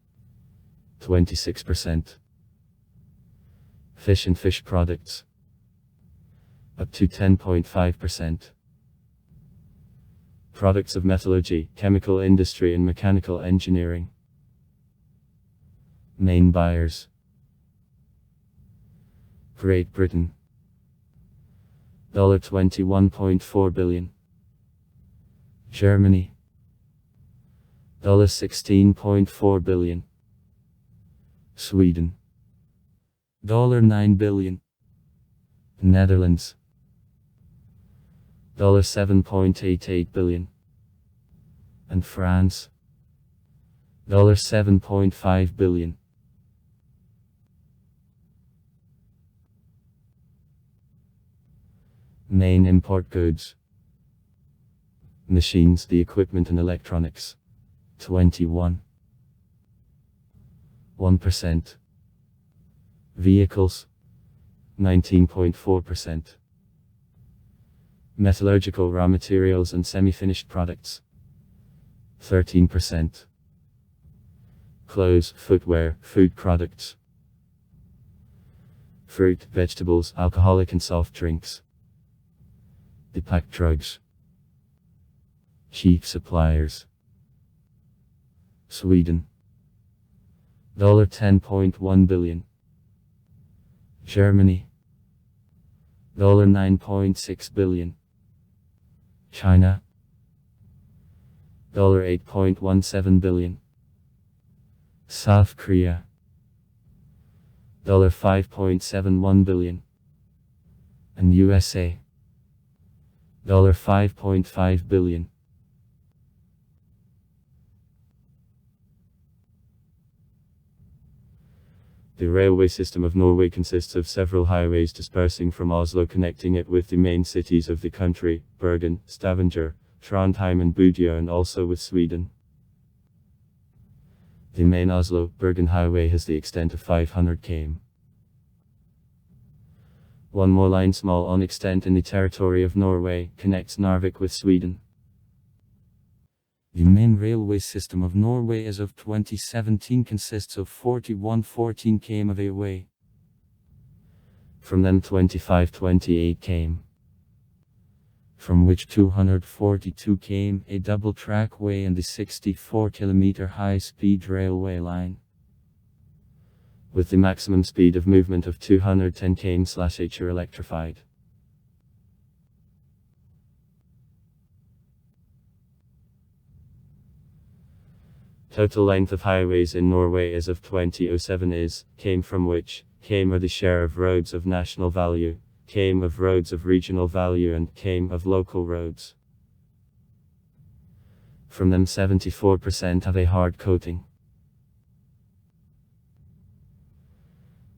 26%. Fish and fish products, up to 10.5%. Products of metallurgy, chemical industry and mechanical engineering. Main buyers: Great Britain, $21.4 billion. Germany, $16.4 billion. Sweden, $9 billion. Netherlands, $7.88 billion. And France, $7.5 billion. Main import goods: machines, the equipment and electronics, 21.1%. Vehicles, 19.4%. Metallurgical raw materials and semi-finished products, 13%. Clothes, footwear, food products. Fruit, vegetables, alcoholic and soft drinks. Packed drugs. Chief suppliers: Sweden, $10.1 billion. Germany, $9.6 billion. China, $8.17 billion. South Korea, $5.71 billion. And USA, $5.5 billion. The railway system of Norway consists of several highways dispersing from Oslo, connecting it with the main cities of the country, Bergen, Stavanger, Trondheim and Bodø, and also with Sweden. The main Oslo-Bergen highway has the extent of 500 km. One more line, small on extent in the territory of Norway, connects Narvik with Sweden. The main railway system of Norway as of 2017 consists of 4114 km of a way. From them 2528 km. From which 242 km a double track way and the 64 km high-speed railway line. With the maximum speed of movement of 210 km/h are electrified. Total length of highways in Norway as of 2007 is km, from which km are the share of roads of national value, km of roads of regional value and km of local roads. From them 74% have a hard coating.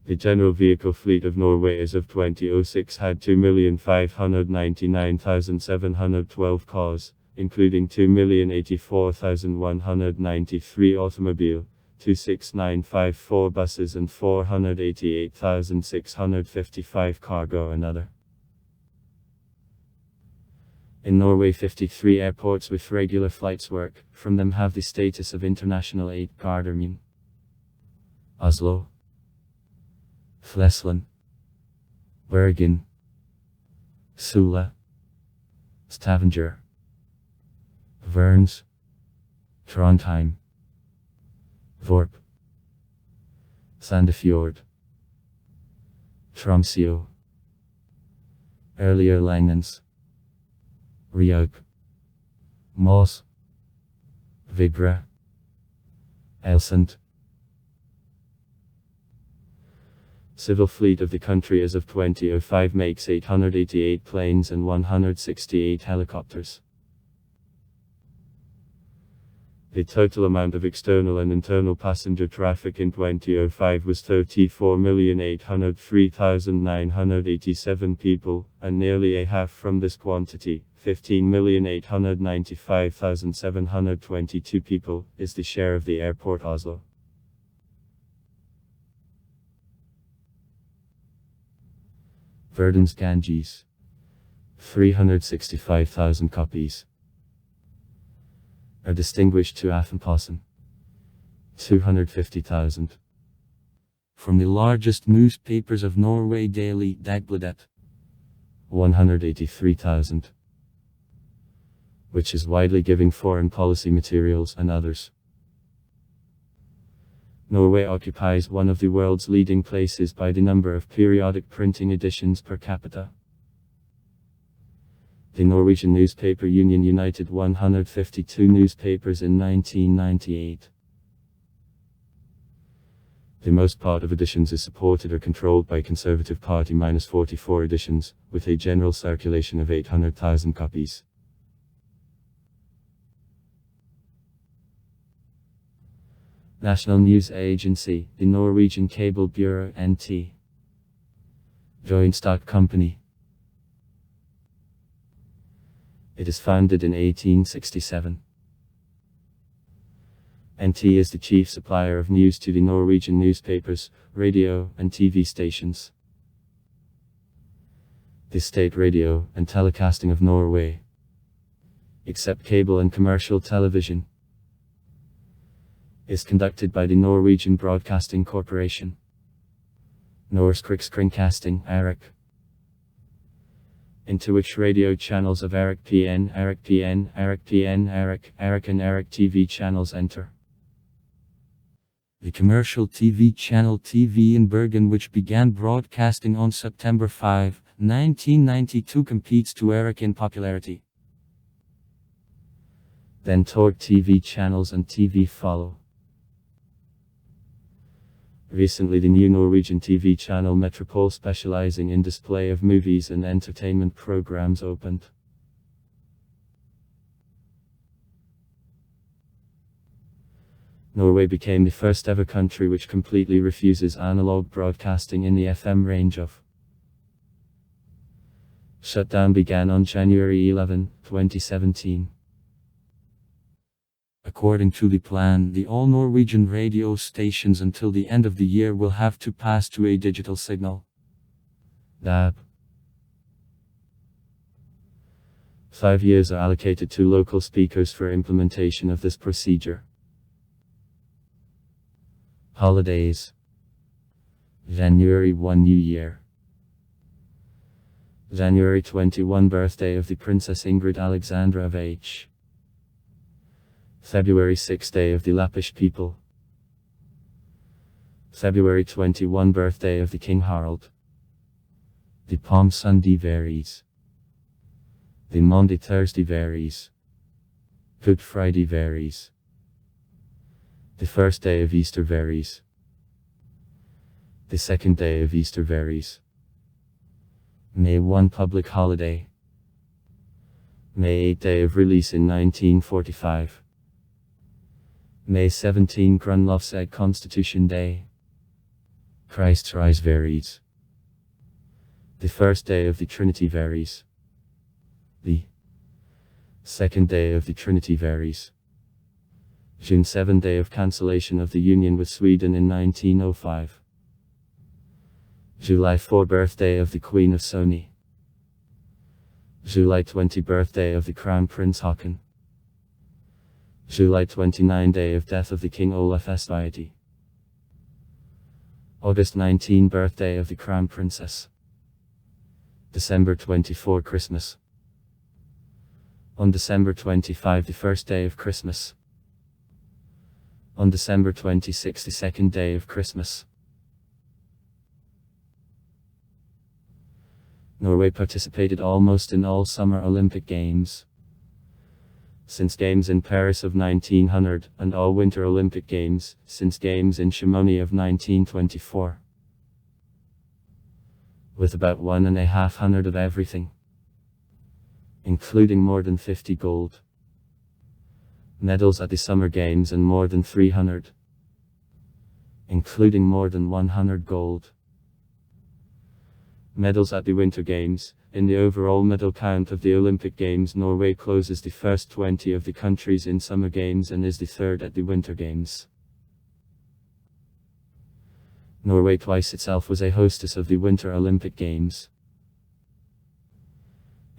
The general vehicle fleet of Norway as of 2006 had 2,599,712 cars, including 2,084,193 automobile, 26954 buses and 488,655 cargo and other. In Norway 53 airports with regular flights work, from them have the status of international 8 Gardermoen. Oslo, Flesland, Bergen, Sula, Stavanger, Værnes, Trondheim, Vorp, Sandefjord, Tromsø, earlier Langens, Ryøk, Moss, Vigra, Elsand. Civil fleet of the country as of 2005 makes 888 planes and 168 helicopters. The total amount of external and internal passenger traffic in 2005 was 34,803,987 people, and nearly a half from this quantity, 15,895,722 people, is the share of the airport Oslo. Verdens Ganges, 365,000 copies. Are distinguished to Aftenposten, 250,000. From the largest newspapers of Norway, Daily Dagbladet, 183,000. Which is widely giving foreign policy materials and others. Norway occupies one of the world's leading places by the number of periodic printing editions per capita. The Norwegian Newspaper Union united 152 newspapers in 1998. The most part of editions is supported or controlled by Conservative Party minus 44 editions, with a general circulation of 800,000 copies. National News Agency, the Norwegian Cable Bureau (NT). Joint stock company. It is founded in 1867. NT is the chief supplier of news to the Norwegian newspapers, radio, and TV stations. The state radio and telecasting of Norway, except cable and commercial television, is conducted by the Norwegian Broadcasting Corporation. Norsk Rikskringkasting, (RK), into which radio channels of RK-PN, RK-PN, RK-PN, RK and RK TV channels enter. The commercial TV channel TV in Bergen, which began broadcasting on September 5, 1992, competes to RK in popularity. Then Torg TV channels and TV follow. Recently the new Norwegian TV channel Metropole, specializing in display of movies and entertainment programs, opened. Norway became the first ever country which completely refuses analog broadcasting in the FM range of. Shutdown began on January 11, 2017. According to the plan, the all Norwegian radio stations until the end of the year will have to pass to a digital signal. DAB. 5 years are allocated to local speakers for implementation of this procedure. Holidays. January 1, New Year. January 21, birthday of the Princess Ingrid Alexandra of H. February 6, day of the Lappish people. February 21, birthday of the King Harald. The Palm Sunday varies. The Monday Thursday varies. Good Friday varies. The first day of Easter varies. The second day of Easter varies. May 1, public holiday. May 8, day of release in 1945. May 17, Grundlovsdag, Constitution Day. Christ's rise varies. The first day of the Trinity varies. The second day of the Trinity varies. June 7, day of cancellation of the union with Sweden in 1905. July 4, birthday of the Queen of Sony. July 20, birthday of the Crown Prince Haakon. July 29, day of death of the King Olaf Society. August 19, birthday of the Crown Princess. December 24, Christmas. On December 25, the first day of Christmas. On December 26, the second day of Christmas. Norway participated almost in all Summer Olympic Games. Since Games in Paris of 1900, and all Winter Olympic Games, since Games in Chamonix of 1924. With about 1,500 of everything, including more than 50 gold medals at the Summer Games and more than 300, including more than 100 gold medals at the Winter Games. In the overall medal count of the Olympic Games, Norway closes the first 20 of the countries in Summer Games and is the third at the Winter Games. Norway twice itself was a hostess of the Winter Olympic Games.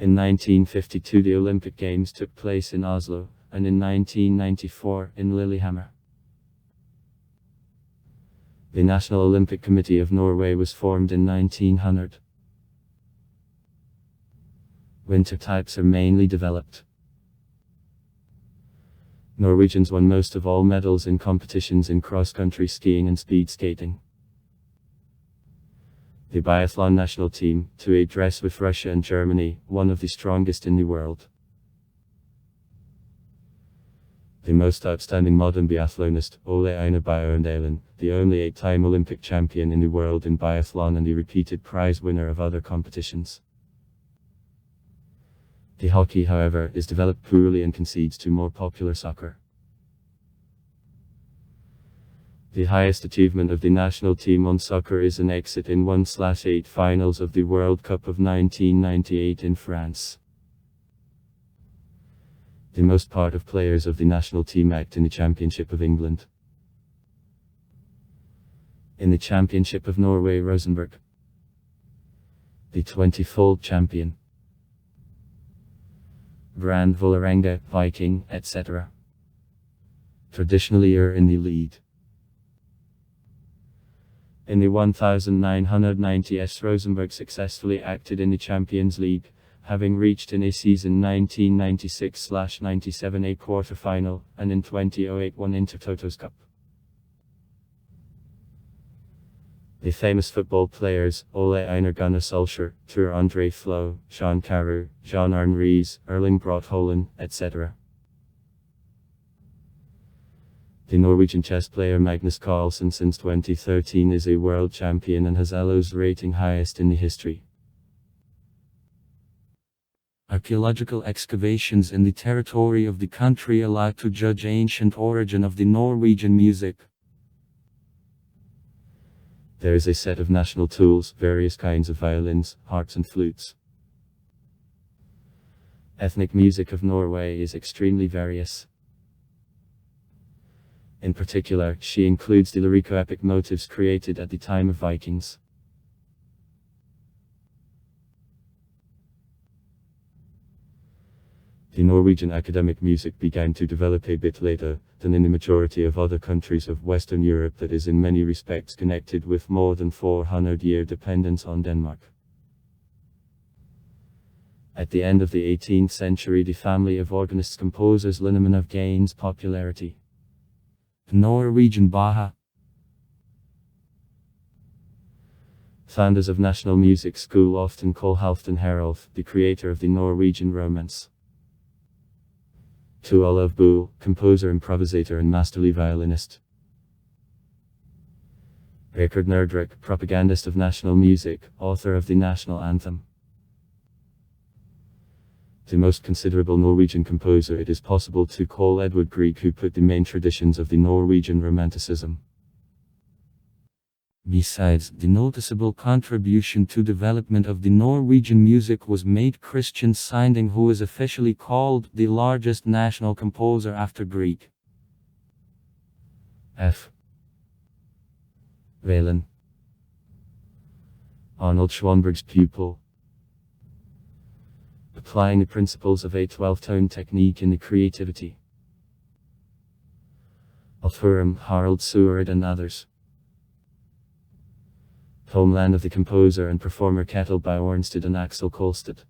In 1952 the Olympic Games took place in Oslo, and in 1994 in Lillehammer. The National Olympic Committee of Norway was formed in 1900. Winter types are mainly developed. Norwegians won most of all medals in competitions in cross-country skiing and speed skating. The biathlon national team, to a dress with Russia and Germany, one of the strongest in the world. The most outstanding modern biathlonist, Ole Einar Bjørndalen, the only 8-time Olympic champion in the world in biathlon and the repeated prize winner of other competitions. The hockey, however, is developed poorly and concedes to more popular soccer. The highest achievement of the national team on soccer is an exit in 1/8 finals of the World Cup of 1998 in France. The most part of players of the national team act in the Championship of England. In the Championship of Norway, Rosenborg, the 20-fold champion, Brand Vålerenga, Viking, etc. traditionally are in the lead. In the 1990s, Rosenborg successfully acted in the Champions League, having reached in a season 1996/97 a quarter-final, and in 2008 won Intertoto's Cup. The famous football players, Ole Einar Gunnar Solskjær, Tor André Flo, Jean Carew, Jean Arne Riis, Erling Braut Haaland, etc. The Norwegian chess player Magnus Carlsen since 2013 is a world champion and has Elo's rating highest in the history. Archaeological excavations in the territory of the country allow to judge ancient origin of the Norwegian music. There is a set of national tools, various kinds of violins, harps and flutes. Ethnic music of Norway is extremely various. In particular, she includes the lyrico-epic motifs created at the time of Vikings. The Norwegian academic music began to develop a bit later than in the majority of other countries of Western Europe that is in many respects connected with more than 400-year dependence on Denmark. At the end of the 18th century, the family of organist-composers Linnemann gains popularity. Norwegian Baha. Founders of National Music School often call Halfdan Haralth the creator of the Norwegian Romance. To Olav Bull, composer, improvisator and masterly violinist. Rikard Nerdrik, propagandist of national music, author of the national anthem. The most considerable Norwegian composer it is possible to call Edvard Grieg, who put the main traditions of the Norwegian Romanticism. Besides, the noticeable contribution to development of the Norwegian music was made Christian Sinding, who is officially called the largest national composer after Grieg. F. Valen. Arnold Schönberg's pupil. Applying the principles of a 12-tone technique in the creativity. Alfurum, Harald Suared and others. Homeland of the composer and performer Ketil Bjørnstad and Axel Kolstad.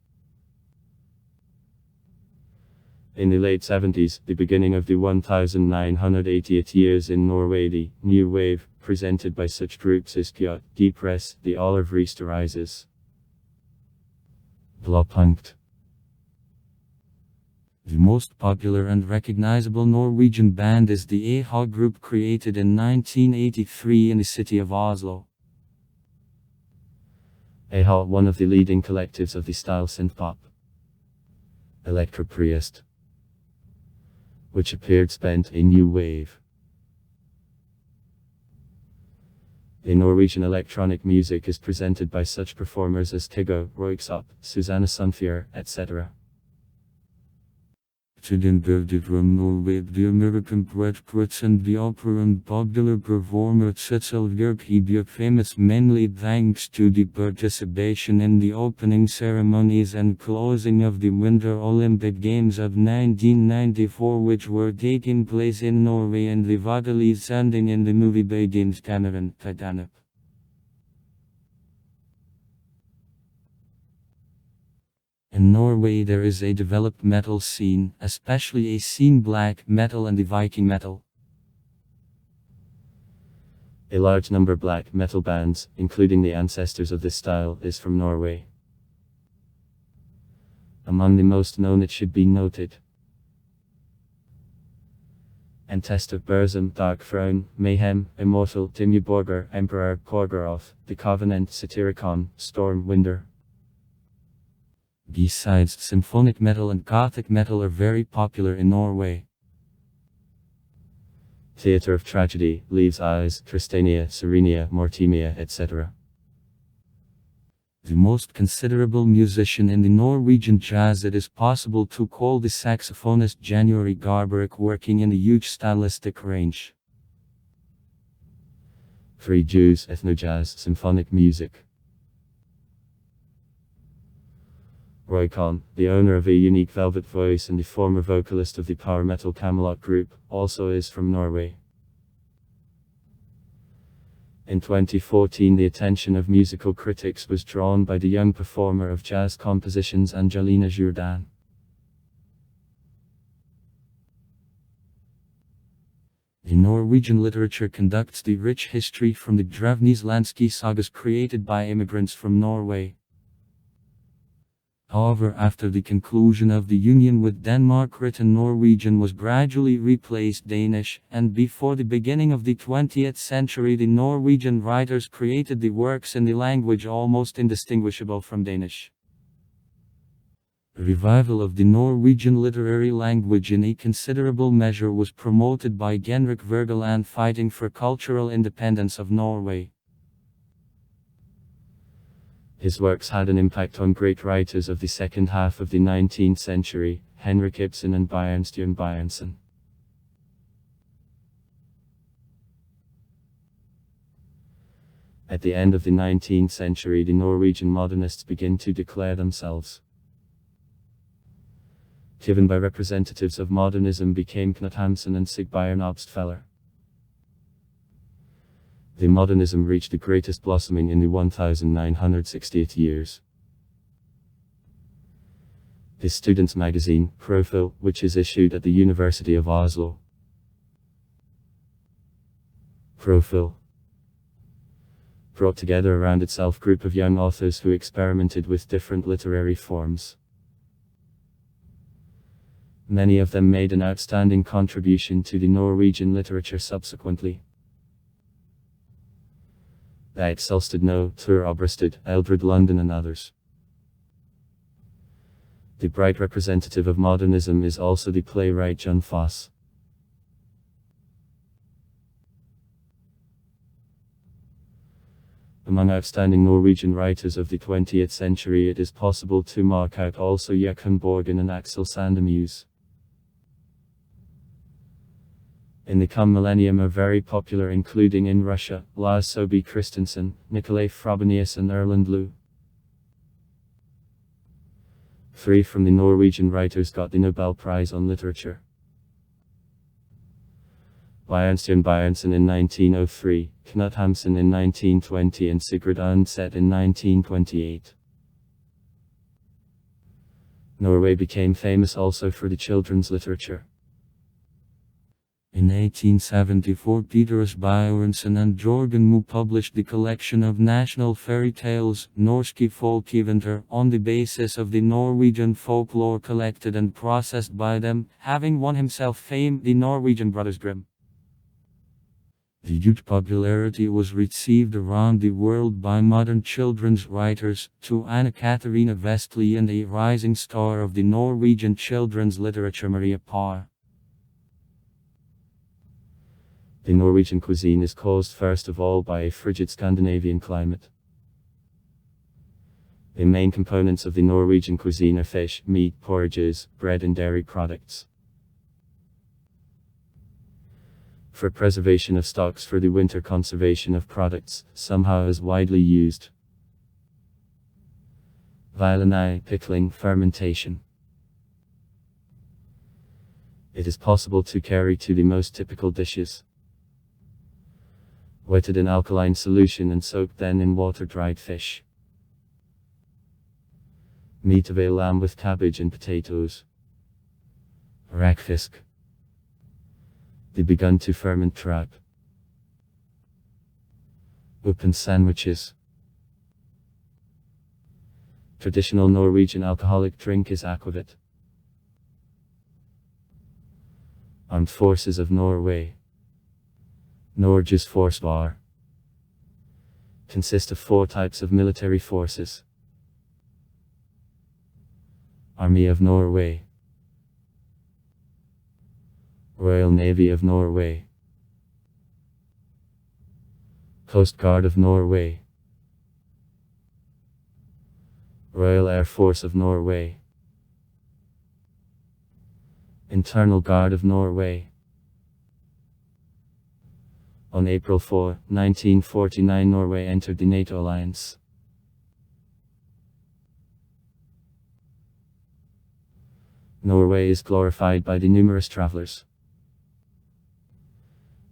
In the late 70s, the beginning of the 1980th years in Norway, the New Wave, presented by such groups as Kjot, Depress, the Olive Risterises. Blåpunkt. The most popular and recognizable Norwegian band is the a-ha group, created in 1983 in the city of Oslo. a-ha, one of the leading collectives of the style synthpop. Elektropriest, which appeared spent a new wave. The Norwegian electronic music is presented by such performers as Tiggo, Røyksopp, Susanne Sundfjord, etc. To den from Norway, the American poet and the opera and popular performer Cecil Bjørk famous mainly thanks to the participation in the opening ceremonies and closing of the Winter Olympic Games of 1994, which were taking place in Norway, and the vitally sounding in the movie Begins Cameron Titanic. In Norway there is a developed metal scene, especially a scene black metal and the Viking metal. A large number of black metal bands, including the ancestors of this style, is from Norway. Among the most known it should be noted: Test of Burzum, Dark Throne, Mayhem, Immortal, Dimmu Emperor, Korgoroth, The Covenant, Satyricon, Storm, Winder. Besides, symphonic metal and gothic metal are very popular in Norway. Theatre of Tragedy, Leaves Eyes, Tristania, Serenia, Mortemia, etc. The most considerable musician in the Norwegian jazz it is possible to call the saxophonist January Garbarek, working in a huge stylistic range. Free Jews, Ethnojazz, Symphonic Music. Roy Khan, the owner of a unique velvet voice and the former vocalist of the power metal Camelot group, also is from Norway. In 2014, the attention of musical critics was drawn by the young performer of jazz compositions Angelina Jourdan. The Norwegian literature conducts the rich history from the Drevneslandske sagas created by immigrants from Norway. However, after the conclusion of the union with Denmark, written Norwegian was gradually replaced Danish, and before the beginning of the 20th century the Norwegian writers created the works in the language almost indistinguishable from Danish. The revival of the Norwegian literary language in a considerable measure was promoted by Genrik Wergeland, fighting for cultural independence of Norway. His works had an impact on great writers of the second half of the 19th century, Henrik Ibsen and Bjørnstjerne Bjørnson. At the end of the 19th century, the Norwegian modernists began to declare themselves. Given by representatives of modernism became Knut Hamsun and Sigbjørn Obstfeller. The modernism reached the greatest blossoming in the 1960th years. The students' magazine, Profil, which is issued at the University of Oslo. Profil brought together around itself a group of young authors who experimented with different literary forms. Many of them made an outstanding contribution to the Norwegian literature subsequently. That Solstad Tur Obrestad, Eldred London and others. The bright representative of modernism is also the playwright Jon Fosse. Among outstanding Norwegian writers of the 20th century it is possible to mark out also Joachim Borgen and Axel Sandemuse. In the come millennium are very popular, including in Russia, Lars Saabye Christensen, Nikolai Frobenius and Erlend Loe. 3 from the Norwegian writers got the Nobel Prize on Literature. Bjørnstjerne Bjørnson in 1903, Knut Hamsun in 1920 and Sigrid Undset in 1928. Norway became famous also for the children's literature. In 1874, Peter Bjørnson and Jorgen Moe published the collection of national fairy tales, Norske Folkeeventyr, on the basis of the Norwegian folklore collected and processed by them, having won himself fame, the Norwegian Brothers Grimm. The huge popularity was received around the world by modern children's writers, to Anna Katharina Vestli and a rising star of the Norwegian children's literature Maria Parr. The Norwegian cuisine is caused first of all by a frigid Scandinavian climate. The main components of the Norwegian cuisine are fish, meat, porridges, bread and dairy products. For preservation of stocks for the winter, conservation of products, somehow is widely used. Violini, pickling, fermentation. It is possible to carry to the most typical dishes. Wetted in alkaline solution and soaked then in water-dried fish. Meat of a lamb with cabbage and potatoes. Rakfisk. They begun to ferment trout. Open sandwiches. Traditional Norwegian alcoholic drink is aquavit. Armed Forces of Norway. Norges Forsvar. Consist of 4 types of military forces. Army of Norway. Royal Navy of Norway. Coast Guard of Norway. Royal Air Force of Norway. Internal Guard of Norway. On April 4, 1949, Norway entered the NATO alliance. Norway is glorified by the numerous travelers.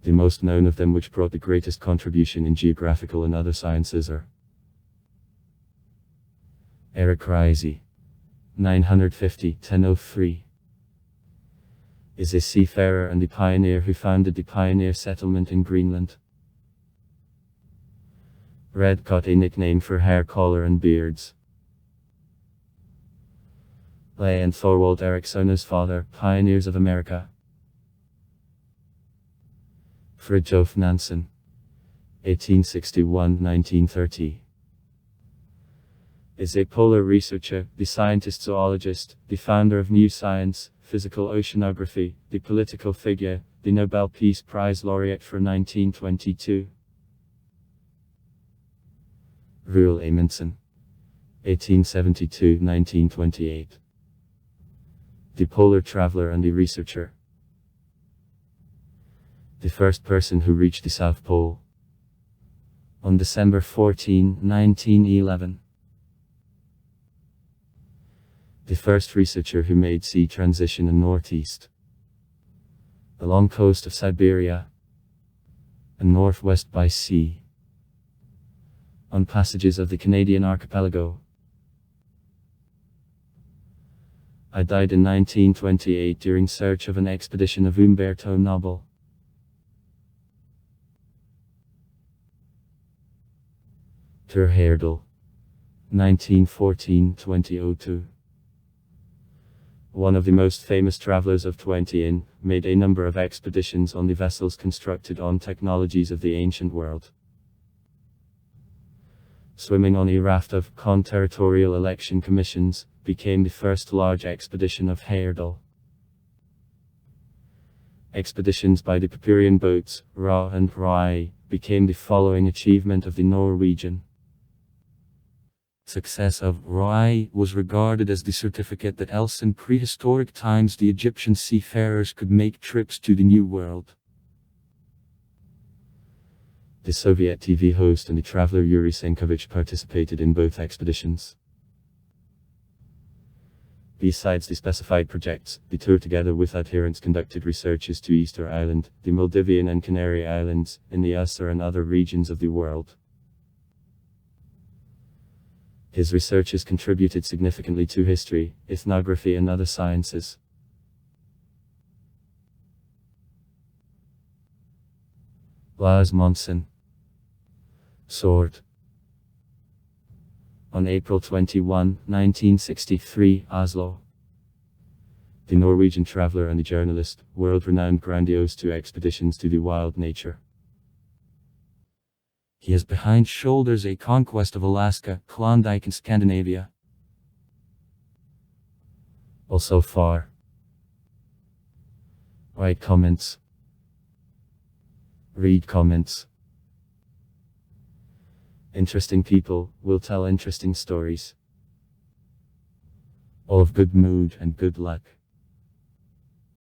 The most known of them, which brought the greatest contribution in geographical and other sciences, are Erik Riise, 950–1003, is a seafarer and the pioneer who founded the pioneer settlement in Greenland. Red got a nickname for hair color and beards. Leigh and Thorwald Eriksson's father, pioneers of America. Fridtjof Nansen, 1861–1930, is a polar researcher, the scientist zoologist, the founder of New Science, Physical Oceanography, the political figure, the Nobel Peace Prize laureate for 1922. Roald Amundsen, 1872–1928, the polar traveler and the researcher. The first person who reached the South Pole. On December 14, 1911. The first researcher who made sea transition in northeast, along coast of Siberia, and northwest by sea, on passages of the Canadian archipelago. I died in 1928 during search of an expedition of Umberto Nobel. Tur Heyerdahl, 1914–2002. One of the most famous travelers of 20 made a number of expeditions on the vessels constructed on technologies of the ancient world. Swimming on a raft of con-territorial election commissions became the first large expedition of Heyerdahl. Expeditions by the Papurian boats, Ra and Rai, became the following achievement of the Norwegian. Success of Rai was regarded as the certificate that else in prehistoric times the Egyptian seafarers could make trips to the New World. The Soviet TV host and the traveler Yuri Senkovich participated in both expeditions. Besides the specified projects, the tour together with adherents conducted researches to Easter Island, the Maldivian and Canary Islands, in the Usser and other regions of the world. His researches contributed significantly to history, ethnography and other sciences. Lars Monsen. Sword. On April 21, 1963, Oslo. The Norwegian traveler and the journalist, world-renowned grandiose to expeditions to the wild nature. He has behind shoulders a conquest of Alaska, Klondike and Scandinavia. Also far. Write comments. Read comments. Interesting people will tell interesting stories. All of good mood and good luck.